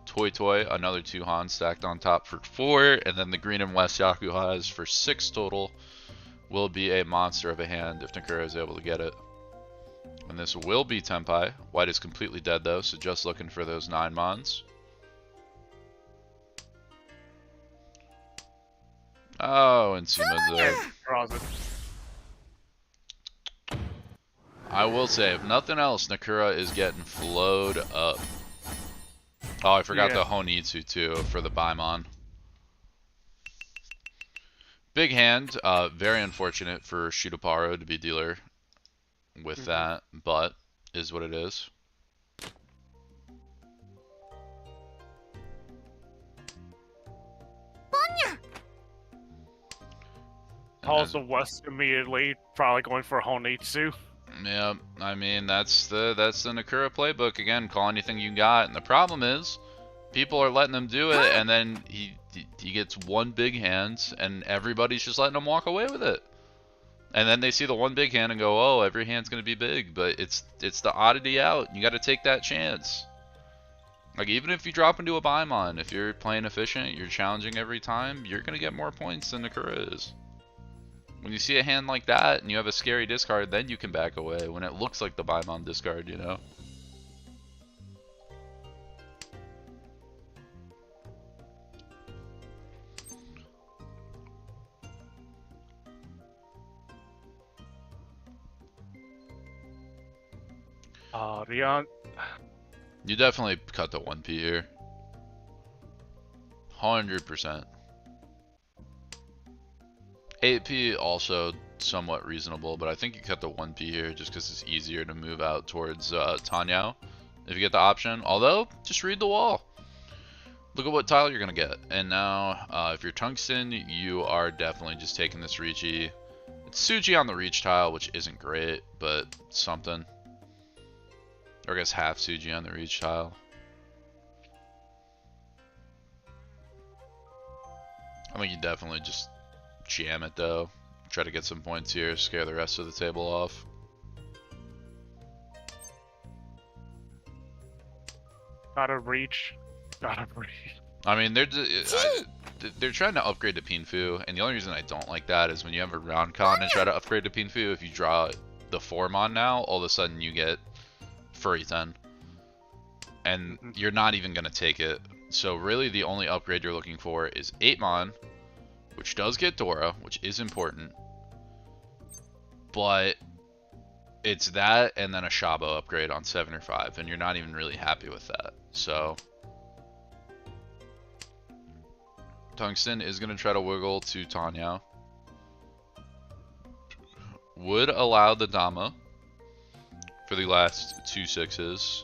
Toy Toy, another 2 Han stacked on top for 4. And then the Green and West Yakuhas for 6 total. Will be a monster of a hand if Nakura is able to get it. And this will be Tenpai. White is completely dead though, so just looking for those 9 mons. Oh, and Suma's there. Draws it. I will say, if nothing else, Nakura is getting flowed up. Oh, I forgot the Honitsu too for the Baimon. Big hand. Very unfortunate for Shutaparo to be dealer with that, but is what it is. Calls the West immediately, probably going for Honitsu. Yeah, I mean that's the Nakura playbook again. Call anything you got, and the problem is, people are letting him do it, and then he gets one big hand, and everybody's just letting him walk away with it. And then they see the one big hand and go, "Oh, every hand's gonna be big," but it's the oddity out. You got to take that chance. Like even if you drop into a Baimon, if you're playing efficient, you're challenging every time, you're gonna get more points than Nakura is. When you see a hand like that and you have a scary discard, then you can back away when it looks like the Baimon discard, you know? Rion. You definitely cut the 1p here. 100%. 8p also somewhat reasonable, but I think you cut the 1p here just because it's easier to move out towards Tanyao if you get the option. Although, just read the wall. Look at what tile you're going to get. And now, if you're Tungsten, you are definitely just taking this Reachy. It's Tsuji on the Reach tile, which isn't great, but something. Or I guess half Tsuji on the Reach tile. I think you definitely just jam it though. Try to get some points here, scare the rest of the table off. Gotta reach. I mean, they're trying to upgrade to Pinfu, and the only reason I don't like that is when you have a round con and try to upgrade to Pinfu, if you draw the 4-mon now, all of a sudden you get Furry 10. And you're not even going to take it. So really the only upgrade you're looking for is 8-mon, which does get Dora, which is important. But it's that and then a Shabo upgrade on 7 or 5, and you're not even really happy with that. So Tungsten is going to try to wiggle to Tanyao. Would allow the Dama for the last 2 6s.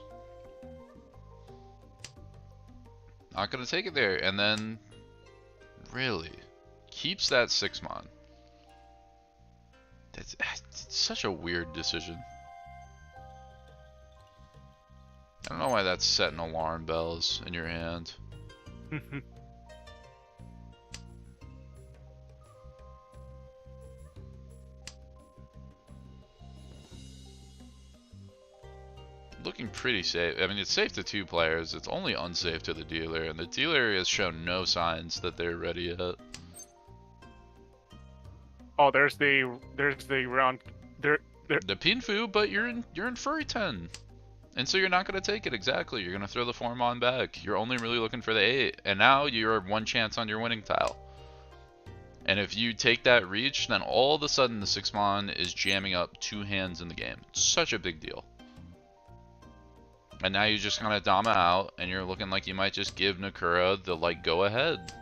Not gonna take it there, and then really keeps that 6-mon. That's such a weird decision. I don't know why that's setting alarm bells in your hand. Looking pretty safe. I mean, it's safe to 2 players. It's only unsafe to the dealer, and the dealer has shown no signs that they're ready yet. Oh, there's the round there. The Pinfu, but you're in Furry 10. And so you're not going to take it, exactly. You're going to throw the 4-mon back. You're only really looking for the 8. And now you're 1 chance on your winning tile. And if you take that reach, then all of a sudden the 6-mon is jamming up 2 hands in the game. It's such a big deal. And now you just kind of dom it out, and you're looking like you might just give Nakura the, like, go ahead.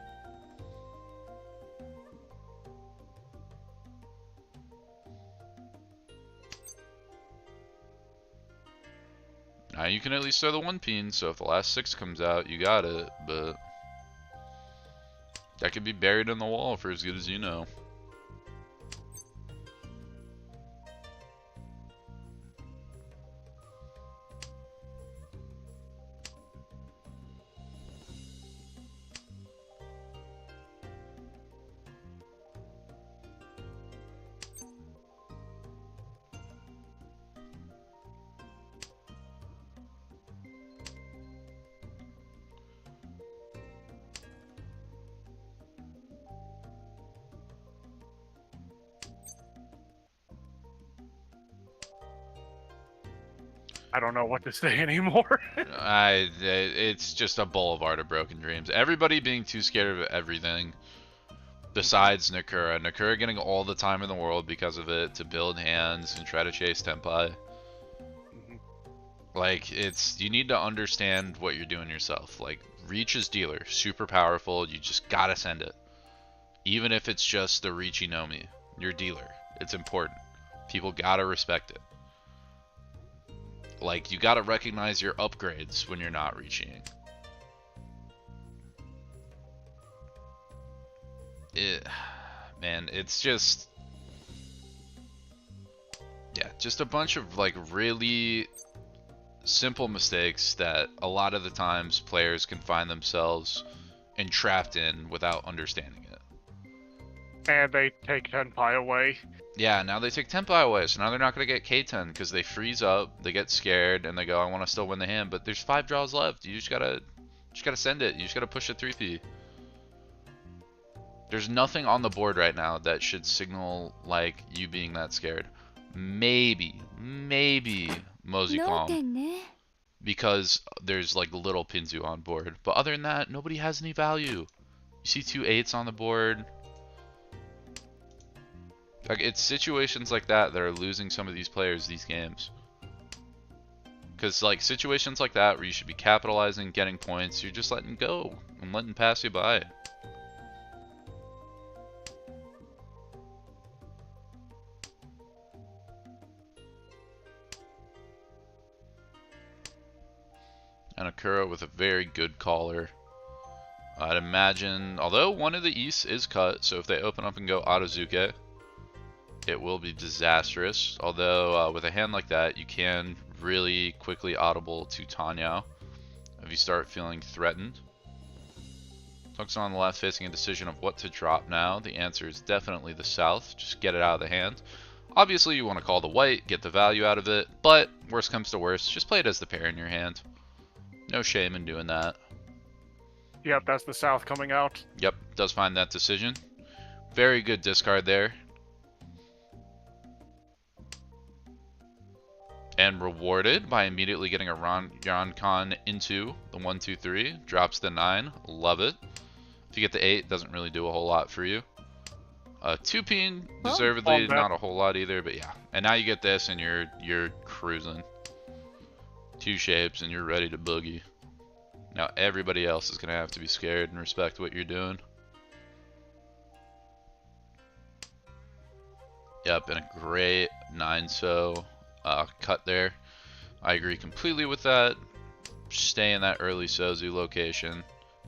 Now you can at least throw the 1 pin, so if the last 6 comes out, you got it, but that could be buried in the wall for as good as you know. I don't know what to say anymore. It's just a boulevard of broken dreams. Everybody being too scared of everything, besides Nakura. Nakura getting all the time in the world because of it to build hands and try to chase Tenpai. Like, you need to understand what you're doing yourself. Like, Reach is dealer, super powerful, you just gotta send it. Even if it's just the Reachy Nomi, you're dealer. It's important. People gotta respect it. Like, you gotta recognize your upgrades when you're not reaching. Man, it's just... yeah, just a bunch of, like, really simple mistakes that a lot of the times players can find themselves entrapped in without understanding it. And they take Tenpai away. Yeah, now they take Tenpai away, so now they're not going to get K10 because they freeze up, they get scared, and they go, I want to still win the hand, but there's 5 draws left. You just gotta send it. You just gotta push a 3P. There's nothing on the board right now that should signal, like, you being that scared. Maybe Mosey Calm, because there's, like, little Pinzu on board. But other than that, nobody has any value. You see 2 8s on the board. Like, it's situations like that that are losing some of these players these games. Because, like, situations like that where you should be capitalizing, getting points, you're just letting go and letting pass you by. And Akura with a very good caller. I'd imagine, although one of the East is cut, so if they open up and go Autozuke, it will be disastrous. Although with a hand like that, you can really quickly audible to Tanyao if you start feeling threatened. Tucks on the left, facing a decision of what to drop now. The answer is definitely the south. Just get it out of the hand. Obviously, you want to call the white, get the value out of it, but worst comes to worst, just play it as the pair in your hand. No shame in doing that. Yep, that's the south coming out. Yep, does find that decision. Very good discard there. And rewarded by immediately getting a Ronkan into the 1, 2, 3. Drops the 9. Love it. If you get the 8, doesn't really do a whole lot for you. 2-peen, deservedly not a whole lot either, but yeah. And now you get this and you're cruising. 2 shapes and you're ready to boogie. Now everybody else is going to have to be scared and respect what you're doing. Yep, and a great 9-so cut there. I agree completely with that. Stay in that early Sozu location.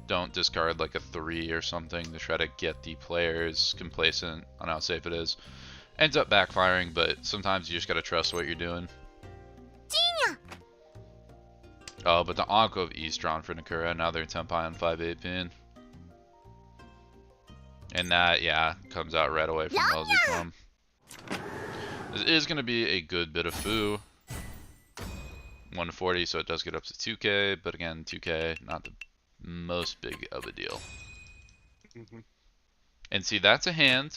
Don't discard like a 3 or something to try to get the players complacent on how safe it is. Ends up backfiring, but sometimes you just gotta trust what you're doing. Oh, but the Anko of East drawn for Nakura, now they're Tenpai on 5-8 And that, yeah, comes out right away from Mosey. This is going to be a good bit of foo. 140, so it does get up to 2k, but again, 2k, not the most big of a deal. And see, that's a hand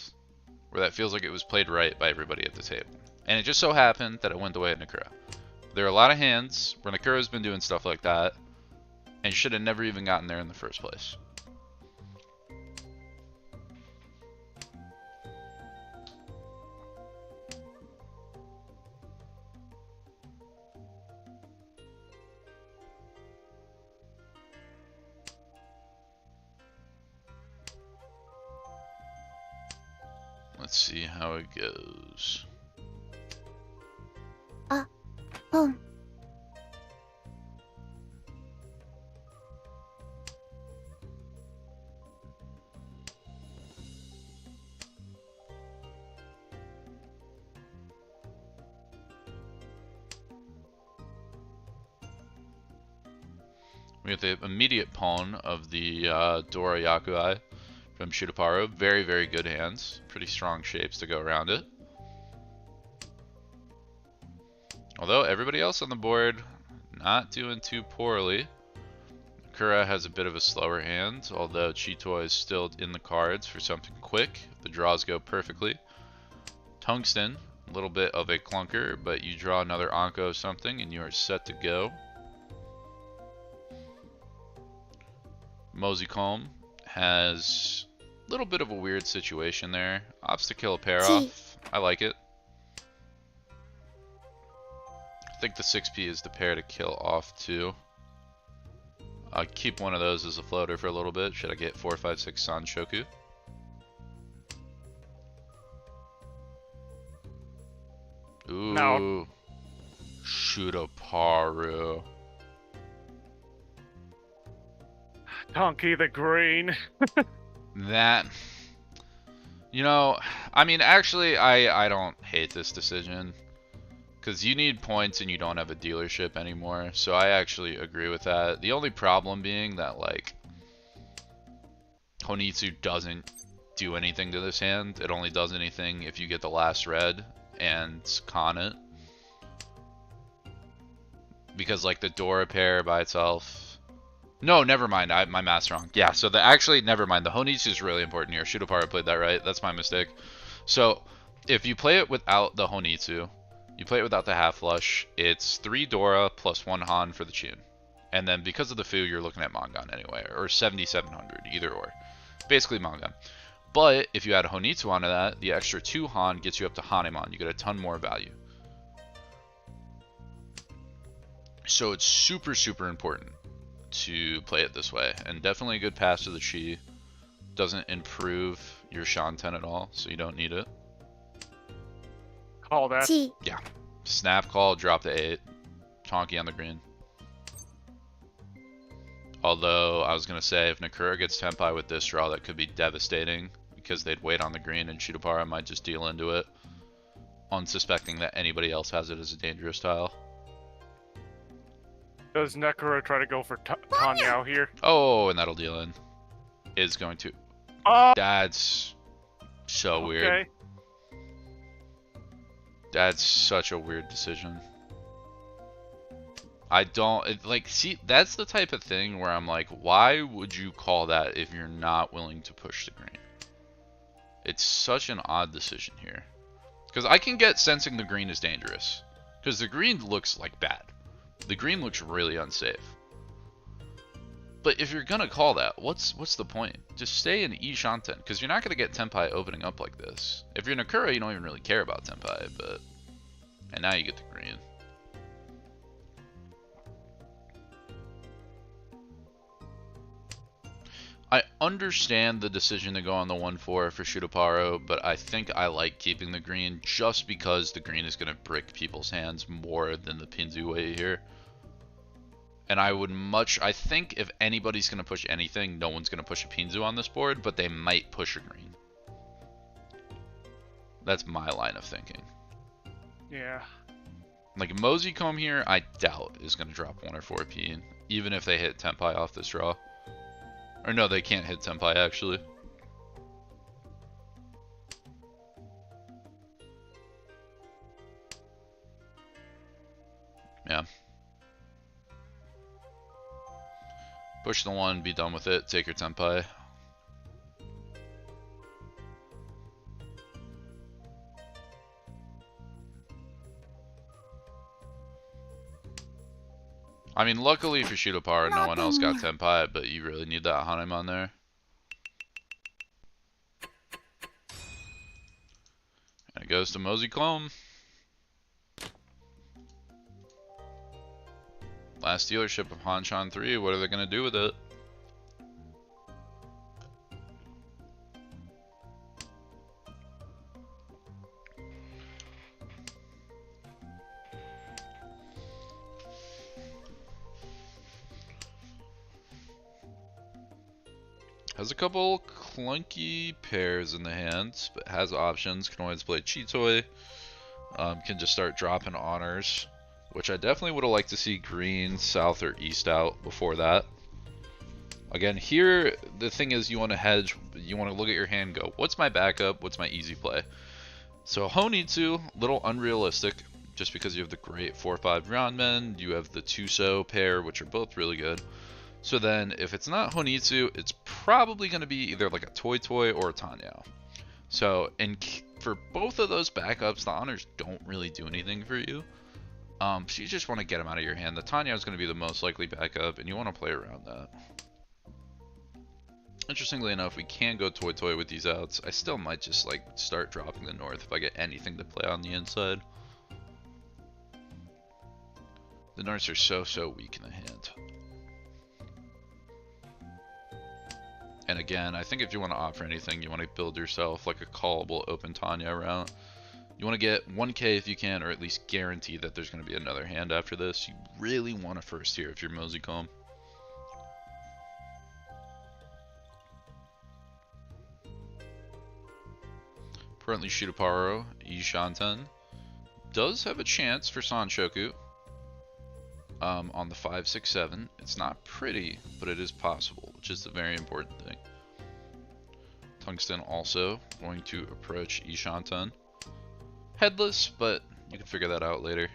where that feels like it was played right by everybody at the table. And it just so happened that it went the way of Nakura. There are a lot of hands where Nakura's been doing stuff like that, and should have never even gotten there in the first place. Let's see how it goes. Boom. We have the immediate pawn of the Dora Yakuai from Shutaparu. Very, very good hands. Pretty strong shapes to go around it. Although everybody else on the board not doing too poorly. Nakura has a bit of a slower hand, although Chito is still in the cards for something quick. The draws go perfectly. Tungsten, a little bit of a clunker, but you draw another Anko of something and you are set to go. Moseycomb has a little bit of a weird situation there. Opts to kill a pair off. I like it. I think the 6p is the pair to kill off too. I'll keep one of those as a floater for a little bit. Should I get 4, 5, 6 Sanshoku? Ooh. No. Shutaparu. Donkey the Green. That, you know, I mean, actually, I don't hate this decision. Because you need points and you don't have a dealership anymore. So I actually agree with that. The only problem being that, like, Honitsu doesn't do anything to this hand. It only does anything if you get the last red and con it. Because, like, the Dora pair by itself... No, never mind. My math's wrong. Yeah, so actually, never mind. The Honitsu is really important here. Shutaparu played that right. That's my mistake. So, if you play it without the Honitsu, you play it without the half flush, it's 3 Dora plus 1 Han for the Chun. And then because of the Fu, you're looking at Mangan anyway, or 7700, either or. Basically Mangan. But if you add a Honitsu onto that, the extra 2 Han gets you up to Hanemon. You get a ton more value. So it's super, super important to play it this way. And definitely a good pass to the Chi. Doesn't improve your Shanten at all, so you don't need it. Call that. Yeah. Snap call, drop the 8. Tonki on the green. Although, I was going to say, if Nakura gets Tenpai with this draw, that could be devastating. Because they'd wait on the green and Shutaparu might just deal into it. Unsuspecting that anybody else has it as a dangerous tile. Does Nakura try to go for Tanyao here? Oh, and that'll deal in. Is going to. Oh! That's so weird. That's such a weird decision. I don't, like, see, that's the type of thing where I'm like, why would you call that if you're not willing to push the green? It's such an odd decision here. Because I can get sensing the green is dangerous. Because the green looks like bad. The green looks really unsafe. But if you're gonna call that, what's the point? Just stay in E Shanten, because you're not gonna get Tenpai opening up like this. If you're Nakura, you don't even really care about Tenpai, but... And now you get the green. I understand the decision to go on the 1-4 for Shutaparo, but I think I like keeping the green just because the green is going to brick people's hands more than the Pinzu way here. And I think if anybody's going to push anything, no one's going to push a Pinzu on this board, but they might push a green. That's my line of thinking. Yeah. Like Mosey Comb here, I doubt is going to drop 1 or 4p, even if they hit Tenpai off this draw. Or no, they can't hit Tenpai actually. Yeah. Push the 1, be done with it, take your Tenpai. I mean, luckily for Shutapara, no one else got Tenpai, but you really need that Hanem on there. And it goes to Mosey Clone. Last dealership of Hanchan 3, what are they going to do with it? Has a couple clunky pairs in the hands, but has options. Can always play Chitoi. Can just start dropping honors, which I definitely would have liked to see green, south, or east out before that. Again, here, the thing is you want to hedge, you want to look at your hand and go, what's my backup, what's my easy play? So Honitsu, little unrealistic, just because you have the great 4-5 Ranmen, you have the Tuso pair, which are both really good. So then, if it's not Honitsu, it's probably going to be either like a Toy Toy or a Tanyao. So, for both of those backups, the honors don't really do anything for you. So you just want to get them out of your hand. The Tanyao is going to be the most likely backup, and you want to play around that. Interestingly enough, we can go Toy Toy with these outs. I still might just like start dropping the north if I get anything to play on the inside. The norths are so weak in the hand. And again, I think if you want to opt for anything, you want to build yourself like a callable open Tanya route. You want to get 1k if you can, or at least guarantee that there's going to be another hand after this. You really want to first here if you're Mosey Comb. Currently Shutaparo, Ishanten does have a chance for Sanshoku on the 5, 6, 7. It's not pretty, but it is possible, which is the very important thing. Tungsten also going to approach Ishanten. Headless, but you can figure that out later.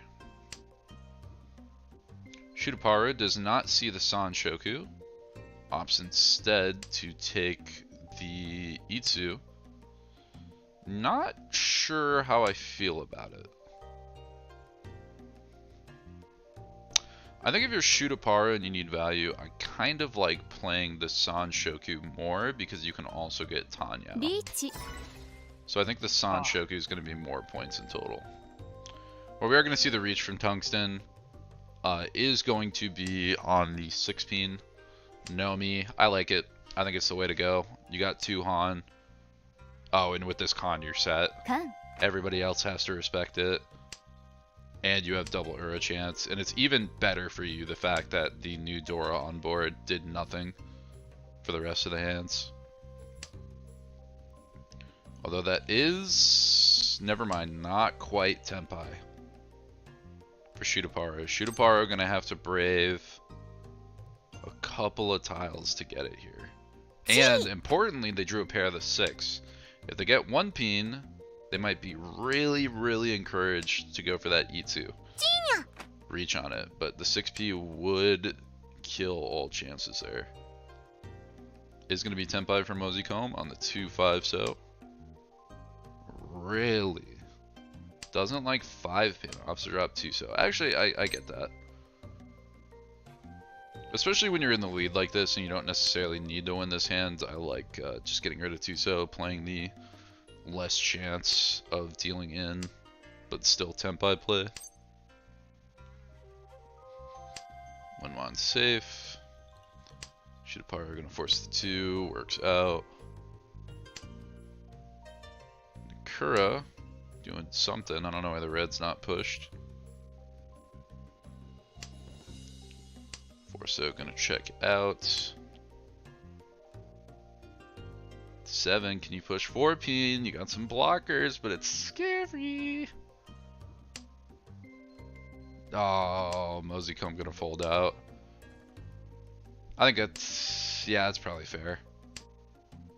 Shutaparo does not see the Sanshoku. Opts instead to take the Itsu. Not sure how I feel about it. I think if you're Shutaparo and you need value, I kind of like playing the Sanshoku more because you can also get Tanyao. So I think the Sanshoku is going to be more points in total. Well, we are going to see the reach from Tungsten is going to be on the 6-pin. Nomi, I like it. I think it's the way to go. You got 2 Han. Oh, and with this con, you're set. Everybody else has to respect it. And you have double Ura chance. And it's even better for you, the fact that the new Dora on board did nothing for the rest of the hands. Although that is... never mind, not quite Tenpai for Shutaparo. Shutaparo going to have to brave a couple of tiles to get it here. And importantly, they drew a pair of the 6. If they get 1 pin, they might be really encouraged to go for that Itsu. Reach on it, but the 6p would kill all chances there. Is going to be Tenpai for Mosey Comb on the 2-5 so. Really? Doesn't like 5 pin, opts to drop 2 so. Actually, I get that. Especially when you're in the lead like this and you don't necessarily need to win this hand, I like just getting rid of Tuso, playing the less chance of dealing in, but still Tenpai play. Wenmon's safe. Shitapara gonna force the 2, works out. Nakura doing something. I don't know why the red's not pushed. Forso gonna check out. 7, can you push 4-pin? You got some blockers, but it's scary. Oh, Moseycomb gonna fold out. I think that's, yeah, that's probably fair.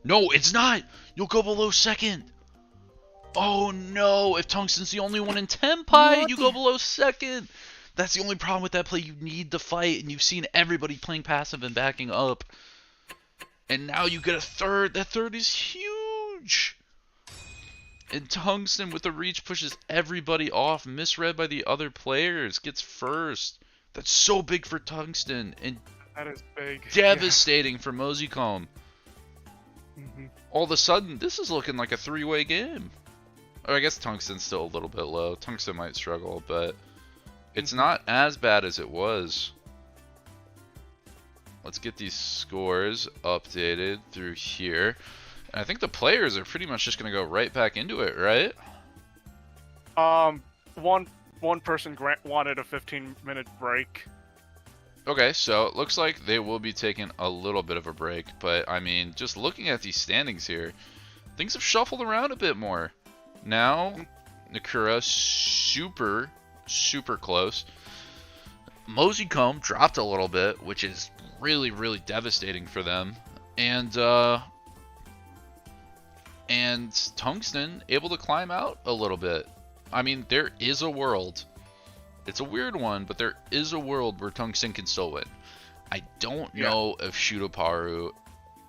No, it's not! You'll go below second! Oh no, if Tungsten's the only one in Tenpai, you go below second! That's the only problem with that play. You need the fight, and you've seen everybody playing passive and backing up. And now you get a third. That third is huge! And Tungsten with the reach pushes everybody off, misread by the other players, gets first. That's so big for Tungsten, and That is big. devastating for Moseycomb. Mm-hmm. All of a sudden, this is looking like a 3-way game. Or I guess Tungsten's still a little bit low. Tungsten might struggle, but it's not as bad as it was. Let's get these scores updated through here. And I think the players are pretty much just going to go right back into it, right? One person wanted a 15-minute break. Okay, so it looks like they will be taking a little bit of a break. But, I mean, just looking at these standings here, things have shuffled around a bit more. Now, Nakura, super close. Moseycomb dropped a little bit, which is really, really devastating for them. And Tungsten able to climb out a little bit. I mean, there is a world. It's a weird one, but there is a world where Tungsten can still win. I don't know if Shootaparu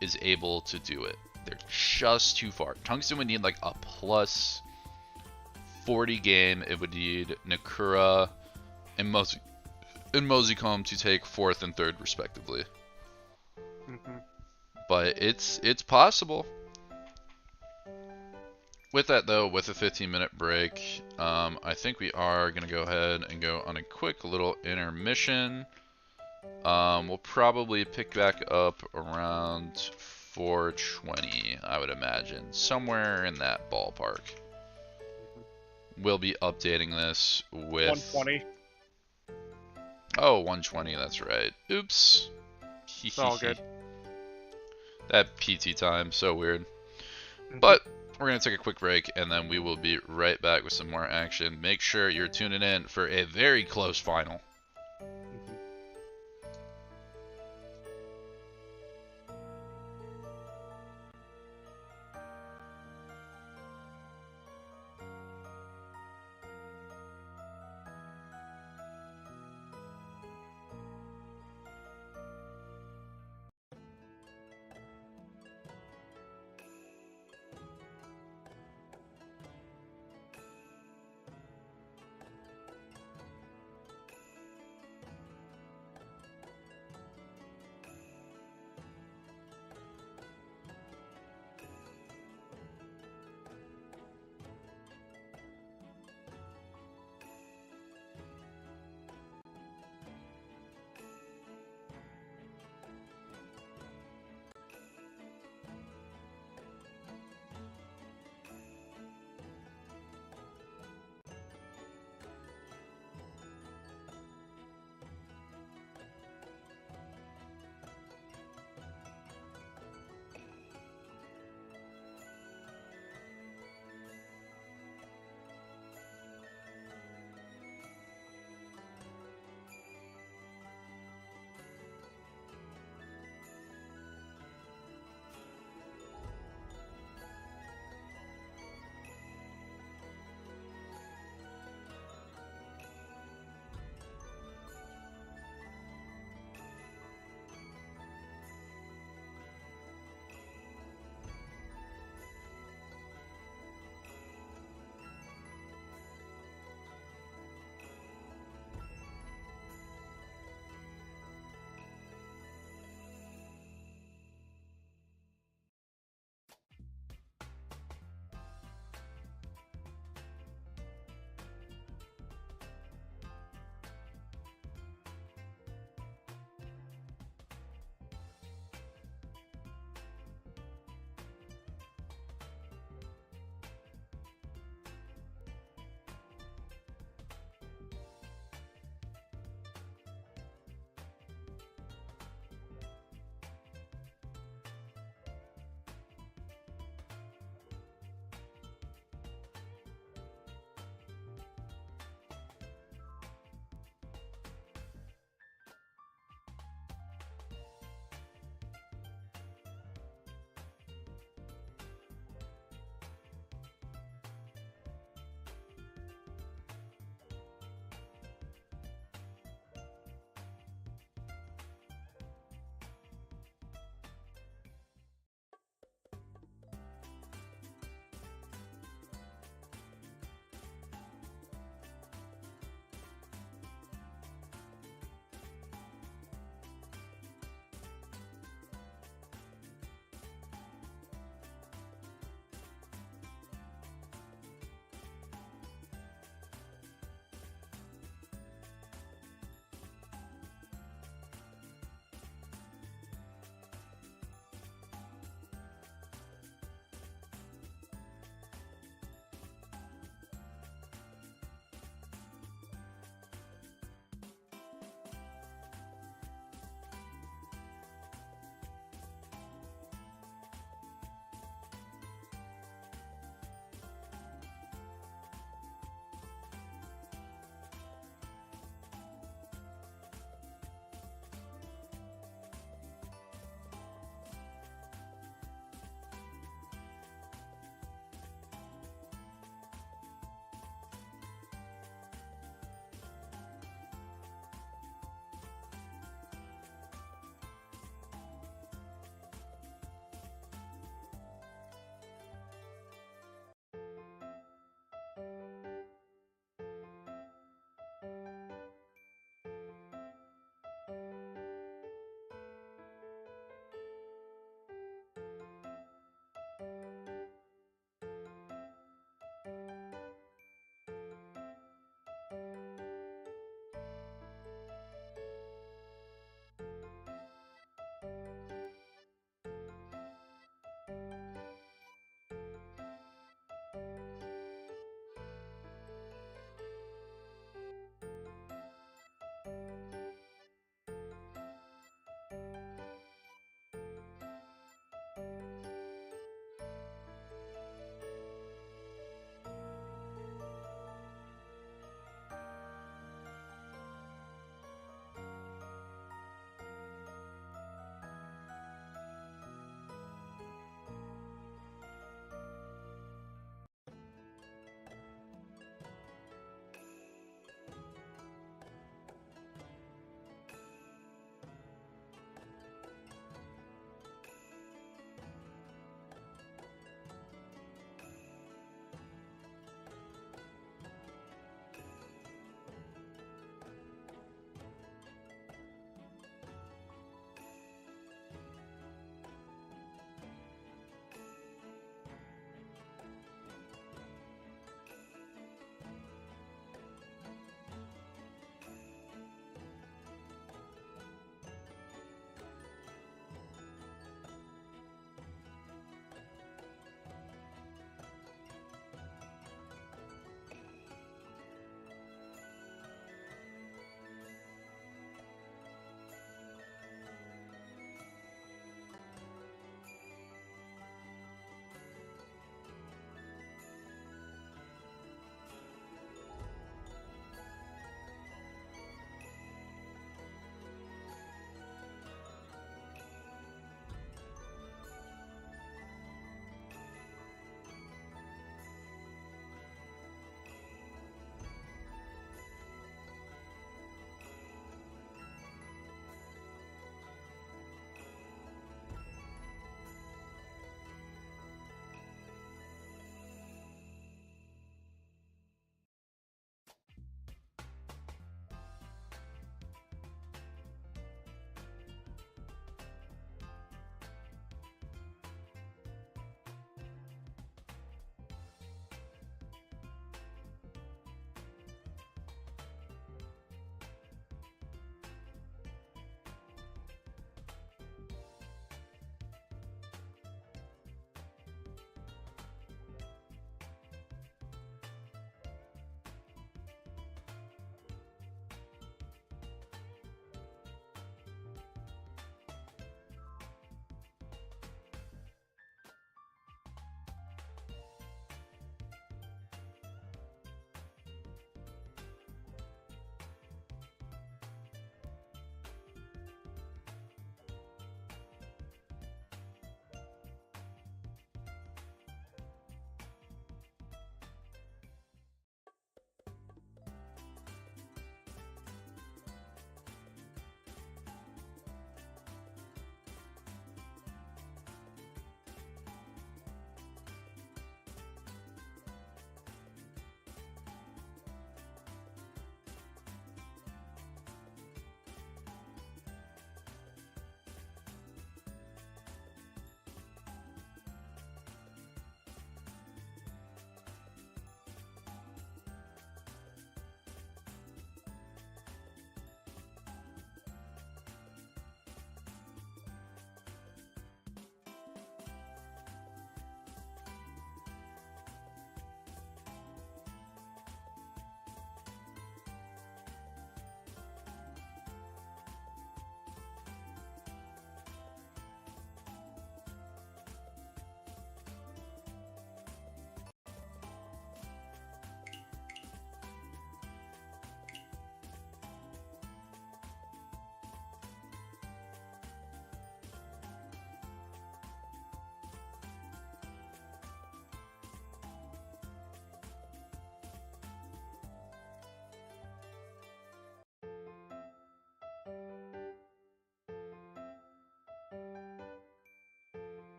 is able to do it. They're just too far. Tungsten would need like a plus 40 game. It would need Nakura and Moseycomb to take 4th and 3rd respectively. Mm-hmm. But it's possible. With that though, with a 15-minute break, I think we are going to go ahead and go on a quick little intermission. We'll probably pick back up around 4:20, I would imagine. Somewhere in that ballpark. We'll be updating this with... 120. Oh, 120, that's right. Oops. It's all good. That PT time, so weird. But we're going to take a quick break, and then we will be right back with some more action. Make sure you're tuning in for a very close final.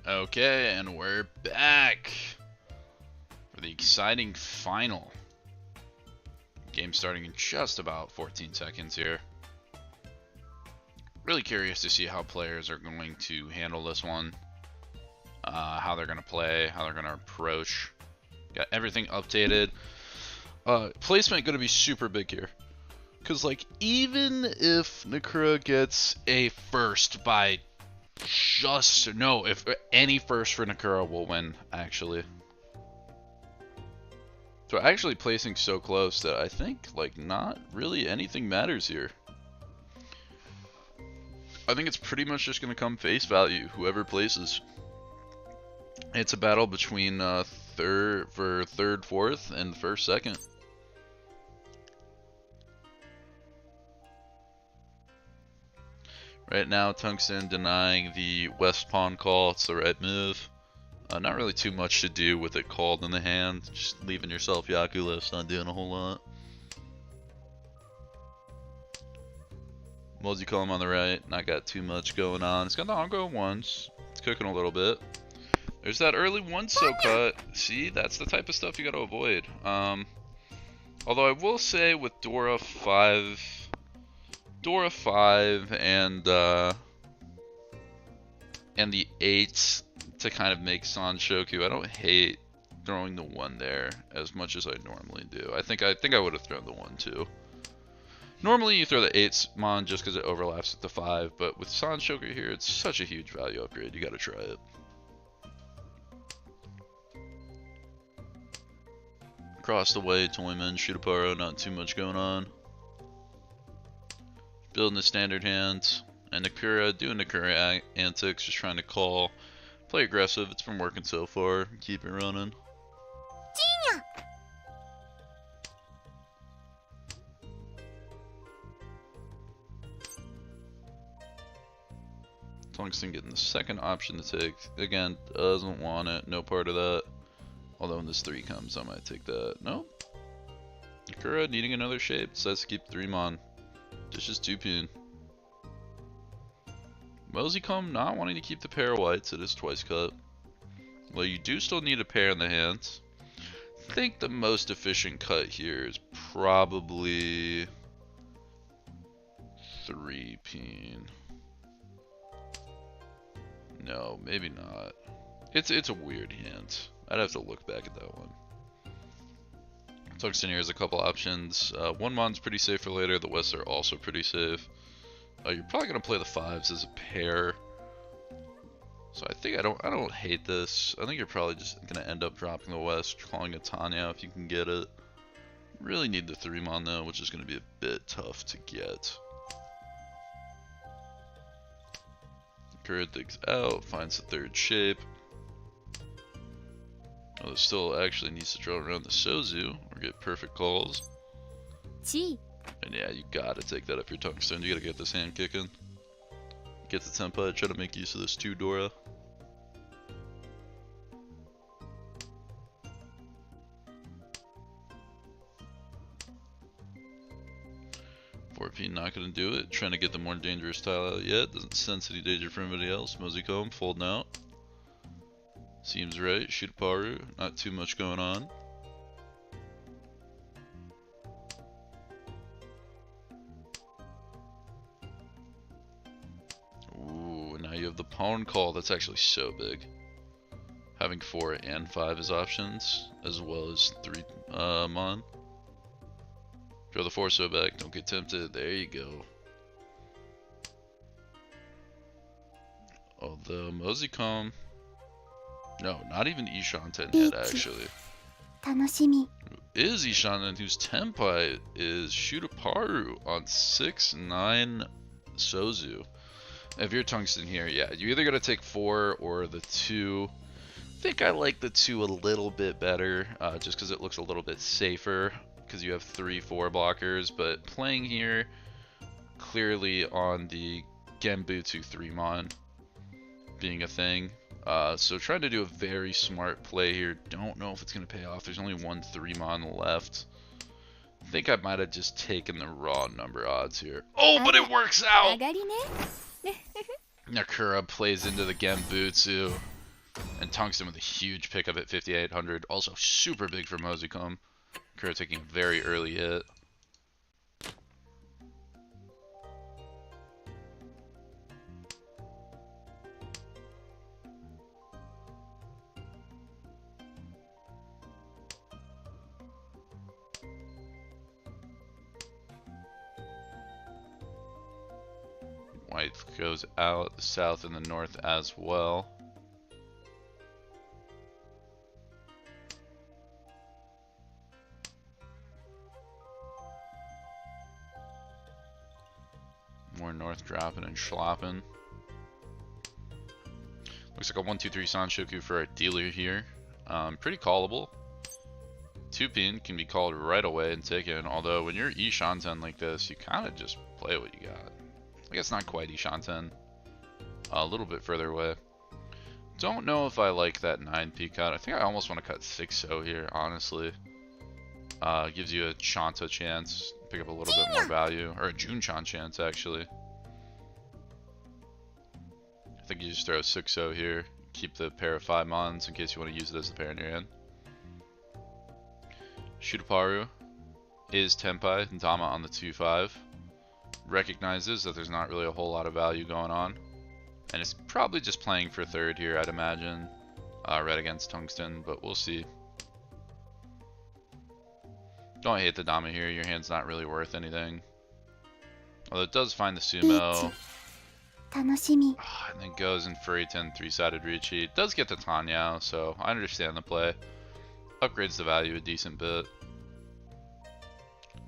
Okay, and we're back for the exciting final. Game starting in just about 14 seconds here. Really curious to see how players are going to handle this one. How they're going to play, how they're going to approach. Got everything updated. Placement going to be super big here. Because, like, even if Nakura gets a first by if any first for Nakura will win, actually. So actually placing so close that I think, like, not really anything matters here. I think it's pretty much just going to come face value, whoever places. It's a battle between third, fourth, and first, second. Right now, Tungsten denying the West Pawn call. It's the right move. Not really too much to do with it called in the hand. Just leaving yourself Yaku-less, not doing a whole lot. Multi-column on the right, not got too much going on. It's got the ongoing ones. It's cooking a little bit. There's that early one-so cut. See, that's the type of stuff you gotta avoid. Although I will say with Dora 5 and the 8 to kind of make Sanshoku, I don't hate throwing the 1 there as much as I normally do. I think I would have thrown the 1 too. Normally you throw the 8 Mon just because it overlaps with the 5, but with Sanshoku here, it's such a huge value upgrade. You gotta try it. Across the way, Toyman, Shutaparo, not too much going on. Building the standard hands. And Nakura doing Nakura antics, just trying to call. Play aggressive, it's been working so far. Keep it running. Tungsten getting the second option to take. Again, doesn't want it, no part of that. Although when this 3 comes, I might take that. Nope. Nakura needing another shape, decides to keep 3 Mon. Dishes 2 Pin. Moseycomb not wanting to keep the pair of whites, it is twice cut. Well, you do still need a pair in the hands. I think the most efficient cut here is probably 3 Pin. No, maybe not. It's a weird hand. I'd have to look back at that one. Tungsten here has a couple options. 1 Mon's pretty safe for later. The Wests are also pretty safe. You're probably gonna play the 5s as a pair. So I think I don't hate this. I think you're probably just gonna end up dropping the West, calling a Tanya if you can get it. Really need the 3 Mon though, which is gonna be a bit tough to get. Nakura digs out, finds the 3rd shape. Oh, this still actually needs to draw around the Sozu or get perfect calls. And yeah, you gotta take that up your Tungsten. You gotta get this hand kicking. Get the tempo, try to make use of this 2 Dora. Not gonna do it. Trying to get the more dangerous tile out yet. Doesn't sense any danger from anybody else. Moseycomb folding out. Seems right. Shutaparu, not too much going on. Ooh, now you have the pawn call. That's actually so big. Having 4 and 5 as options, as well as 3 Mon. Throw the 4-so back, don't get tempted, there you go. Although Moseycomb, no, not even Ishanten yet actually. Is Ishanten whose Tenpai is Shutaparu on 6-9 Sozu. If you're Tungsten here, yeah, you either gotta take 4 or the 2. I think I like the 2 a little bit better, just because it looks a little bit safer. Because you have 3-4 blockers, but playing here clearly on the Genbutsu 3 Mon being a thing. So trying to do a very smart play here. Don't know if it's going to pay off. There's only 1 3 Mon left. I think I might have just taken the raw number odds here. Oh, but it works out! Nakura plays into the Genbutsu. And Tungsten with a huge pickup at 5,800. Also super big for Mosicom. Nakura taking a very early hit. White goes out, the south and the north as well. More north dropping and schlopping. Looks like a 1-2-3 Sanshoku for our dealer here. Pretty callable. 2-pin can be called right away and taken, although when you're Ishanten like this, you kind of just play what you got. I guess not quite Ishanten. A little bit further away. Don't know if I like that 9P cut. I think I almost want to cut 6-0 here, honestly. Gives you a Chanta chance. Pick up a little bit more value. Or a Junchan chance, actually. I think you just throw 6-0 here. Keep the pair of 5 mons in case you want to use it as the pair in your hand. Shutaparu is Tenpai and Dama on the 2-5. Recognizes that there's not really a whole lot of value going on. And it's probably just playing for third here, I'd imagine. Red against Tungsten, but we'll see. Don't hate the Dama here, your hand's not really worth anything. Although it does find the Sumo. 楽しみ And then goes in Furry 10 3-sided Riichi. It does get the Tanyao, so I understand the play. Upgrades the value a decent bit.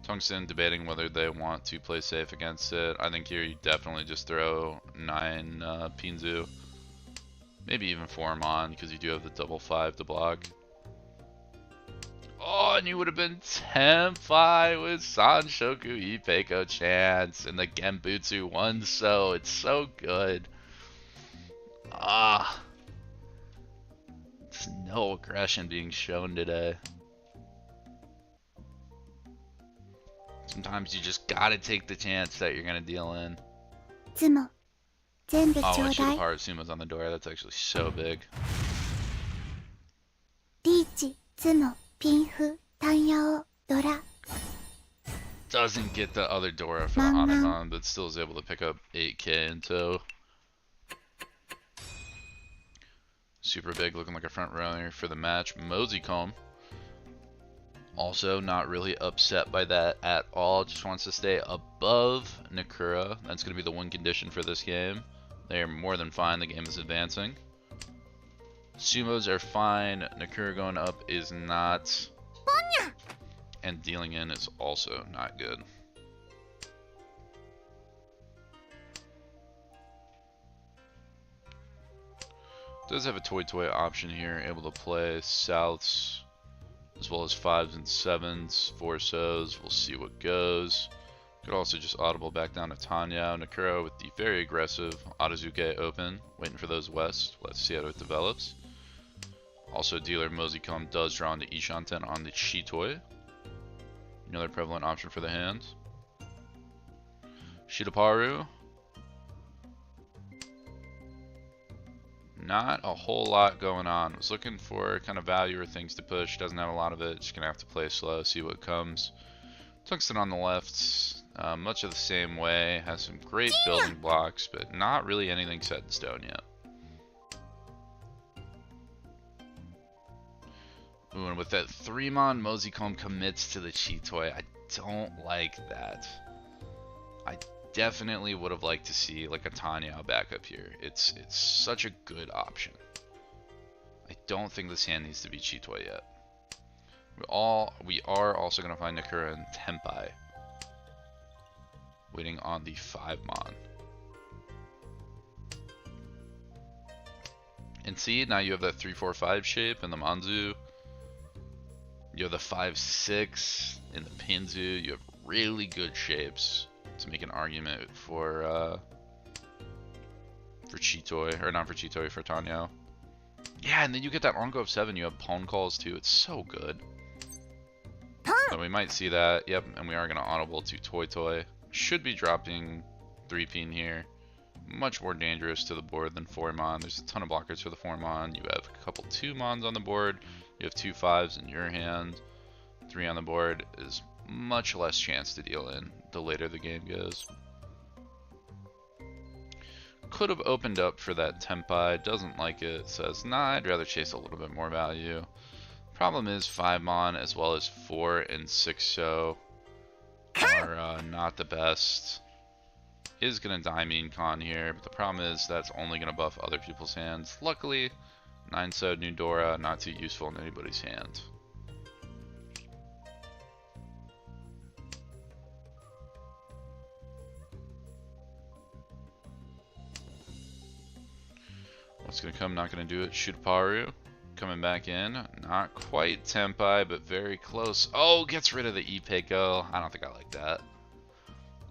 Tungsten debating whether they want to play safe against it. I think here you definitely just throw 9 Pinzu. Maybe even 4 Mon because you do have the double 5 to block. Oh, and you would have been Tenpai with Sanshoku Ipeko chance and the Genbutsu one, so it's so good. Ah. There's no aggression being shown today. Sometimes you just gotta take the chance that you're gonna deal in. つも全部ちょ Oh, う I should だ have い heart Sumo's on the door. That's actually so big. リーチつもピンフタンヤオドラ Doesn't get the other Dora for the Mama. Hanuman, but still is able to pick up 8k in tow. Super big, looking like a front runner for the match. Mosicom. Also not really upset by that at all. Just wants to stay above Nakura. That's going to be the one condition for this game. They're more than fine. The game is advancing. Sumos are fine. Nakura going up is not. And dealing in is also not good. Does have a toy option here. Able to play Souths as well as 5s and 7s. 4-sos. We'll see what goes. Could also just audible back down to Tanya. Nakura with the very aggressive Atazuke open. Waiting for those west. Let's see how it develops. Also, dealer Mosicom does draw into Ishanten on the Chitoi. Another prevalent option for the hand. Shitaparu. Not a whole lot going on. Was looking for kind of value or things to push. Doesn't have a lot of it. Just gonna have to play slow, see what comes. Tungsten on the left. Much of the same way. Has some great building blocks, but not really anything set in stone yet. Ooh, and with that 3-mon, Mosicom commits to the Chitoi. I don't like that. I definitely would have liked to see like a Tanya back up here. It's such a good option. I don't think this hand needs to be Chitoi yet. We are also going to find Nakura and Tenpai. Waiting on the 5-mon. And see, now you have that 3-4-5 shape in the Manzu. You have the 5-6 in the Pinzu. You have really good shapes to make an argument for Chitoi, or not for Chitoi, for Tanyao. Yeah, and then you get that Ongo of 7. You have pawn calls too. It's so good. So we might see that. Yep, and we are going to audible to Toy. Should be dropping 3-pin here. much more dangerous to the board than 4-mon. There's a ton of blockers for the 4-mon. You have a couple 2-mons on the board. You have 2 5s in your hand. 3 on the board is much less chance to deal in the later the game goes. Could have opened up for that Tempai, doesn't like it, says, nah, I'd rather chase a little bit more value. Problem is 5-mon as well as 4 and 6-so are not the best. Is going to Daimon Con here, but the problem is that's only going to buff other people's hands. Luckily, 9-so Nudora, not too useful in anybody's hand. What's going to come? Not going to do it. Shutaparu coming back in. Not quite Tempai, but very close. Oh, gets rid of the Ipeko. I don't think I like that.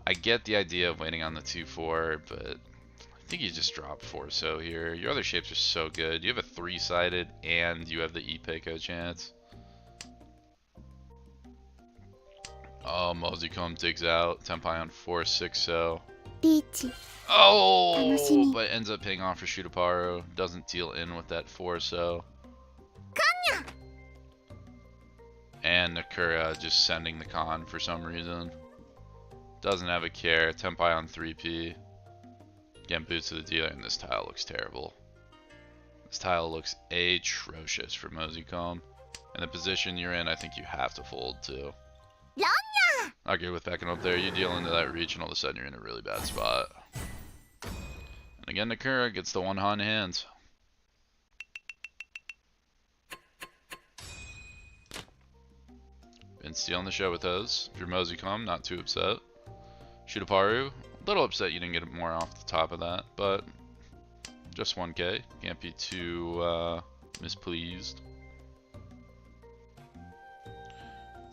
I get the idea of waiting on the 2-4, but I think you just drop 4-so here. Your other shapes are so good. You have a 3-sided and you have the Ipeko chance. Oh, Mozicom digs out. Tempai on 4-6-so. リーチ Oh, but ends up paying off for Shutaparu. Doesn't deal in with that 4-so. And Nakura just sending the con for some reason. Doesn't have a care. Tempai on 3P. Again, boots to the dealer, and this tile looks terrible. This tile looks atrocious for Mozicom. And the position you're in, I think you have to fold too. Not good with backing up there. You deal into that reach, and all of a sudden you're in a really bad spot. And again, Nakura gets the 1-han hands. Been stealing the show with those. If you're Mozicom, not too upset. Shutaparu, a little upset you didn't get more off the top of that, but just 1k. Can't be too mispleased.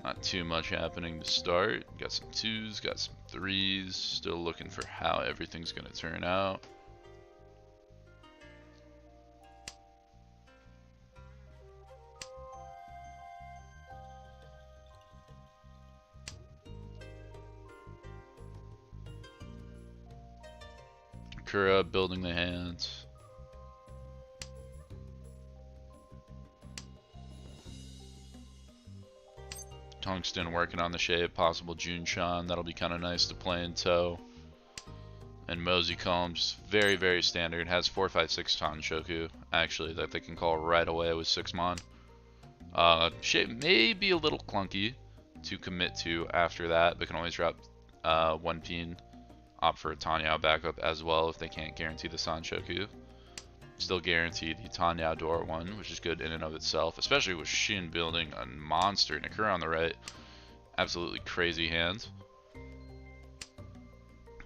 Not too much happening to start. Got some 2s, got some 3s. Still looking for how everything's going to turn out. Kura building the hands. Tungsten working on the shape, possible Junshan, that'll be kind of nice to play in tow. And Mozicom, just very, very standard, has 4, 5, 6 Tanshoku, actually, that they can call right away with 6-mon. Shape may be a little clunky to commit to after that, but can always drop 1-pin, opt for a Tanyao backup as well if they can't guarantee the Sanshoku. Still guaranteed the Tanyao Door one, which is good in and of itself, especially with Shin building a monster. Nakura on the right, absolutely crazy hand.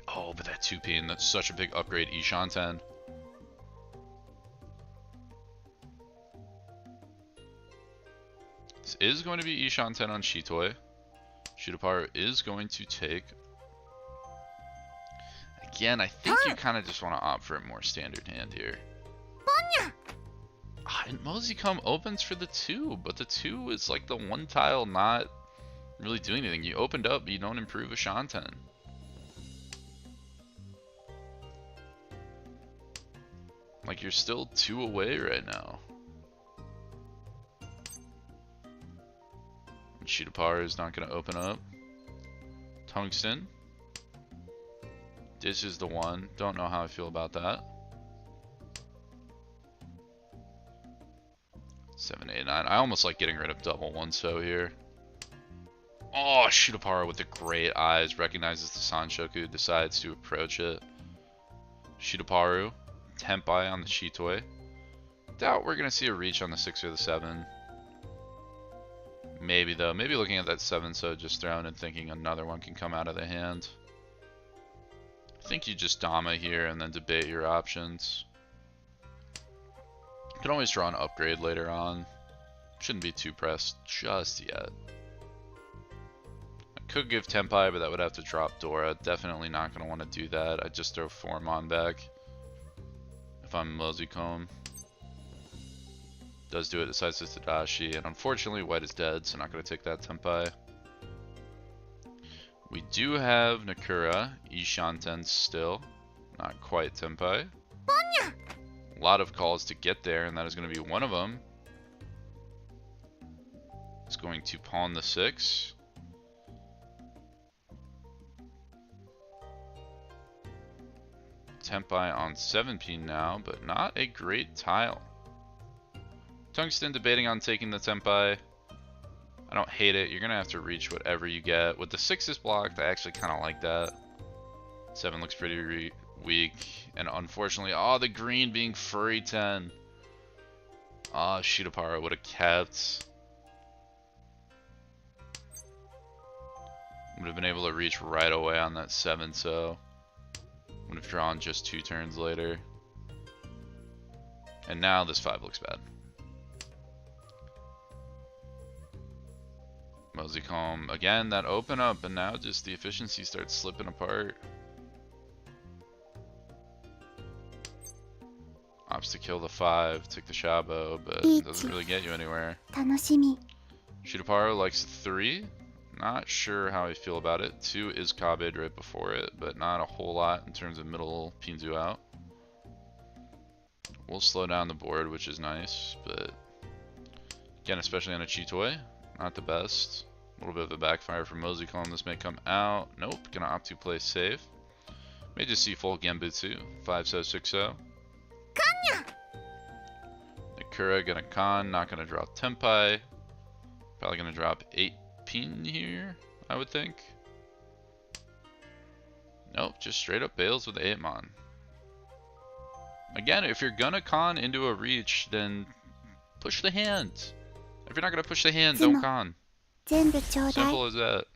Oh, but that 2-pin, that's such a big upgrade, Ishanten. This is going to be Ishanten on Shitoi. Shutaparu is going to take. Again, I think you kind of just want to opt for a more standard hand here. And Mozicom opens for the 2, but the 2 is like the one tile not really doing anything. You opened up, but you don't improve a Shanten. Like, you're still 2 away right now. And Shutaparu is not going to open up. Tungsten. This is the one. Don't know how I feel about that. 7, 8, 9. I almost like getting rid of double 1-so here. Oh, Shutaparu with the great eyes. Recognizes the Sanshoku. Decides to approach it. Shutaparu. Tempai on the Shitoi. Doubt we're going to see a reach on the 6 or the 7. Maybe though. Maybe looking at that 7-so just thrown and thinking another one can come out of the hand. I think you just Dama here and then debate your options. You can always draw an upgrade later on. Shouldn't be too pressed just yet. I could give Tempai, but that would have to drop Dora. Definitely not going to want to do that. I'd just throw 4-mon back if I'm Mozicom. Does do it, decides to Tadashi, and unfortunately white is dead, so not going to take that Tempai. We do have Nakura, Ishanten still. Not quite Tenpai. A lot of calls to get there, and that is going to be one of them. It's going to pawn the 6. Tenpai on 7p now, but not a great tile. Tungsten debating on taking the Tenpai. I don't hate it. You're going to have to reach whatever you get. With the 6s blocked, I actually kind of like that. 7 looks pretty weak. And unfortunately, oh, the green being furry 10. Ah, Shitapara would have kept. Would have been able to reach right away on that 7, so would have drawn just 2 turns later. And now this 5 looks bad. Moseycomb, again, that open up, and now just the efficiency starts slipping apart. Opts to kill the 5, take the Shabo, but it doesn't really get you anywhere. 楽しみ Shitaparo likes 3. Not sure how I feel about it. 2 is Kabed right before it, but not a whole lot in terms of middle Pinzu out. We'll slow down the board, which is nice, but again, especially on a Chitoi, not the best. A little bit of a backfire from Moseycomb. This may come out. Nope, gonna opt to play safe. May just see full Genbutsu. 5-0, 6-0. Nakura gonna con, not gonna drop Tenpai. Probably gonna drop 8 Pin here, I would think. Nope, just straight up bails with 8 mon. Again, if you're gonna con into a reach, then push the hand. If you're not gonna push the hand, don't con. 全部ちょうだい Simple as that.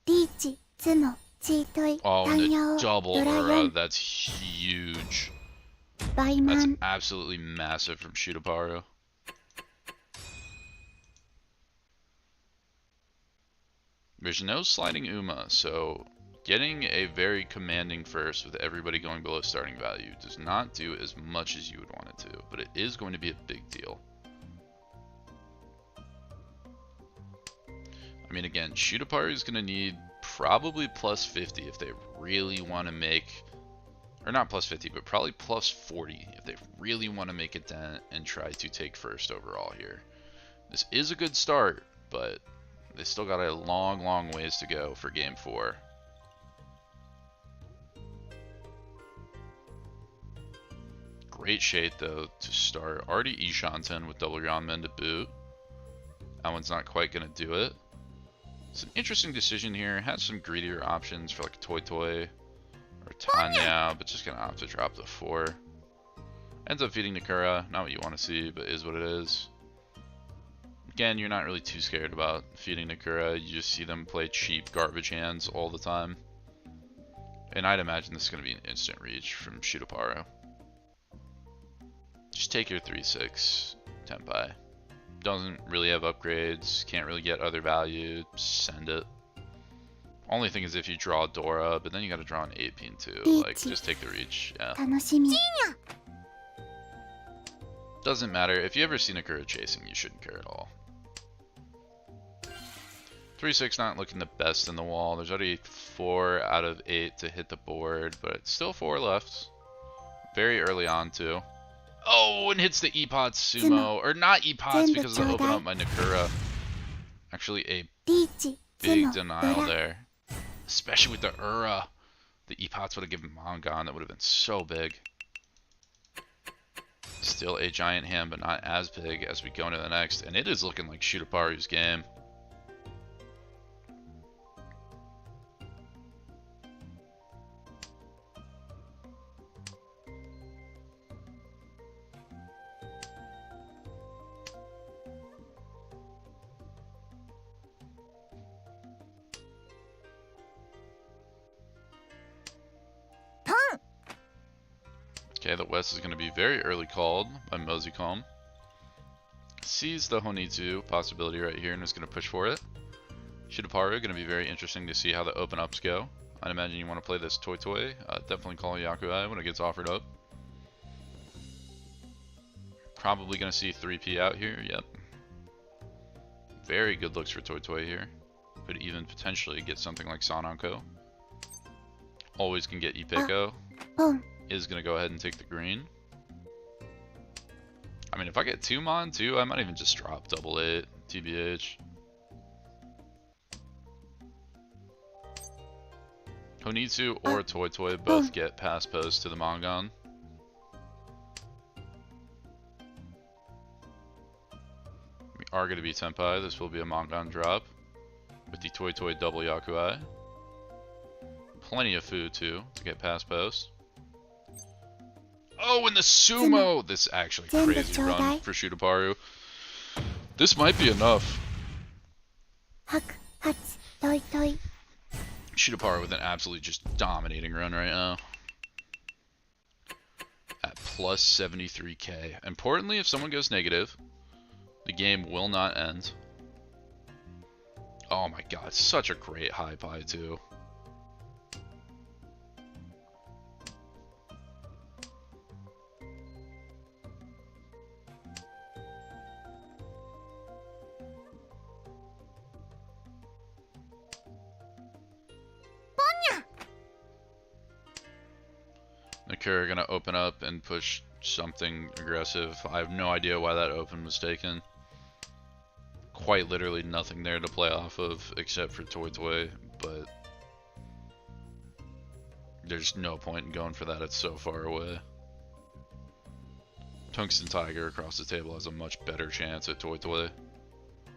リーチ角チートイ Oh, タ and ンヤ the オ double ドラゴ Ura, ン that's huge. バイマ That's ン absolutely massive from Shitaparo. There's no sliding Uma, so getting a very commanding first with everybody going below starting value does not do as much as you would want it to, but it is going to be a big deal. I mean, again, Shitaparo is going to need probably plus 50 if they really want to make, or not plus 50, but probably plus 40 if they really want to make a dent and try to take first overall here. This is a good start, but they still got a long, long ways to go for game 4. Great shade though to start. Already Ishanten with double Yanmen to boot. That one's not quite going to do it. It's an interesting decision here. Has some greedier options for like Toy Toy or Tanya, but just going to opt to drop the 4. Ends up feeding Nakura. Not what you want to see, but is what it is. Again, you're not really too scared about feeding Nakura. You just see them play cheap garbage hands all the time. And I'd imagine this is going to be an instant reach from Shitaparo. Just take your 3-6 Tenpai. Doesn't really have upgrades, can't really get other value, send it. Only thing is if you draw Dora, but then you gotta draw an 8 pin too. Like, just take the reach, yeah. 楽しみ Doesn't matter. If you ever see Nakura chasing, you shouldn't care at all. 3-6 not looking the best in the wall. There's already 4 out of 8 to hit the board, but it's still 4 left. Very early on too. Oh, and hits the Epot Sumo. Or not Epots because of the open up by Nakura. Actually a リーチ big 角 denial ドラ there. Especially with the Ura. The Epots would have given Mongon. That would have been so big. Still a giant hand, but not as big as we go into the next. And it is looking like Shitaparu's game. Okay, the West is going to be very early called by Moseycomb. Sees the Honitsu possibility right here and is going to push for it. Shitaparu going to be very interesting to see how the open ups go. I'd imagine you want to play this Toy Toy. Definitely call Yakuai when it gets offered up. Probably going to see 3P out here. Yep. Very good looks for Toy Toy here. Could even potentially get something like Sananko. always can get Ipeko, ポン is going to go ahead and take the green. I mean, if I get 2 Mon too, I might even just drop double 8, TBH. Honitsu or Toy Toy both get pass post to the Mongon. We are going to be Tenpai. This will be a Mongon drop with the Toy Toy double Yakuai. Plenty of food too to get pass post. Oh, and the sumo! This actually crazy run for Shutaparu. This might be enough. 白八トイトイ Shutaparu with an absolutely just dominating run right now. At plus 73k. Importantly, if someone goes negative, the game will not end. Oh my god, such a great high pie too. Nakura gonna open up and push something aggressive. I have no idea why that open was taken. Quite literally nothing there to play off of except for Toy Toy, but there's no point in going for that, it's so far away. Tungsten Tiger across the table has a much better chance at Toy Toy.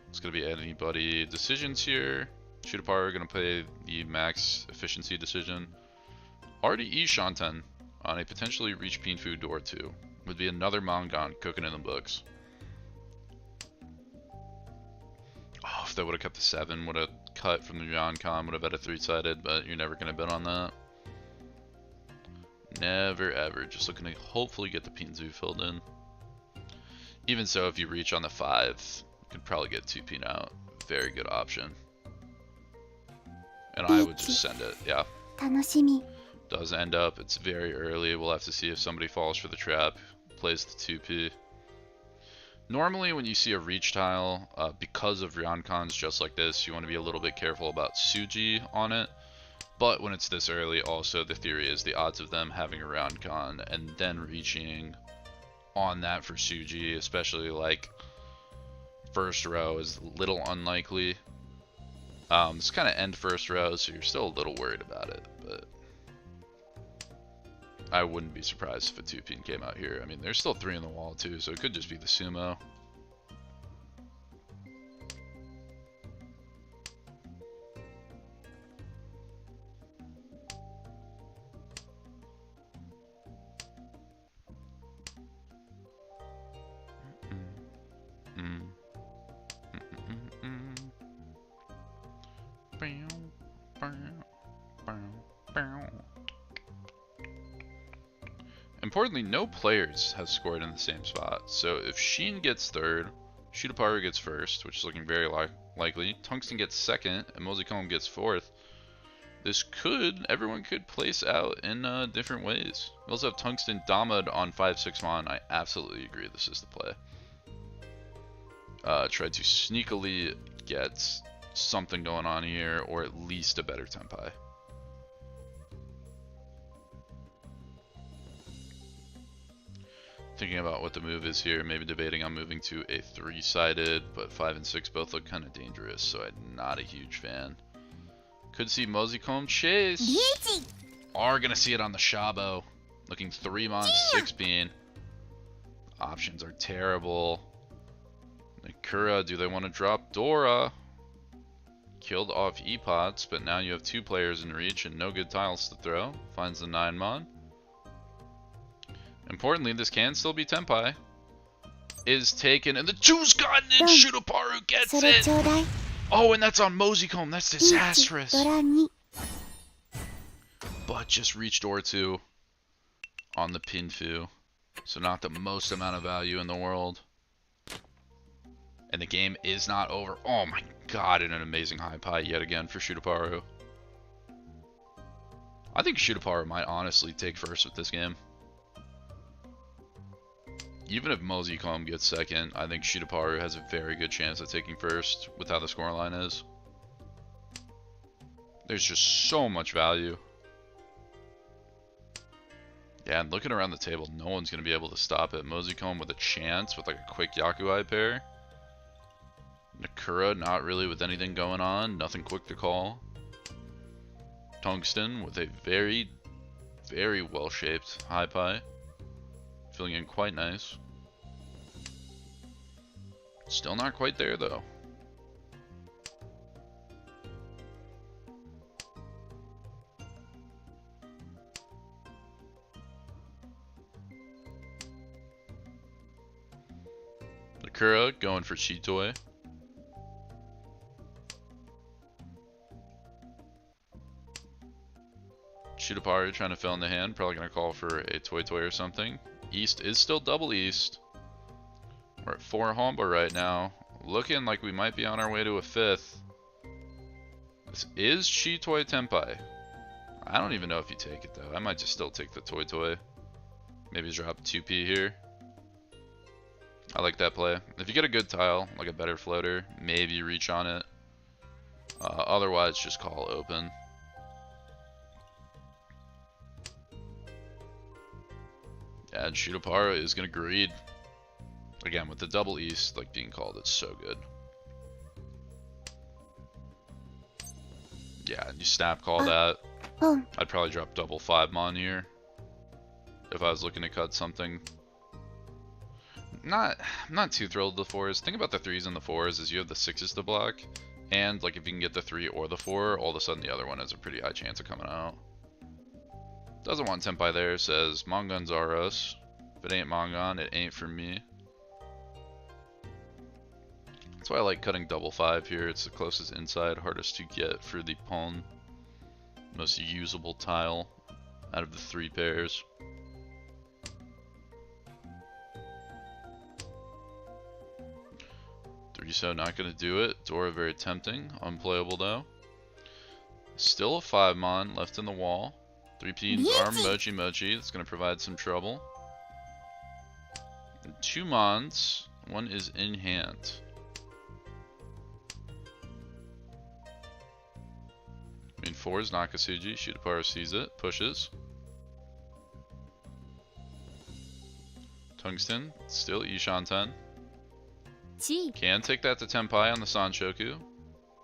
It's gonna be anybody decisions here. Shutaparu gonna play the max efficiency decision. Already Shanten on a potentially reach Pinfu door 2 would be another Mongon cooking in the books. Oh, if they would have kept the 7, would have cut from the Yoncon, would have had a 3-sided, but you're never going to bet on that. Never ever. Just looking to hopefully get the Pinzu filled in. Even so, if you reach on the 5, you could probably get 2 Pin out. Very good option. And I would just send it, yeah. 楽しみ Does end up, it's very early. We'll have to see if somebody falls for the trap, plays the 2P. Normally when you see a reach tile, because of Ryoncons just like this, you want to be a little bit careful about Suji on it. But when it's this early, also the theory is the odds of them having a Ryoncon and then reaching on that for Suji, especially like first row, is a little unlikely. It's kind of end first row, so you're still a little worried about it, but I wouldn't be surprised if a 2-pin came out here. I mean, there's still 3 in the wall too, so it could just be the sumo. Importantly, no players have scored in the same spot. So if Sheen gets 3rd, Shutaparu gets 1st, which is looking very likely. Tungsten gets 2nd, and Mosicom gets 4th. This could, everyone could place out in different ways. We also have Tungsten Damad on 5-6 Mon. I absolutely agree this is the play. Try to sneakily get something going on here, or at least a better Tenpai. Thinking about what the move is here, maybe debating on moving to a 3-sided, but 5 and 6 both look kind of dangerous, so I'm not a huge fan. Could see Mosicom chase. Are gonna see it on the Shabo. Looking 3 Mon 6 Bean. Options are terrible. Nakura, do they want to drop Dora? Killed off Epots, but now you have 2 players in reach and no good tiles to throw. Finds the 9 Mon. Importantly, this can still be Tenpai. Is taken, and the 2's gotten it! Shutaparu gets it! Oh, and that's on Mosicom. That's disastrous. But just reached door 2 on the Pinfu. So not the most amount of value in the world. And the game is not over. Oh my god, and an amazing high pie yet again for Shutaparu. I think Shutaparu might honestly take first with this game. Even if Mosicom gets 2nd, I think Shutaparu has a very good chance at taking first with how the scoreline is. There's just so much value. Yeah, and looking around the table, no one's going to be able to stop it. Moseycomb with a chance with like a quick Yakuai pair. Nakura not really with anything going on. Nothing quick to call. Tungsten with a very, very well-shaped high pie. Filling in quite nice. Still not quite there though. Nakura going for Chitoi. Shutapari trying to fill in the hand. Probably going to call for a Toy Toy or something. East is still double East. We're at 4 Homba right now. Looking like we might be on our way to a 5th. This is Chitoi Tenpai. I don't even know if you take it though. I might just still take the Toy Toy. Maybe drop 2P here. I like that play. If you get a good tile, like a better floater, maybe reach on it. Otherwise, just call open. Yeah, and Shutapara is going to greed. Again, with the double East like being called, it's so good. Yeah, and you snap call that. I'd probably drop double 5 mon here if I was looking to cut something. I'm not too thrilled with the 4s. Think about the 3s and the 4s is you have the 6s to block, and like if you can get the 3 or the 4, all of a sudden the other one has a pretty high chance of coming out. Doesn't want Tenpai there, says Mongons are us. If it ain't Mongon, it ain't for me. That's why I like cutting double 5 here. It's the closest inside, hardest to get for the pawn. Most usable tile out of the 3 pairs. So not going to do it. Dora very tempting. Unplayable though. Still a 5 mon left in the wall. 3 peens are Mochi Mochi. That's going to provide some trouble. And 2 mons. 1 is in hand. I mean 4 is Nakasuji. Shutapara sees it. Pushes. Tungsten. Still Ishanten. Can take that to Tenpai on the Sanshoku.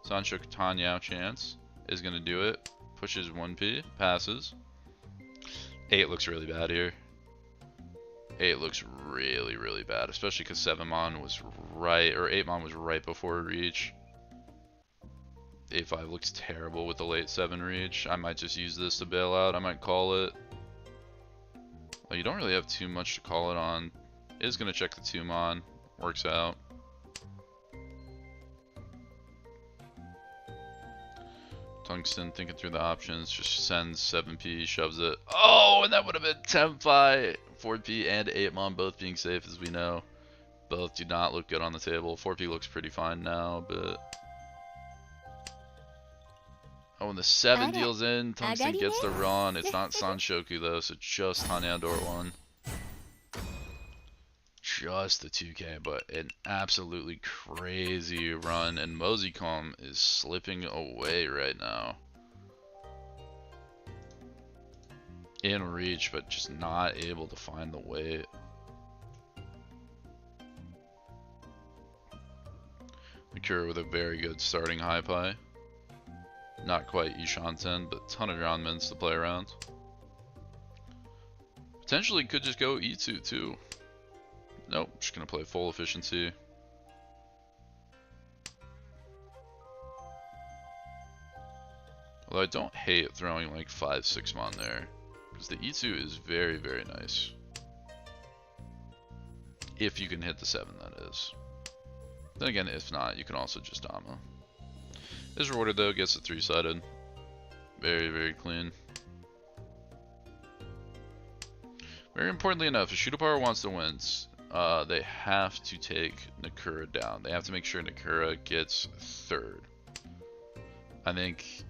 Sanshoku Tanyao chance is going to do it. Pushes 1P. Passes. 8 looks really bad here. 8 looks really, really bad. Especially because 7 mon was right, or 8 mon was right before reach. 8-5 looks terrible with the late 7 reach. I might just use this to bail out. I might call it. Well, you don't really have too much to call it on. Is going to check the 2 mon. Works out. Tungsten thinking through the options, just sends 7P, shoves it. Oh, and that would have been Tenpai. 4P and 8 mon both being safe as we know. Both do not look good on the table. 4P looks pretty fine now, but... Oh, and the 7 deals in, Tungsten gets the run. It's not Sanshoku though, so just Hanandor 1. Just the 2K, but an absolutely crazy run, and Moseycomb is slipping away right now. In reach, but just not able to find the weight. Nakura with a very good starting high pie. Not quite Ishanten, but ton of groundments to play around. Potentially could just go Itsu too. Nope, just gonna play full efficiency. Although I don't hate throwing like 5-6 mon there, because the Itsu is very, very nice. If you can hit the 7, that is. Then again, if not, you can also just Dama. Is rewarded though, gets a 3-sided. Very, very clean. Very importantly enough, if Shutapara wants to win, they have to take Nakura down. They have to make sure Nakura gets 3rd. I think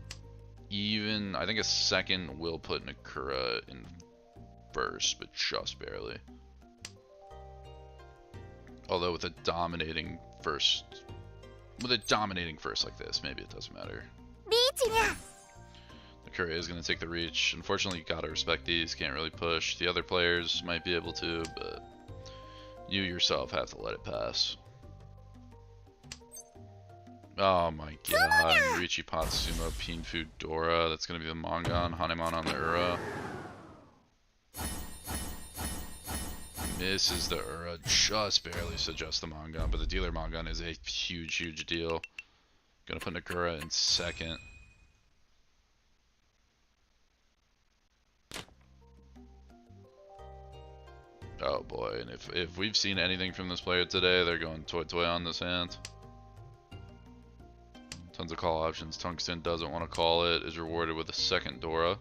a 2nd will put Nakura in 1st, but just barely. Although with a dominating first like this, maybe it doesn't matter. Nakura is going to take the reach. Unfortunately, you gotta respect these. Can't really push. The other players might be able to, but you yourself have to let it pass. Oh my god. Riichi Patsumo, Pinfu Dora. That's going to be the Mongon. Hanemon on the Ura. Misses the Ura. Just barely suggests the Mongon, but the dealer Mongon is a huge, huge deal. Gonna put Nakura in second. Oh boy, and if we've seen anything from this player today, they're going toy on this hand. Tons of call options. Tungsten doesn't want to call it, is rewarded with a second Dora.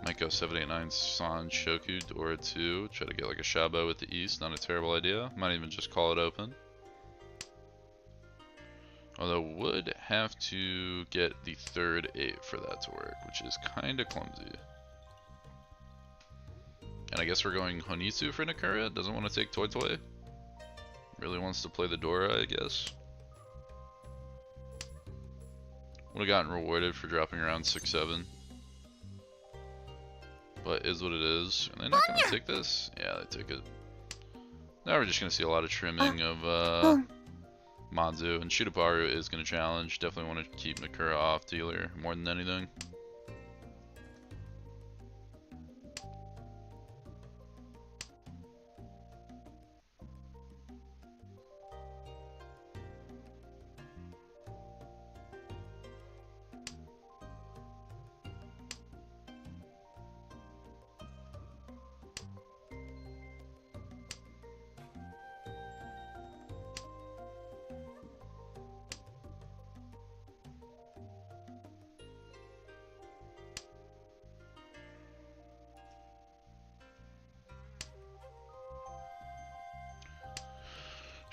Might go 789 San Shoku, Dora 2. Try to get like a Shabo with the East, not a terrible idea. Might even just call it open. Although would have to get the third 8 for that to work, which is kinda clumsy. And I guess we're going Honitsu for Nakura. Doesn't want to take Toy. Really wants to play the Dora, I guess. Would have gotten rewarded for dropping around 6-7. But is what it is. Are they not going to take this? Yeah, they took it. Now we're just going to see a lot of trimming of Manzu. And Shutaparu is going to challenge. Definitely want to keep Nakura off dealer more than anything.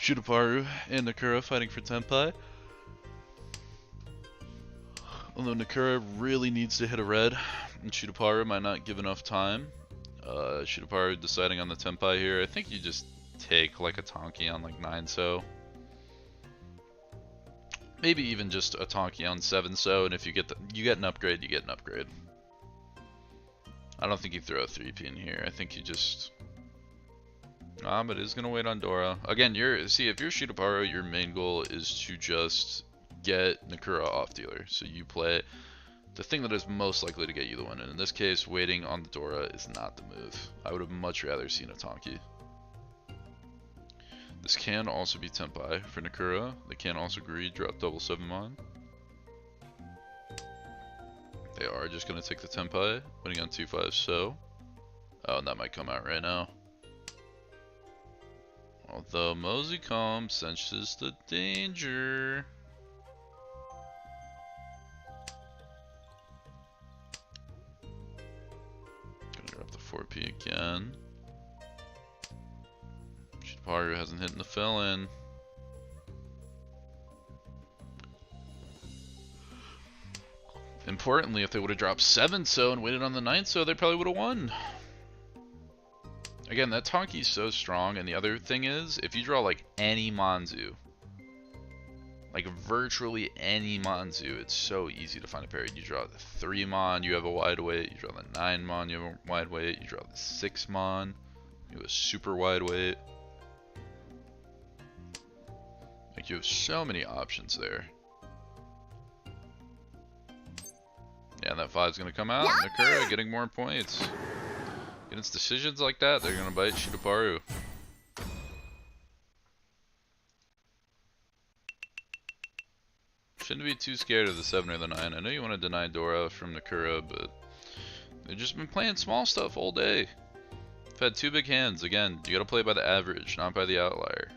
Shutaparu and Nakura fighting for Tenpai. Although Nakura really needs to hit a red, and Shutaparu might not give enough time. Shutaparu deciding on the Tenpai here. I think you just take like a Tonki on like 9-so. Maybe even just a Tonki on 7-so, and if you get an upgrade, you get an upgrade. I don't think you throw a 3P in here. I think you just... but it is going to wait on Dora. Again, if you're Shutaparu, your main goal is to just get Nakura off dealer. So you play the thing that is most likely to get you the win. And in this case, waiting on the Dora is not the move. I would have much rather seen a Tonki. This can also be Tenpai for Nakura. They can also greed, drop double 7-mon. They are just going to take the Tenpai, winning on 2-5-so. Oh, and that might come out right now. Although Moseycom senses the danger. Gonna drop the 4P again. Shutaparu hasn't hit the fill-in. Importantly, if they would have dropped 7-so and waited on the 9-so, they probably would have won. Again, that Tonki's so strong, and the other thing is, if you draw like any Manzu, like virtually any Manzu, it's so easy to find a pair. You draw the 3-mon, you have a wide weight. You draw the 9-mon, you have a wide weight. You draw the 6-mon, you have a super wide weight. Like, you have so many options there. Yeah, that 5's gonna come out. Nakura getting more points. Against decisions like that, they're gonna bite Shutaparu. Shouldn't be too scared of the 7 or the 9. I know you want to deny Dora from Nakura, but they've just been playing small stuff all day. They've had 2 big hands. Again, you gotta play by the average, not by the outlier.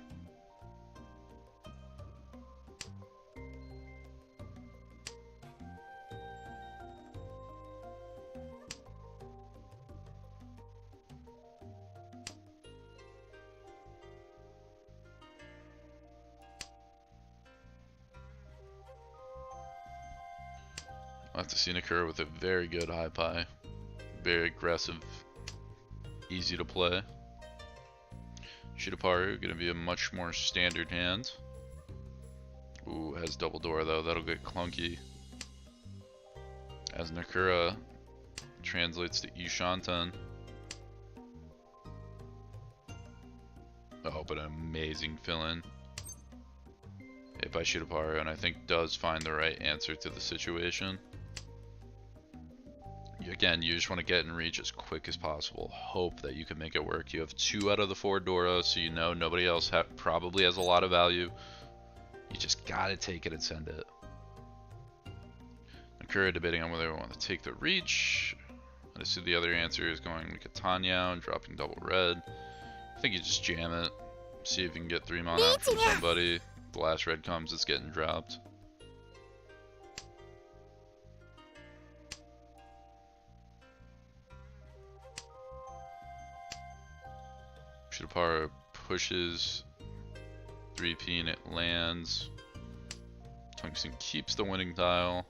I'll have to see Nakura with a very good high pie. Very aggressive, easy to play. Shutaparu gonna be a much more standard hand. Ooh, has double Dora though, that'll get clunky. as Nakura translates to Ishanten. Oh, but an amazing fill-in hit by Shiraparu, and I think does find the right answer to the situation. Again, you just want to get in reach as quick as possible. Hope that you can make it work. You have 2 out of the 4 Dora, so you know nobody else probably has a lot of value. You just gotta take it and send it. Nakura debating on whether we want to take the reach. I assume the other answer is going Mikatanya and dropping double red. I think you just jam it. See if you can get 3 mana out from somebody. The last red comes, it's getting dropped. Shiraparu pushes 3P and it lands. Tungsten keeps the winning tile.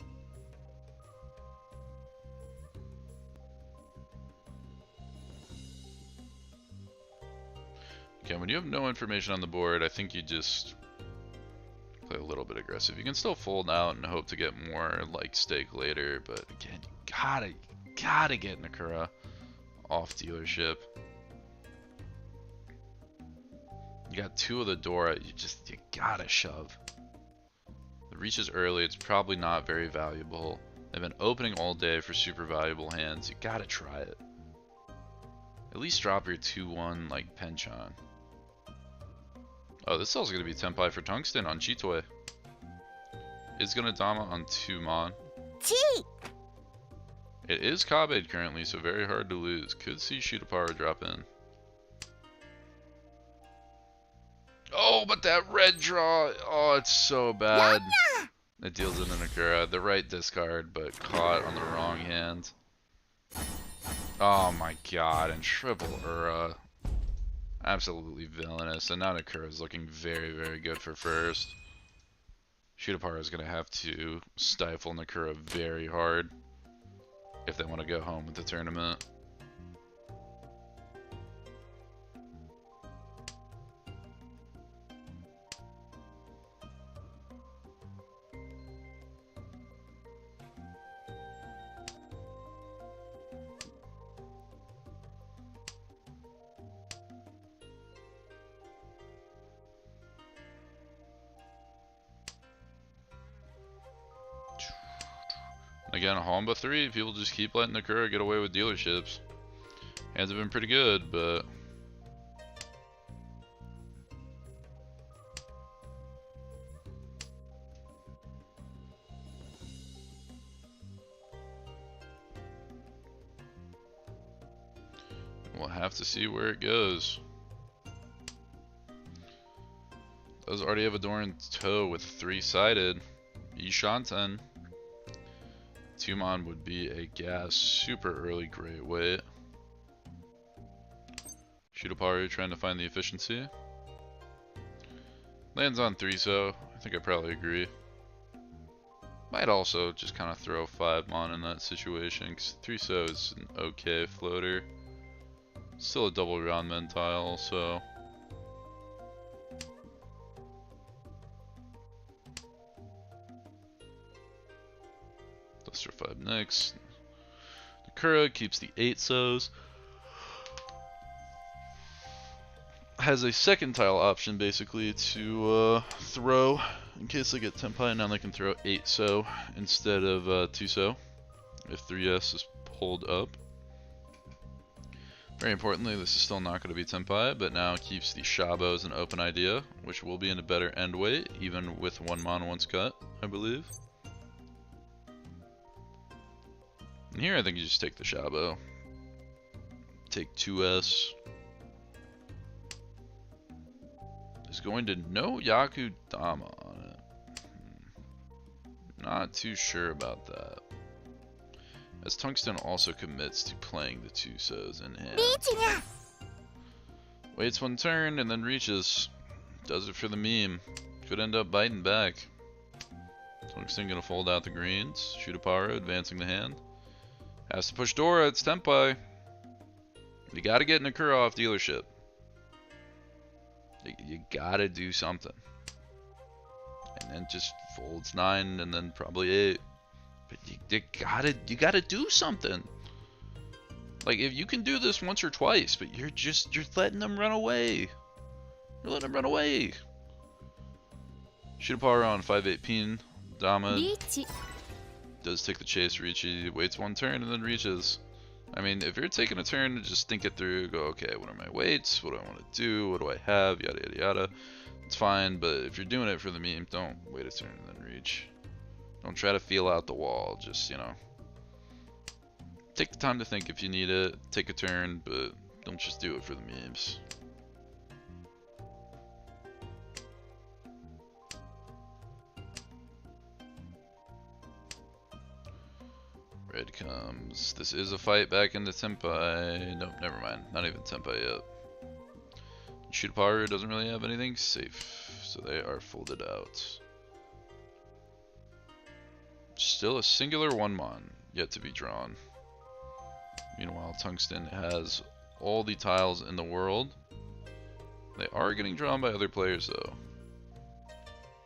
Okay, when you have no information on the board, I think you just play a little bit aggressive. You can still fold out and hope to get more like stake later, but again, you gotta get Nakura off dealership. You got 2 of the Dora, you gotta shove. The reach is early, it's probably not very valuable. They've been opening all day for super valuable hands, you gotta try it. At least drop your 2-1 like Penchan. Oh, this is also gonna be Tenpai for Tungsten on Chitoe. It's gonna Dama on 2 Mon. It is Kabed currently, so very hard to lose. Could see Shiraparu drop in. Oh, but that red draw, oh, it's so bad. It deals into Nakura. The right discard, but caught on the wrong hand. Oh my god, and triple Ura. Absolutely villainous, and now Nakura is looking very, very good for first. Shiraparu is going to have to stifle Nakura very hard if they want to go home with the tournament. Again, Honba 3, people just keep letting Nakura get away with dealerships. Hands have been pretty good, but... we'll have to see where it goes. Does already have a door in tow with 3-sided. Ishanten. 2-mon would be a gas super early great weight. Shiraparu trying to find the efficiency. Lands on 3, so I think I probably agree. Might also just kind of throw 5-mon in that situation, because 3 so is an okay floater. Still a double round mentile, so. Duster 5 next. Nakura keeps the 8 so's. Has a second tile option basically to throw in case they get Tenpai. Now they can throw 8 so instead of 2 so if 3S is pulled up. Very importantly, this is still not going to be Tenpai, but now keeps the Shabo as an open idea, which will be in a better end weight, even with 1-mon once cut, I believe. And here I think you just take the Shabo. Take 2S. Is going to no Yaku Dama on it. Not too sure about that. As Tungsten also commits to playing the 2 so's in hand. Waits 1 turn and then reaches. Does it for the meme. Could end up biting back. Tungsten gonna fold out the greens. Shiraparu advancing the hand. Has to push Dora, it's Tenpai. You gotta get Nakura off dealership. You gotta do something. And then just folds 9 and then probably 8. But you gotta do something. Like, if you can do this once or twice, but you're letting them run away. You're letting them run away. Shiraparu on 5-8 pin. Dama リーチ does take the chase. Ricci waits one turn and then reaches. I mean, if you're taking a turn to just think it through, go, okay, what are my weights? What do I want to do? What do I have? Yada, yada, yada. It's fine, but if you're doing it for the meme, don't wait a turn and then reach. Don't try to feel out the wall. Just, you know, take the time to think if you need it. Take a turn, but don't just do it for the memes. Red comes. This is a fight back into Tenpai. Nope, never mind. Not even Tenpai yet. Shiraparu doesn't really have anything safe, so they are folded out. Still a singular one-mon yet to be drawn. Meanwhile, Tungsten has all the tiles in the world. They are getting drawn by other players, though.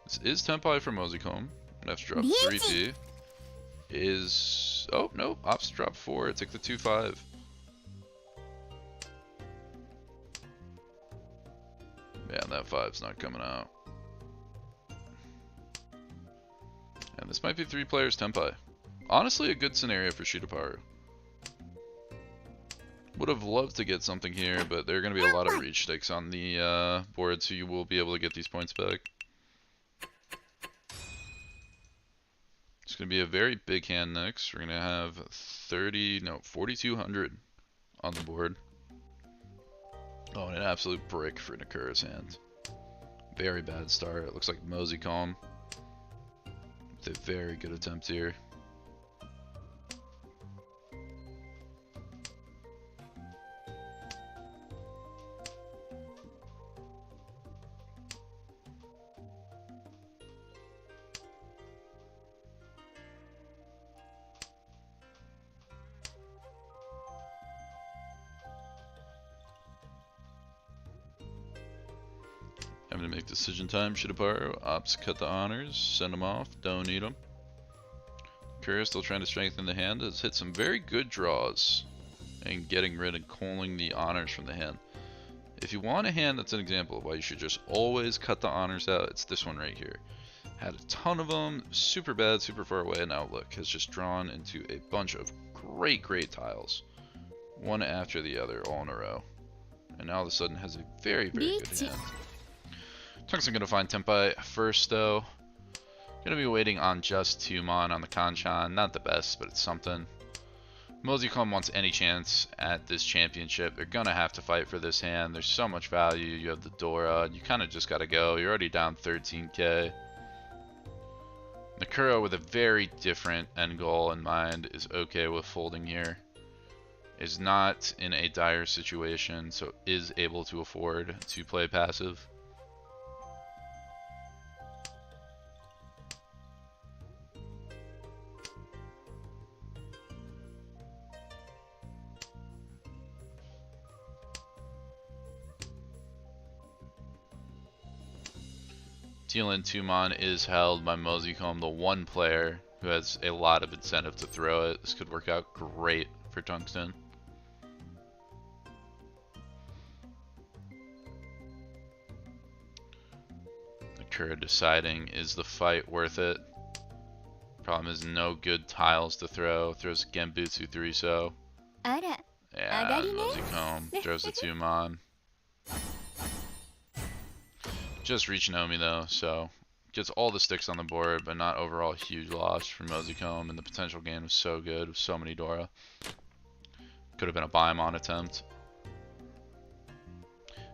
This is Tenpai from Mozicom. I have to drop 3P. Is... oh, no. Ops dropped 4. It took the 2-5. Yeah, that 5's not coming out. And this might be 3 players Tenpai. Honestly, a good scenario for Shiraparu. Would have loved to get something here, but there are going to be a lot of reach stakes on the board, so you will be able to get these points back. It's going to be a very big hand next. We're going to have 4,200 on the board. Oh, and an absolute brick for Nakura's hand. Very bad start. It looks like Mozicom with a very good attempt here. Having to make decision time. Shiraparu. Ops cut the honors. Send them off. Don't need them. Nakura still trying to strengthen the hand. Has hit some very good draws. And getting rid and calling the honors from the hand. If you want a hand that's an example of why you should just always cut the honors out, it's this one right here. Had a ton of them. Super bad, super far away. And Outlook has just drawn into a bunch of great tiles. One after the other, all in a row. And now all of a sudden has a very good hand. Tungsten gonna find Tenpai first though. Gonna be waiting on just 2 mon on the Kanchan. Not the best, but it's something. Mozicom wants any chance at this championship. They're gonna have to fight for this hand. There's so much value. You have the Dora. You kind of just gotta go. You're already down 13k. Nakura with a very different end goal in mind is okay with folding here. Is not in a dire situation, so is able to afford to play passive. Teal'c 2-mon is held by Mozicom, the one player who has a lot of incentive to throw it. This could work out great for Tungsten. Nakura deciding, is the fight worth it? Problem is no good tiles to throw. Throws Genbutsu 3-so. あら Yeah, Mozicom throws the 2-mon. Just reach Nomi though, so gets all the sticks on the board, but not overall huge loss for Mozicom, and the potential gain was so good with so many Dora. Could have been a Biomon attempt.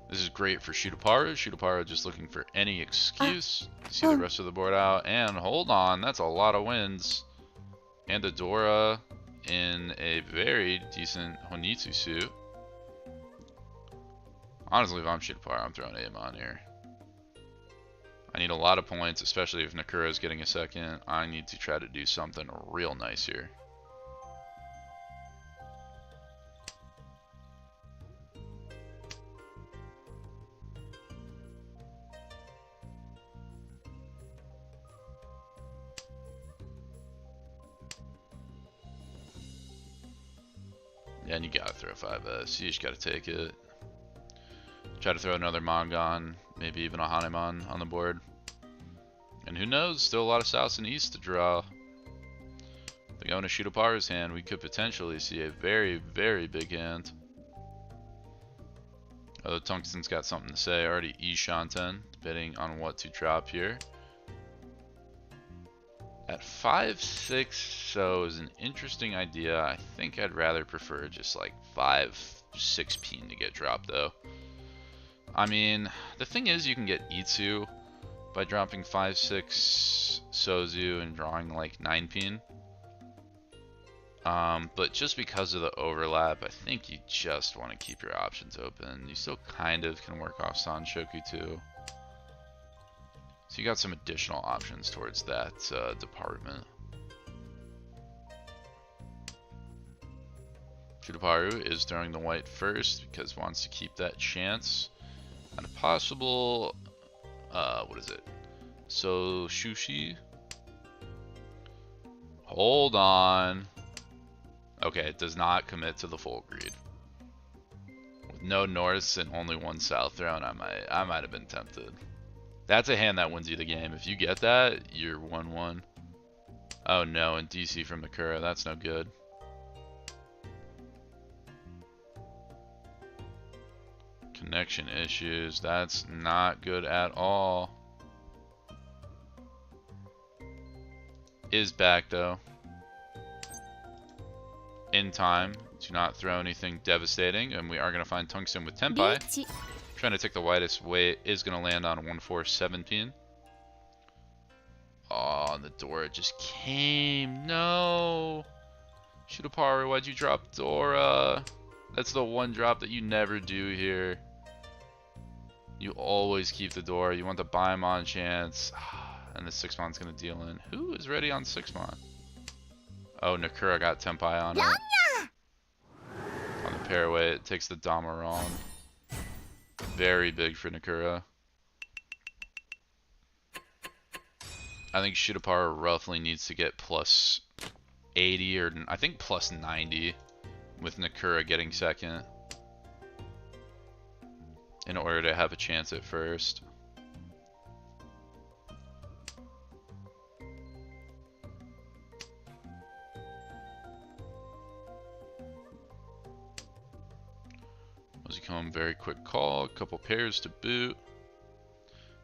This is great for Shiraparu. Shiraparu just looking for any excuse to see the rest of the board out. And hold on, that's a lot of wins. And a Dora in a very decent Honitsu suit. Honestly, if I'm Shiraparu, I'm throwing Amon here. I need a lot of points, especially if Nakura is getting a second. I need to try to do something real nice here. Yeah, and you gotta throw 5S. You just gotta take it. Try to throw another Mongon, maybe even a Hanemon on the board. And who knows, still a lot of South and East to draw. If they go into Shutoparu's hand, we could potentially see a very, very big hand. Although Tungsten's got something to say, already eachother, debating on what to drop here. At 5-6, so is an interesting idea. I think I'd rather prefer just like 5-6 peen to get dropped though. I mean, the thing is you can get ensue by dropping 5-6 Sozu and drawing like 9 peen. But just because of the overlap, I think you just want to keep your options open. You still kind of can work off Sanshoku too. So you got some additional options towards that department. Shutoparu is throwing the white first because wants to keep that chance at a possible, what is it? So Shushi. Hold on. Okay, it does not commit to the full greed. With no norths and only one south thrown, I might have been tempted. That's a hand that wins you the game. If you get that, you're 1-1. Oh no, and DC from Nakura, that's no good. Connection issues, that's not good at all. Is back though. In time, do not throw anything devastating, and we are going to find Tungsten with Tenpai. Trying to take the widest way is going to land on 1-4-17. Oh, and the Dora just came. No. Shutoparu, why'd you drop Dora? That's the one drop that you never do here. You always keep the Dora. You want the Baimon chance. And the 6-mon's going to deal in. Who is ready on 6-mon? Oh, Nakura got Tenpai on it. On the pairway, it takes the Damaron. Very big for Nakura. I think Shutoparu roughly needs to get plus 80 or I think plus 90 with Nakura getting second in order to have a chance at first. Mozicombe, very quick call, a couple pairs to boot.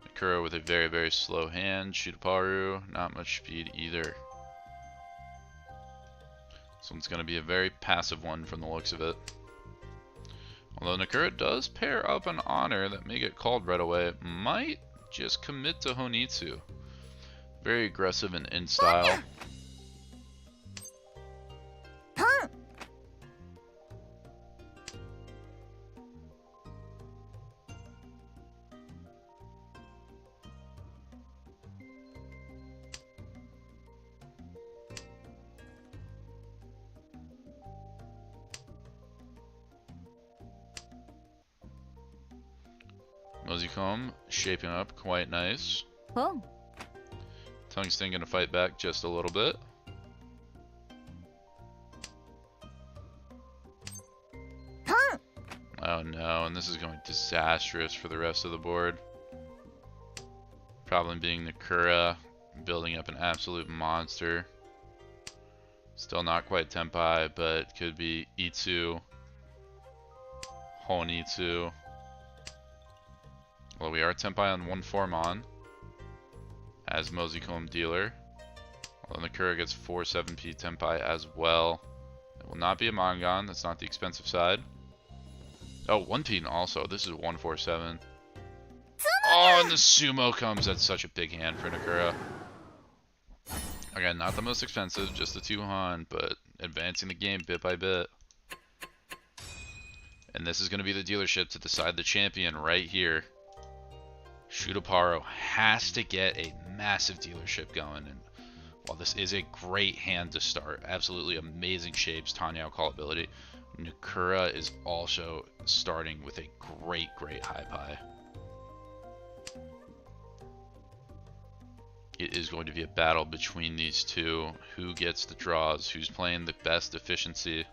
Nakura with a very, very slow hand. Shutoparu, not much speed either. This one's going to be a very passive one from the looks of it. Although Nakura does pair up an honor that may get called right away, it might just commit to Honitsu. Very aggressive and in style. Mozicombe shaping up quite nice. Oh. Tungsten gonna fight back just a little bit. Oh no, and this is going disastrous for the rest of the board. Problem being Nakura building up an absolute monster. Still not quite Tenpai, but could be Itsu, Honitsu. Well, we are Tenpai on 1-4-mon as Mozicombe dealer. Although Nakura gets 4-7p Tenpai as well. It will not be a Mongon, that's not the expensive side. Oh, 1p also, this is 1-4-7. Oh, and the Sumo comes, that's such a big hand for Nakura. Again, not the most expensive, just the 2-Han, but advancing the game bit by bit. And this is going to be the dealership to decide the champion right here. Shutoparu has to get a massive dealership going, and while this is a great hand to start, absolutely amazing shapes, Tanyao call ability, Nakura is also starting with a great high pie. It is going to be a battle between these two. Who gets the draws? Who's playing the best efficiency?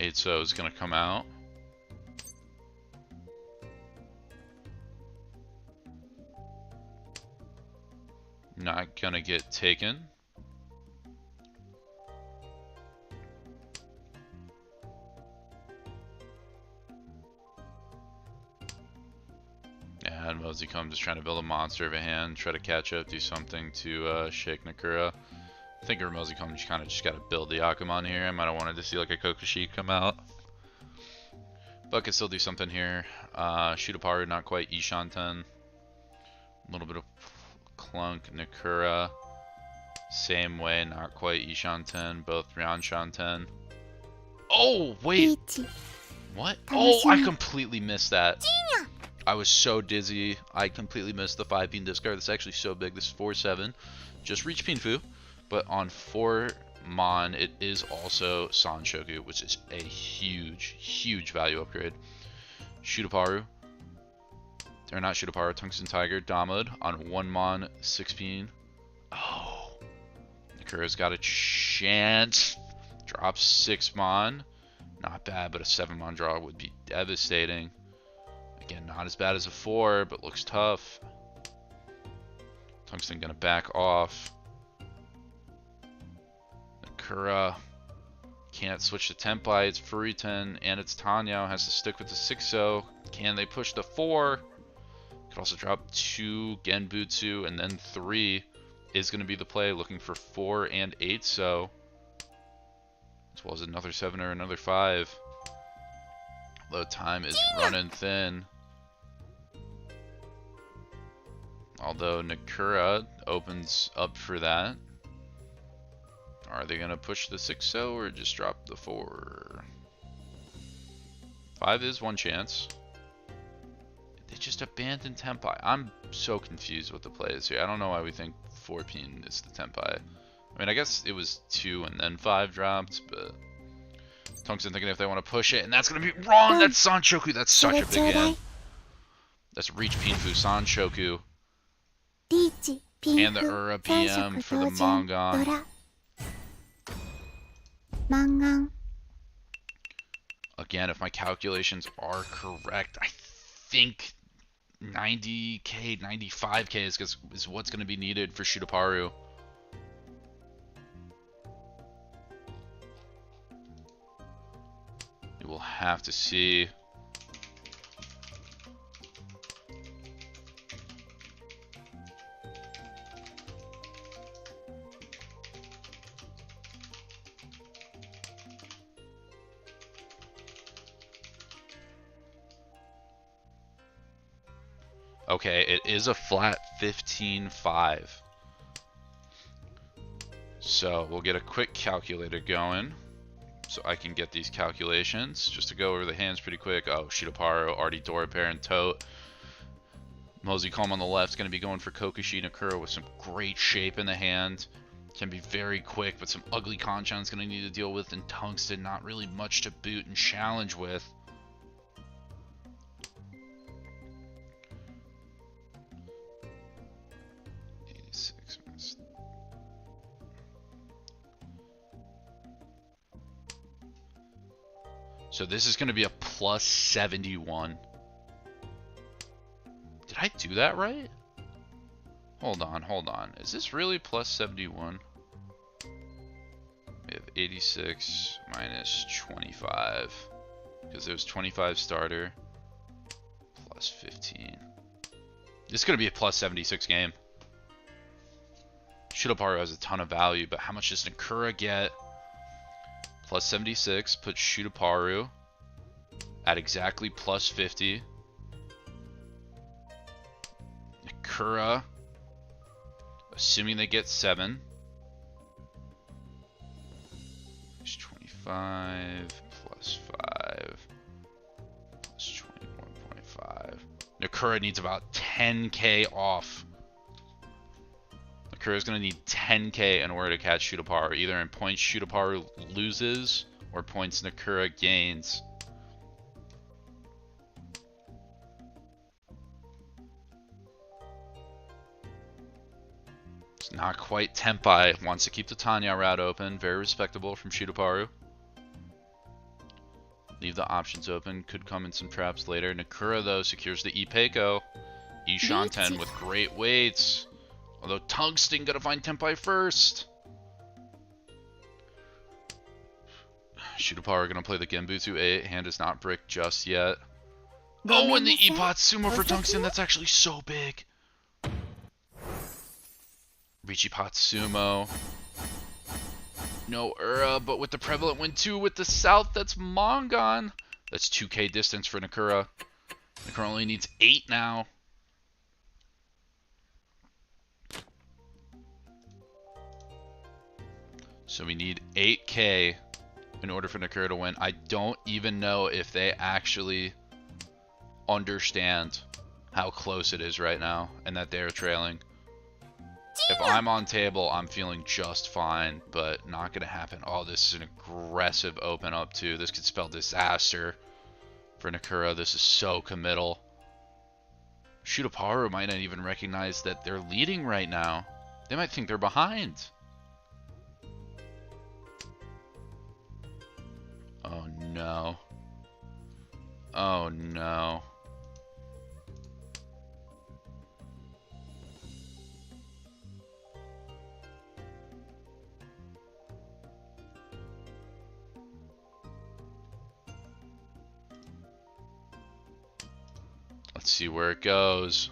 Eitso is going to come out. Not going to get taken. And Mosey comes just trying to build a monster of a hand, try to catch up, do something to shake Nakura. I think Mosey comes kind of just got to build the Akamon here. I might have wanted to see like a Kokushi come out. But could still do something here. Shootaparu, not quite Ishanten. A little bit of Clunk, Nakura. Same way, not quite Ishanten. Both Ryanshanten. Oh, wait! What? Oh, I completely missed that. I was so dizzy. I completely missed the 5-pin discard. That's actually so big. This is 4-7. Just reach Pinfu. But on 4 Mon, it is also Sanshoku, which is a huge, huge value upgrade. Shootaparu. Or not Shootaparu, Tungsten Tiger, Damod on 1 Mon, 6-pin. Oh. Nakura's got a chance. Drops 6 Mon. Not bad, but a 7 Mon draw would be devastating. Again, not as bad as a 4, but looks tough. Tungsten gonna back off. Nakura can't switch to Tenpai, it's Furiten, and it's Tanyao, has to stick with the 6-0. Can they push the 4? Could also drop 2 Genbutsu, and then 3 is going to be the play, looking for 4 and 8, so as well as another 7 or another 5. Though time is running thin. Although Nakura opens up for that. Are they going to push the 6-0 or just drop the 4? 5 is one chance. They just abandoned Tenpai. I'm so confused with the plays here. I don't know why we think 4-pin is the Tenpai. I mean, I guess it was 2 and then 5 dropped, but Tungsten thinking if they want to push it, and that's going to be wrong! That's Sanshoku! That's such a big game. That's Reach Pinfu Sanshoku. And the Ura PM for the Mangan. Again, if my calculations are correct, I think 90k, 95k is what's going to be needed for Shootaparu. We will have to see. Okay, it is a flat 15.5. So we'll get a quick calculator going so I can get these calculations. Just to go over the hands pretty quick. Oh, Shootaparu, already Dora Pair and Tote. Mosey Calm on the left is going to be going for Kokushi Nakura with some great shape in the hand. Can be very quick, but some ugly Kanchan's going to need to deal with, and Tungsten not really much to boot and challenge with. So this is going to be a plus 71. Did I do that right? Hold on, hold on. Is this really plus 71? We have 86 minus 25. Because there's 25 starter. Plus 15. This is going to be a plus 76 game. Shootaparu has a ton of value, but how much does Nakura get? Plus 76 puts Shootaparu at exactly plus 50. Nakura, assuming they get 7. Plus 25 plus 5 plus 21.5. Nakura needs about 10k off. Nakura's going to need 10k in order to catch Shootaparu, either in points Shootaparu loses or points Nakura gains. It's not quite Tenpai. Wants to keep the Tanya route open. Very respectable from Shootaparu. Leave the options open. Could come in some traps later. Nakura, though, secures the Ipeiko. Ishanten with great weights. Although Tungsten gotta find Tenpai first. Shootapower gonna play the Genbutsu 8. Hand is not bricked just yet. Oh, and the Epot Sumo for Tungsten. That's actually so big. Richipot Sumo. No Ura, but with the Prevalent Wind 2 with the South, that's Mongon. That's 2k distance for Nakura. Nakura only needs 8 now. So we need 8k in order for Nakura to win. I don't even know if they actually understand how close it is right now and that they're trailing. If I'm on table, I'm feeling just fine, but not going to happen. Oh, this is an aggressive open up too. This could spell disaster for Nakura. This is so committal. Shootaparu might not even recognize that they're leading right now. They might think they're behind. Oh no. Oh no. Let's see where it goes.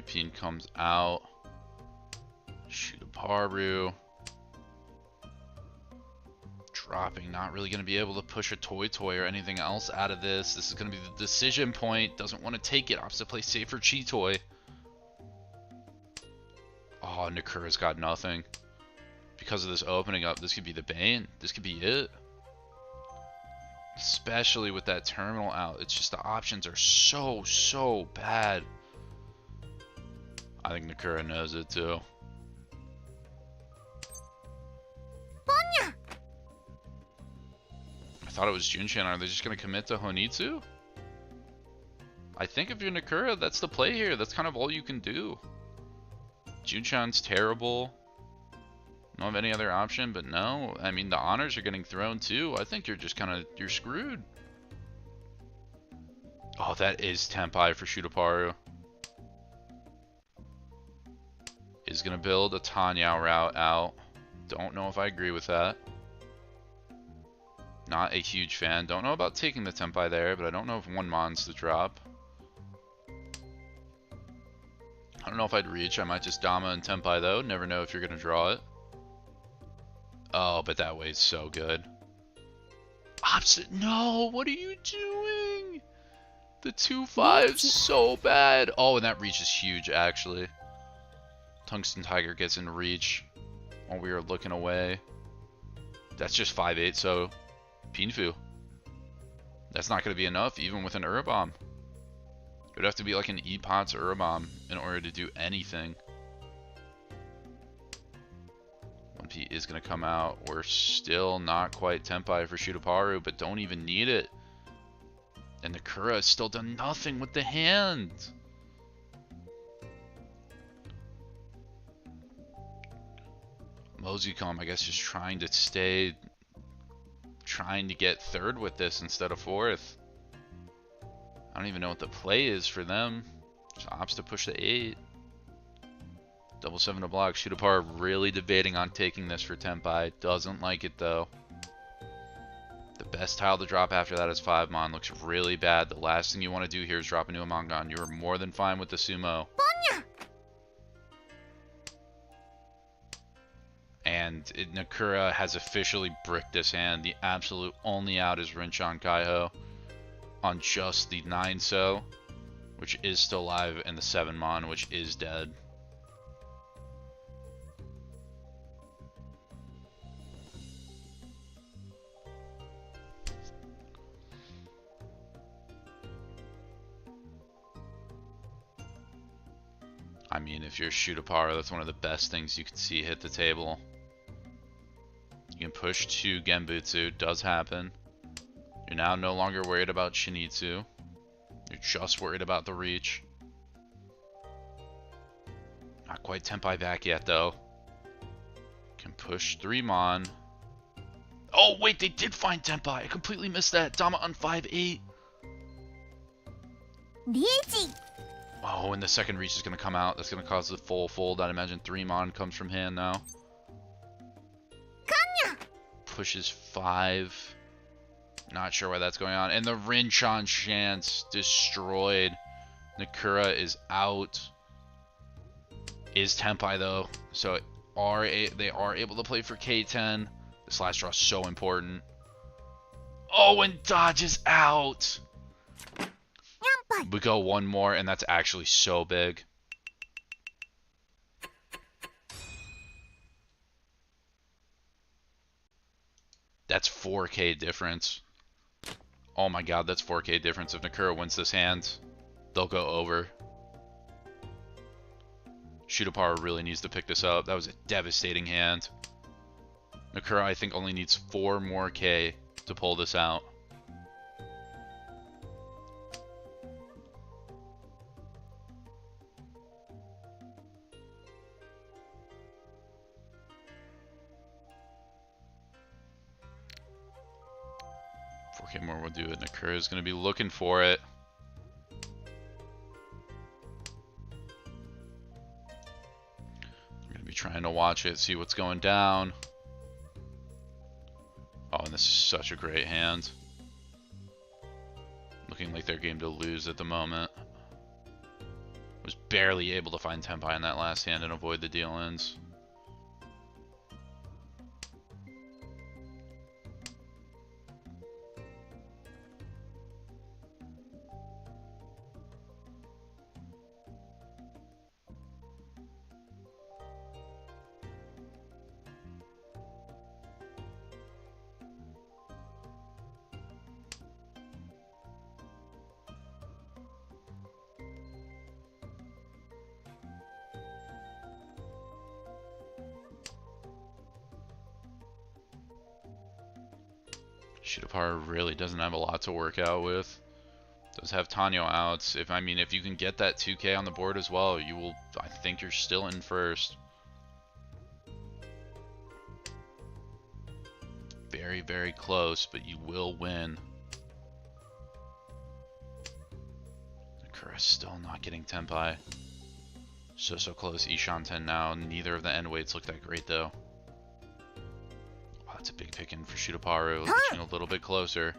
Pin comes out. Shootaparu. Dropping, not really going to be able to push a Toy or anything else out of this. This is going to be the decision point. Doesn't want to take it. Opts to play safer Chi-Toy. Oh, Nakura's got nothing. Because of this opening up, this could be the bane. This could be it. Especially with that terminal out. It's just the options are so bad. I think Nakura knows it too. I thought it was Junchan. Are they just going to commit to Honitsu? I think if you're Nakura, that's the play here. That's kind of all you can do. Junchan's terrible. Don't have any other option, but no. I mean, the honors are getting thrown too. I think you're just you're screwed. Oh, that is Tenpai for Shootaparu. Is going to build a Tanya route out. Don't know if I agree with that. Not a huge fan. Don't know about taking the Tenpai there, but I don't know if one Mon's the drop. I don't know if I'd reach. I might just Dama and Tenpai though. Never know if you're going to draw it. Oh, but that way is so good. Opposite. No, what are you doing? The 2-5's so bad. Oh, and that reach is huge actually. Tungsten Tiger gets in reach while we are looking away. That's just 5-8, so Pinfu. That's not going to be enough, even with an Urabomb. It would have to be like an Epot's Urabomb in order to do anything. 1P is going to come out. We're still not quite Tenpai for Shootaparu, but don't even need it. And Nakura has still done nothing with the hand. Mozucom, I guess, just trying to get third with this instead of fourth. I don't even know what the play is for them. Just opts to push the 8. 7 to block. Shootaparu really debating on taking this for Tenpai. Doesn't like it though. The best tile to drop after that is 5 Mon. Looks really bad. The last thing you want to do here is drop into a Mongon. You are more than fine with the Sumo. And Nakura has officially bricked this hand. The absolute only out is Rinchan Kaiho on just the 9-so, which is still live, and the 7 Mon, which is dead. I mean, if you're Shootaparu, that's one of the best things you can see hit the table. You can push to Genbutsu, does happen. You're now no longer worried about Shinizu. You're just worried about the reach. Not quite Tenpai back yet, though. Can push 3 Mon. Oh, wait, they did find Tenpai. I completely missed that. Dama on 5-8. リーチ Oh, and the second reach is going to come out. That's going to cause the full fold. I'd imagine 3 Mon comes from hand now. Pushes 5. Not sure why that's going on. And the Rinchan chance destroyed. Nakura is out. Is Tenpai though. So they are able to play for K10. This last draw is so important. Oh, and dodges out. We go one more, and that's actually so big. That's 4K difference. Oh my god, that's 4K difference. If Nakura wins this hand, they'll go over. Shutapara really needs to pick this up. That was a devastating hand. Nakura, I think, only needs 4 more K to pull this out. More will do it. Nakura is going to be looking for it. I'm going to be trying to watch it, see what's going down. Oh, and this is such a great hand. Looking like their game to lose at the moment. Was barely able to find Tenpai in that last hand and avoid the deal-ins. Shutapara really doesn't have a lot to work out with. Does have Tanyo outs. If you can get that 2K on the board as well, you will. I think you're still in first. Very, very close, but you will win. Nakura's still not getting Tenpai. So close. Ishan 10 now. Neither of the end weights look that great though. That's a big pick-in for Shutaparu, pushing a little bit closer.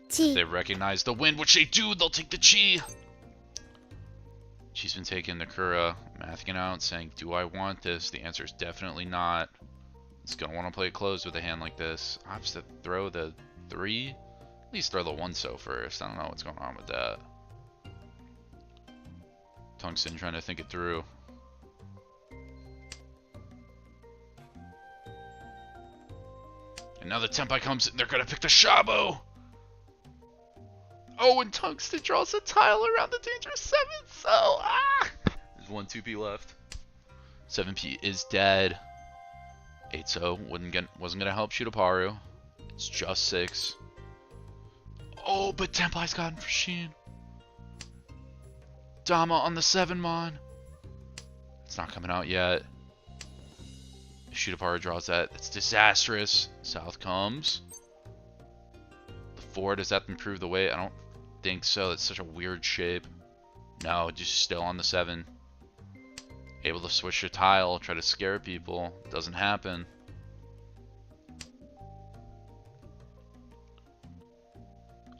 If they recognize the wind, which they do, they'll take the chi. She's been taking Nakura, mathing out, saying, do I want this? The answer is definitely not. It's going to want to play it close with a hand like this. Opts to throw the 3. At least throw the 1-so first. I don't know what's going on with that. Tungsten trying to think it through. And now the Tenpai comes in, they're going to pick the Shabo! Oh, and Tungsten draws a tile around the danger 7, so there's 1 2P left. 7P is dead. 8-so wasn't going to help Shutaparu. It's just 6. Oh, but Tenpai's gotten for Sheen. Dama on the 7 Mon. It's not coming out yet. Shutapara draws that. It's disastrous. South comes. The 4, does that improve the weight? I don't think so. That's such a weird shape. No, just still on the 7. Able to switch a tile, try to scare people. Doesn't happen.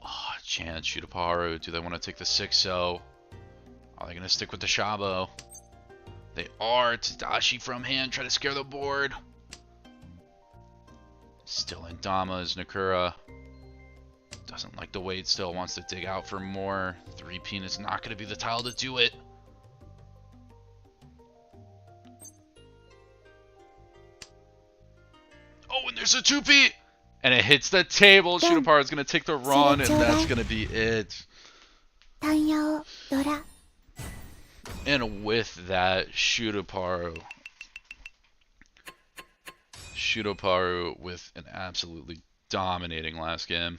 Oh, chance. Shutaparu. Do they want to take the 6-0? Are they going to stick with the Shabo? They are. Tadashi from hand, try to scare the board. Still in Dama is Nakura. Doesn't like the weight, still wants to dig out for more. 3P is not going to be the tile to do it. Oh, and there's a 2P! And it hits the table. Shutapara is going to take the run, and that's going to be it. 単用ドラ And with that, Shutaparu Shudoparu with an absolutely dominating last game.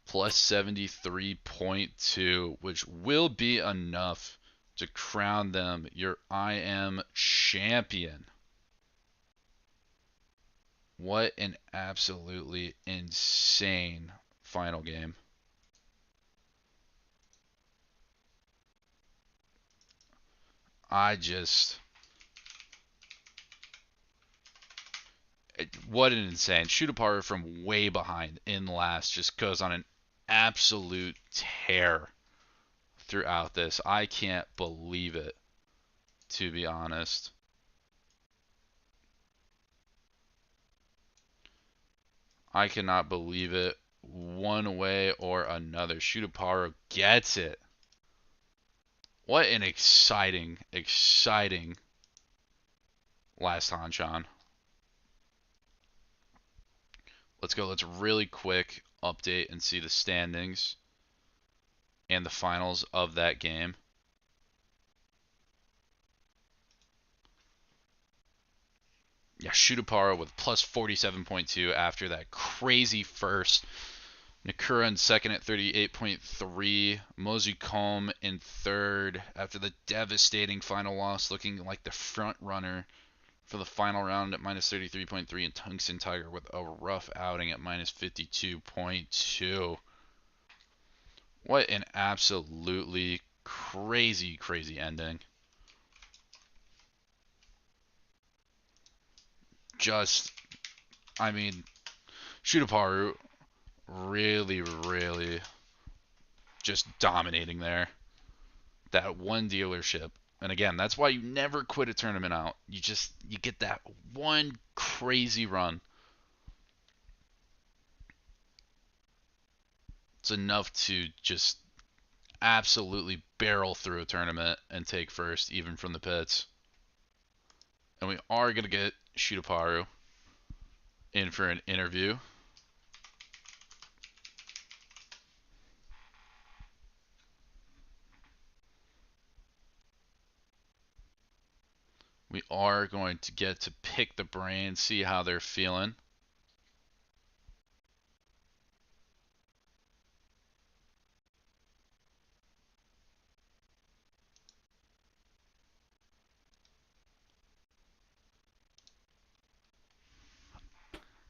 Plus 73.2, which will be enough to crown them your IM champion. What an absolutely insane final game. What an insane. Shudoparu from way behind in last just goes on an absolute tear throughout this. I can't believe it, to be honest. I cannot believe it one way or another. Shudoparu gets it. What an exciting last hanchan. Let's go. Let's really quick update and see the standings and the finals of that game. Yeah, Shudoparu with plus 47.2 after that crazy first. Nakura in second at 38.3. Mozucom in third after the devastating final loss, looking like the front runner for the final round at minus 33.3. And Tungsten Tiger with a rough outing at minus 52.2. What an absolutely crazy ending. Shudoparu really just dominating there. That one dealership. And again, that's why you never quit a tournament out. You get that one crazy run. It's enough to just absolutely barrel through a tournament and take first, even from the pits. And we are going to get Shudoparu in for an interview. We are going to get to pick the brain, see how they're feeling.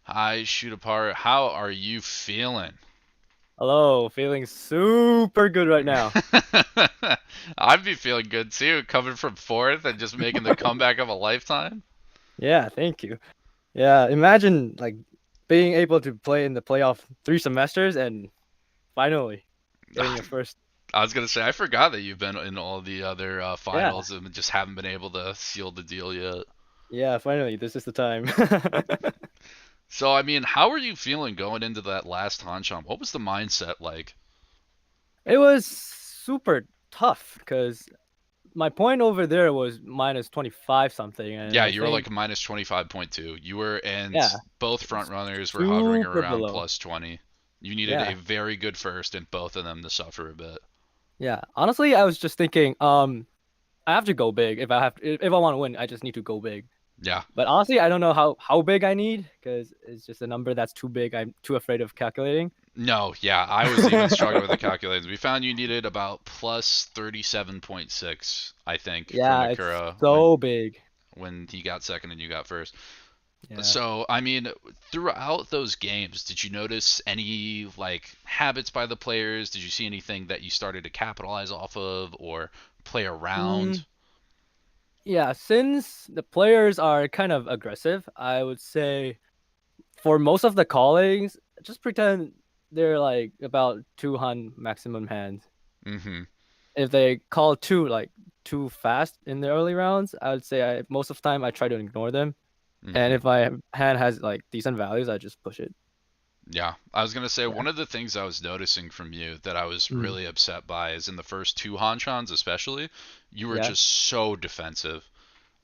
Hi, Shudoparu. How are you feeling? Hello, feeling super good right now. I'd be feeling good too, coming from fourth and just making the comeback of a lifetime. Yeah, thank you. Yeah, imagine like being able to play in the playoff 3 semesters and finally getting your first. I was gonna say, I forgot that you've been in all the other Yeah, finals and just haven't been able to seal the deal yet. yeah, finally, this is the time. So, I mean, how are you feeling going into that last hanchan? What was the mindset like? It was super tough because my point over there was minus 25 something, and Yeah, I you were think like minus 25.2. You were, and yeah, both front runners were hovering super around below. plus 20. You needed a Yeah, very good first and both of them to suffer a bit. yeah. Honestly, I was just thinking, I have to go big if I want to win. I just need to go big. Yeah. But honestly, I don't know how big I need because it's just a number that's too big. I'm too afraid of calculating. No, yeah, I was even struggling with the calculations. We found you needed about plus 37.6, I think, from Yeah, it's Nakura so big. when he got second and you got first. Yeah. So, I mean, throughout those games, did you notice any like habits by the players? Did you see anything that you started to capitalize off of or play around? Mm, yeah, since the players are kind of aggressive, I would say for most of the callings, just pretend they're like about 200 maximum hands. Mm-hmm. If they call too fast in the early rounds, I would say most of the time I try to ignore them. And Mm-hmm. if my hand has like decent values, I just push it. Yeah, I was gonna say Yeah. one of the things I was noticing from you that I was Mm, really upset by is in the first two Hanchans especially, you were yeah. just so defensive.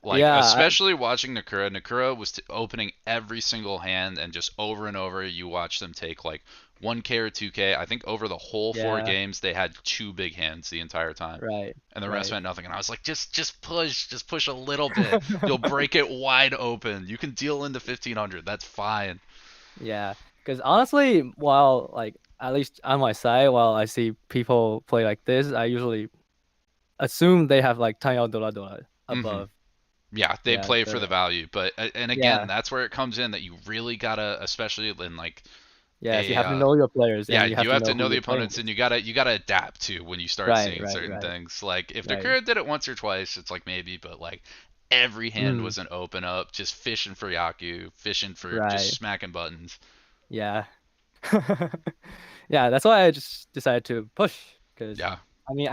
Like, Yeah. especially watching Nakura. Nakura was opening every single hand, and just over and over, you watch them take like 1K or 2K. I think over the whole 4 games, they had 2 big hands the entire time. Right. And the rest Right. meant nothing. And I was like, just push a little bit. You'll break it wide open. You can deal into 1500. That's fine. Yeah. Because honestly, while like at least on my side, while I see people play like this, I usually assume they have like Tanya Dora Dora above. Yeah, they Yeah. play for the So value, but and again, yeah. that's where it comes in that you really gotta, especially in like Yes, you a have to know your players yeah, and you have you to have know to who know the you're playing opponents, with. and you gotta adapt to when you start Right. seeing Right. certain Right. things. Like if Right. Nakura did it once or twice, it's like maybe, but like every hand Mm, was an open up, just fishing for Yaku, fishing for just right. smacking buttons. Yeah. Yeah. That's why I just decided to push because Yeah, I mean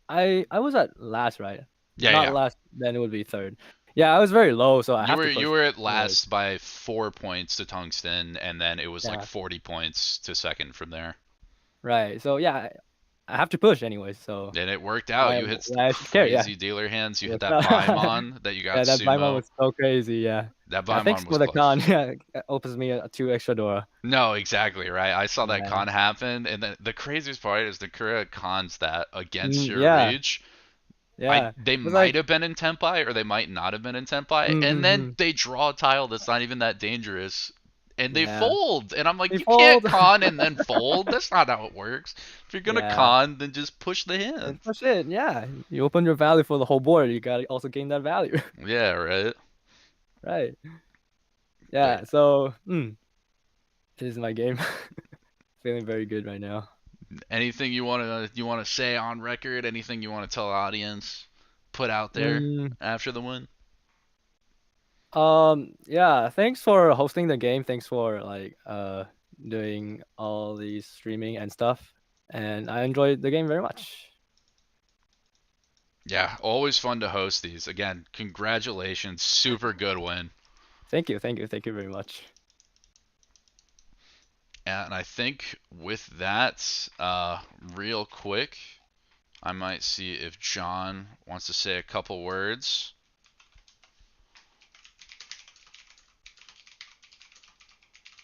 I was at last, right? yeah, Not yeah. last, then it would be third. Yeah, I was very low, so I You have were to you push were at anyways. last by 4 points to Tungsten, and then it was like Yeah. 40 points to second from there. Right. So yeah, I have to push anyways. So And it worked out. why You hit why I should care? Yeah. crazy dealer hands. You hit Worked that out. Paimon that you got Yeah, that Paimon sumo. was so crazy. Yeah. That Yeah. Thanks Paimon was for the con. clutch. Yeah, it opens me 2 extra door. No, exactly right. I saw that Yeah. con happen, and the craziest part is the Kura cons that against your Yeah. reach. Yeah. They It's might like have been in Tenpai or they might not have been in Tenpai, and then mm-hmm. they draw a tile that's not even that dangerous, and they Yeah. fold. And I'm like, They you can't fold. con and then fold. That's not how it works. If you're gonna Yeah. con, then just push the And hand. push it. Yeah. You open your value for the whole board. You gotta also gain that value. Yeah, right. Right. But Yeah. So this is my game. Feeling very good right now. anything you wanna say on record? Anything you want to tell the audience? Put out there Mm, after the win? yeah, thanks for hosting the game. Thanks for like doing all these streaming and stuff. And I enjoyed the game very much. Yeah, always fun to host these. Again, congratulations. Super good win. Thank you, thank you, thank you very much. And I think with that, real quick, I might see if John wants to say a couple words.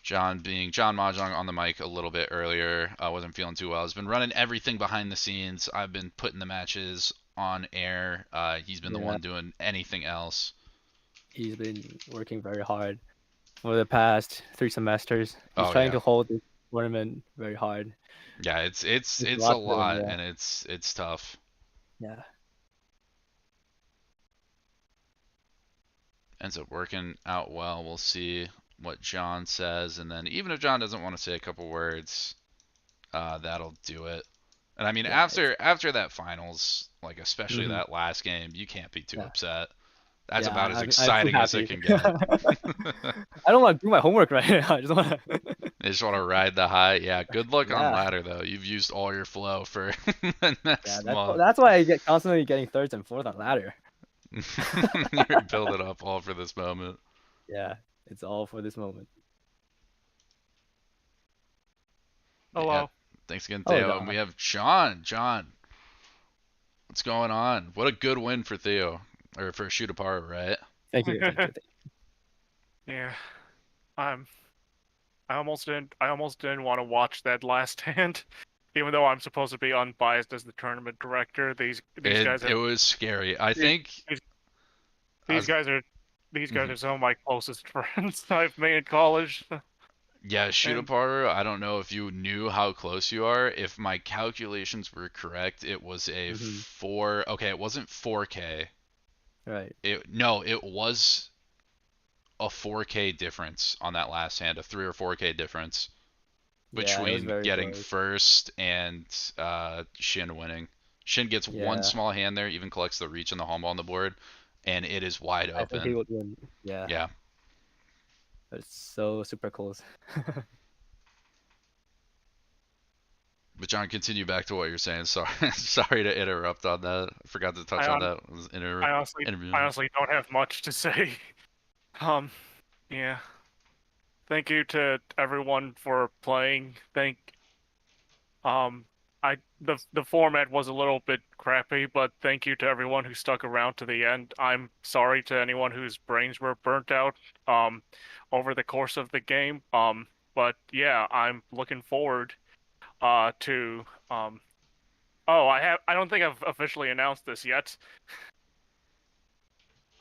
John being John Mahjong on the mic a little bit earlier. I wasn't feeling too well. Has been running everything behind the scenes. I've been putting the matches on air. He's been the Yeah, one doing anything else. he's been working very hard for the past 3 semesters. He's Oh trying yeah, to hold this tournament very hard. yeah. It's There's a it's a lot to him, lot, yeah. and it's tough. Yeah. Ends up working out well. We'll see what John says, and then even if John doesn't want to say a couple words, that'll do it. And I mean, Yeah, after that finals, like especially mhm, that last game, you can't be too yeah. upset. That's Yeah, about as I'm too exciting as it happy. can get. I don't want to do my homework right now. I just want to. They just want to ride the high. Yeah, good luck on Yeah, ladder though. You've used all your flow for the yeah. next month. That's why I get constantly getting thirds and fourth on ladder. You're building up all for this moment. Yeah, it's all for this moment. Yeah. Hello. Thanks again, Oh, Theo. And we have John. John, what's going on? What a good win for Theo. Or for Shootaparu, right? thank you, thank you. Thank you. Yeah. I'm. I almost didn't want to watch that last hand, even though I'm supposed to be unbiased as the tournament director. These guys It are was scary. I these, think these, I these was, guys are these guys mhm. are some of my closest friends I've made in college. Yeah, And Shootaparu, I don't know if you knew how close you are. If my calculations were correct, it was a Mhm. 4. Okay, it wasn't 4K. Right. It was a 4K difference on that last hand, a 3 or 4K difference Yeah, it was between very getting close. first and Shin winning. Shin gets one Yeah, small hand there, even collects the reach and the home ball on the board, and it is wide I think he open. would win. Yeah, Yeah. it's so super close. But John, continue back to what you're saying. Sorry, sorry to interrupt on that. I forgot to touch I on on, that. It was interview. I honestly don't have much to say. Um, yeah. Thank you to everyone for playing. Um, the format was a little bit crappy, but thank you to everyone who stuck around to the end. I'm sorry to anyone whose brains were burnt out over the course of the game. But yeah, I'm looking forward to Oh, I don't think I've officially announced this yet.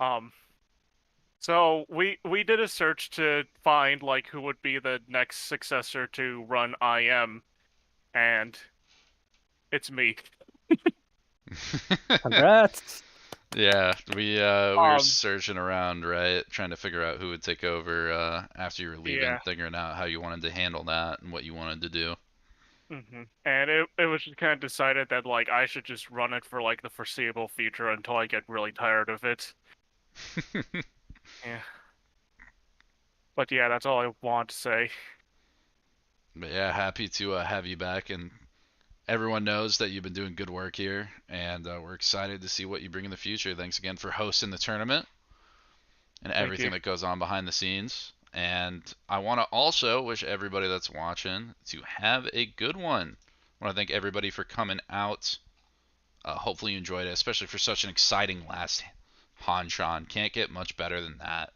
Um so we did a search to find like who would be the next successor to run IM, and it's me. Congrats. Yeah, we were Um searching around, right, trying to figure out who would take over after you were leaving, yeah. figuring out how you wanted to handle that and what you wanted to do. And it was just kind of decided that like I should just run it for like the foreseeable future until I get really tired of it. Yeah. But yeah, that's all I want to say. But yeah, happy to have you back, and everyone knows that you've been doing good work here, and we're excited to see what you bring in the future. Thanks again for hosting the tournament and Thank everything you. that goes on behind the scenes. And I want to also wish everybody that's watching to have a good one. I want to thank everybody for coming out. Hopefully you enjoyed it, especially for such an exciting last Hanchan. Can't get much better than that.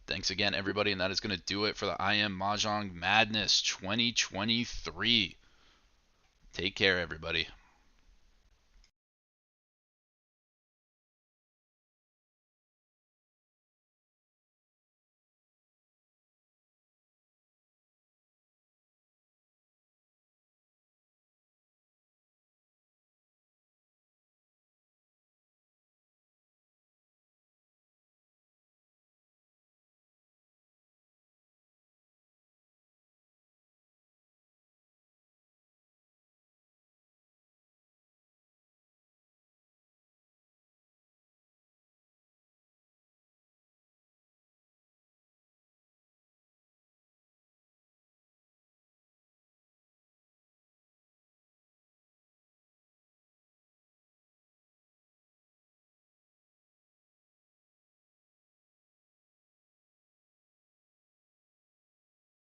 Thanks again, everybody, and that is going to do it for the IM Mahjong Madness 2023. Take care, everybody.